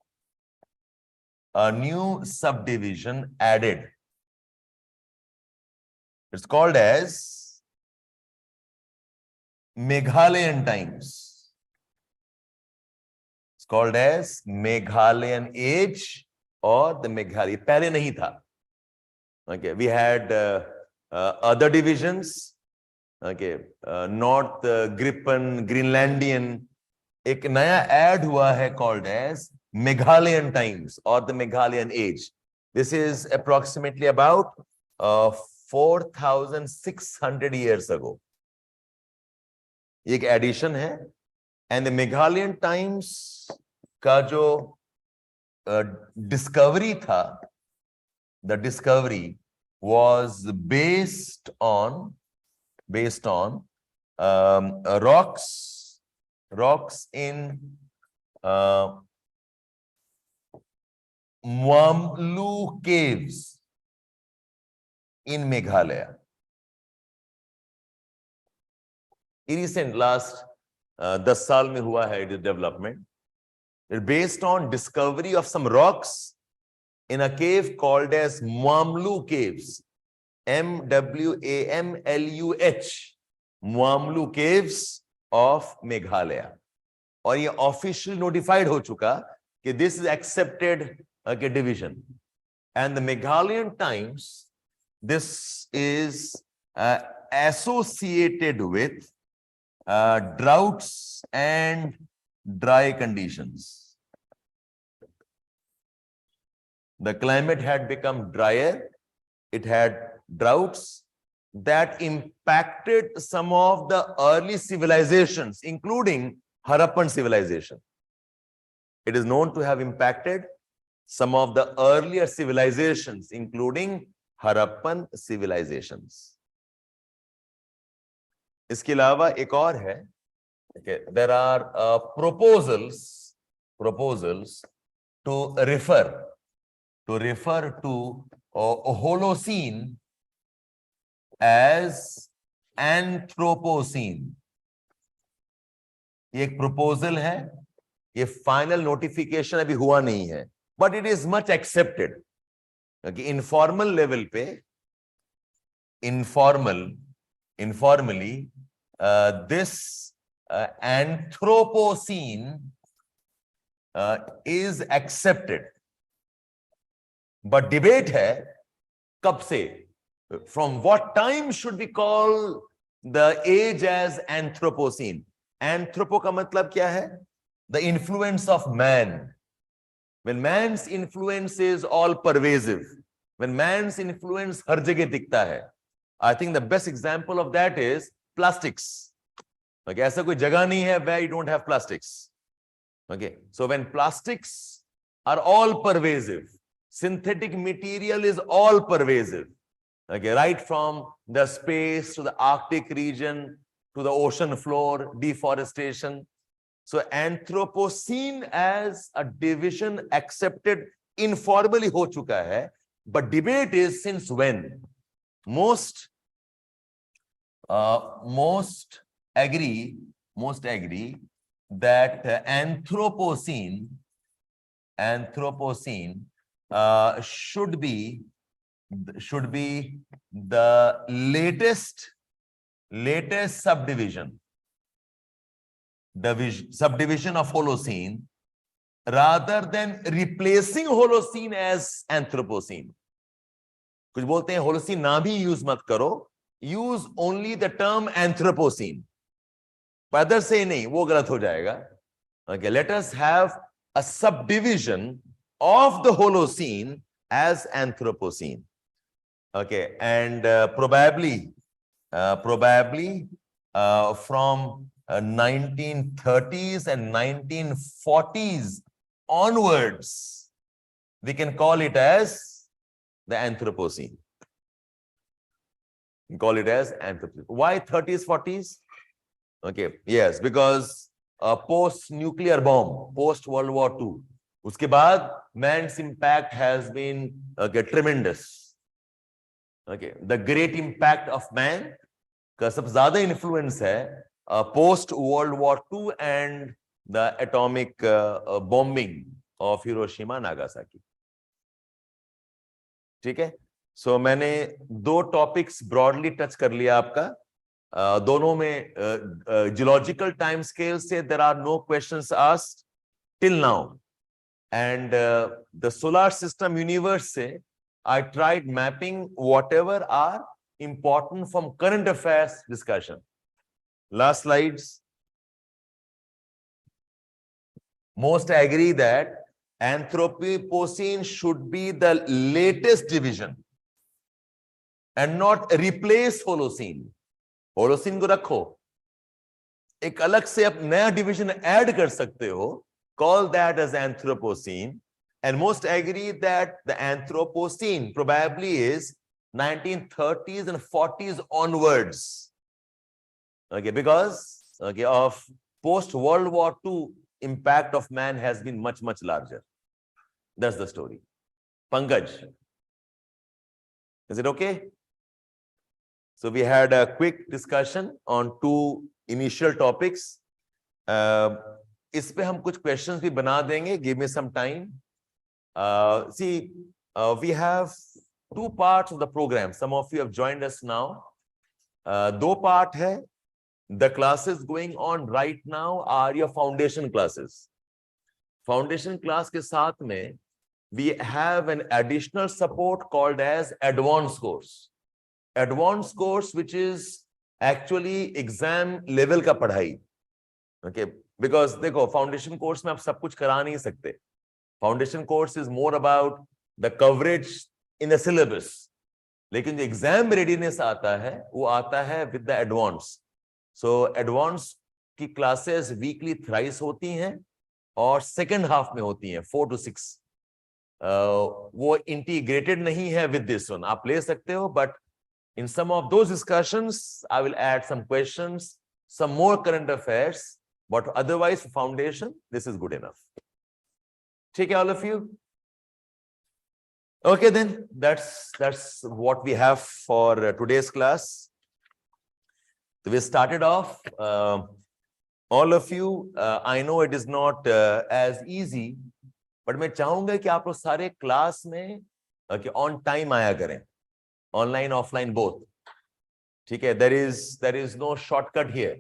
A: added. It's called as Meghalayan times. It's called as Meghalayan age or the Meghalaya. पहले नहीं था. Okay, we had other divisions. Okay, North Gripen, Greenlandian. एक नया add हुआ है called as Meghalayan times or the Meghalayan age. This is approximately about 4,600 years ago. एक addition है, and the Meghalayan times का जो discovery था, the discovery was based on rocks in Moamlu caves in Meghalaya. Recent last 10 साल में हुआ है it development. Based on discovery of some rocks in a cave called as Moamlu caves. MWAMLUH. Moamlu caves of Meghalaya. और ये officially notified हो चुका कि this is accepted division. And the Meghalayan times, this is associated with droughts and dry conditions. The climate had become drier. It had droughts that impacted some of the early civilizations, including Harappan civilization. It is known to have impacted some of the earlier civilizations, including Harappan civilizations. इसके अलावा एक और है, there are proposals to refer to Holocene as Anthropocene. ये एक proposal है, ये final notification अभी हुआ नहीं है, but it is much accepted. Okay, informal level पे, informally, this Anthropocene is accepted. But debate है कब से? From what time should we call the age as Anthropocene? Anthropo का मतलब क्या है? The influence of man. When man's influence is all pervasive, when man's influence हर जगह दिखता है, I think the best example of that is plastics. Okay, ऐसा कोई जगह नहीं है where you don't have plastics. Okay, so when plastics are all pervasive, synthetic material is all pervasive. Okay, right from the space to the Arctic region to the ocean floor, deforestation. So Anthropocene as a division accepted informally हो चुका है, but debate is since when. Most agree that Anthropocene should be the latest subdivision of Holocene, rather than replacing Holocene as Anthropocene. कुछ बोलते हैं Holocene ना भी use मत करो, use only the term Anthropocene. पर से नहीं, वो गलत हो जाएगा. Okay, let us have a subdivision of the Holocene as Anthropocene. Okay, and probably from 1930s and 1940s onwards, we can call it as the Anthropocene. We call it as Anthropocene. Why 30s, 40s? Okay, yes, because post-nuclear bomb, post-World War II, उसके बाद man's impact has been tremendous. Okay, the great impact of man का सबसे ज़्यादा influence है post-World War II and the atomic bombing of Hiroshima, Nagasaki. ठीक है? So मैंने दो topics broadly touch कर लिया आपका. दोनों में geological time scale से there are no questions asked till now. And the solar system universe से I tried mapping whatever are important from current affairs discussion. Last slides. Most agree that Anthropocene should be the latest division and not replace Holocene. Holocene को रखो, एक अलग से आप नया division add कर सकते हो. Call that as Anthropocene. And most agree that the Anthropocene probably is 1930s and 40s onwards. Okay, because of post-World War II, impact of man has been much, much larger. That's the story. Pankaj, is it okay? So we had a quick discussion on two initial topics. इस पे हम कुछ questions भी बना देंगे. Give me some time. We have two parts of the program. Some of you have joined us now. दो part है. The classes going on right now are your foundation classes. Foundation class के साथ में we have an additional support called as advanced course. Advanced course which is actually exam level का पढ़ाई. Okay, because देखो foundation course में आप सब कुछ करा नहीं सकते. Foundation course is more about the coverage in the syllabus. लेकिन जो exam readiness आता है वो आता है with the advanced. So advanced की classes weekly thrice होती हैं और second half में होती हैं 4 to 6. वो integrated नहीं है with this one. आप ले सकते हो, but in some of those discussions I will add some questions, some more current affairs, but otherwise for foundation this is good enough. Take all of you. Okay, then that's what we have for today's class. So we started off. All of you, I know it is not as easy, but मैं चाहूंगा कि आप लोग सारे class में on time आया करें, online, offline both. ठीक है? There is no shortcut here.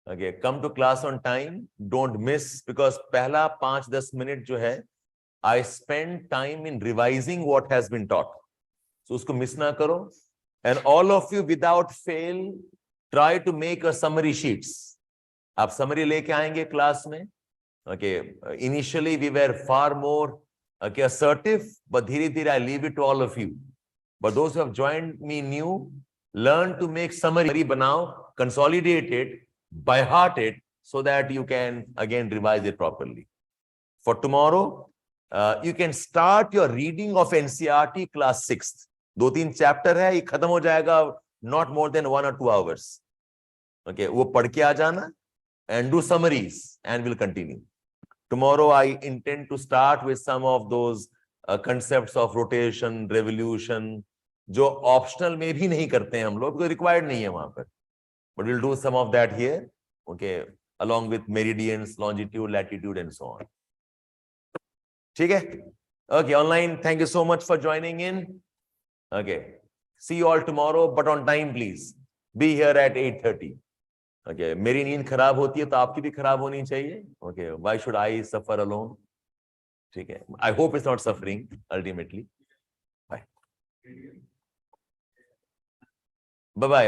A: Okay, come to class on time. Don't miss, because पहला 5-10 minute जो है, I spend time in revising what has been taught. So उसको miss ना करो. And all of you without fail try to make a summary sheets. आप summary लेके आएंगे class में. Okay, initially we were far more assertive, but धीरे-धीरे I leave it to all of you. But those who have joined me new, learn to make summary बनाओ, consolidate it, by heart it, so that you can again revise it properly. For tomorrow, you can start your reading of NCERT class 6th. 2-3 chapter है, ये खत्म हो जाएगा not more than 1 or 2 hours. Okay, वो पढ़ के आ जाना and do summaries and we'll continue. Tomorrow I intend to start with some of those concepts of rotation, revolution, जो optional में भी नहीं करते हैं हम लोग, because required नहीं है वहां पर. But we'll do some of that here, okay, along with meridians, longitude, latitude, and so on. ठीक है? Okay, online, thank you so much for joining in. Okay, see you all tomorrow, but on time, please. Be here at 8:30. Okay, मेरी नींद खराब होती है तो आपकी भी खराब होनी चाहिए. Okay, why should I suffer alone? ठीक है? I hope it's not suffering ultimately. Bye. Bye-bye.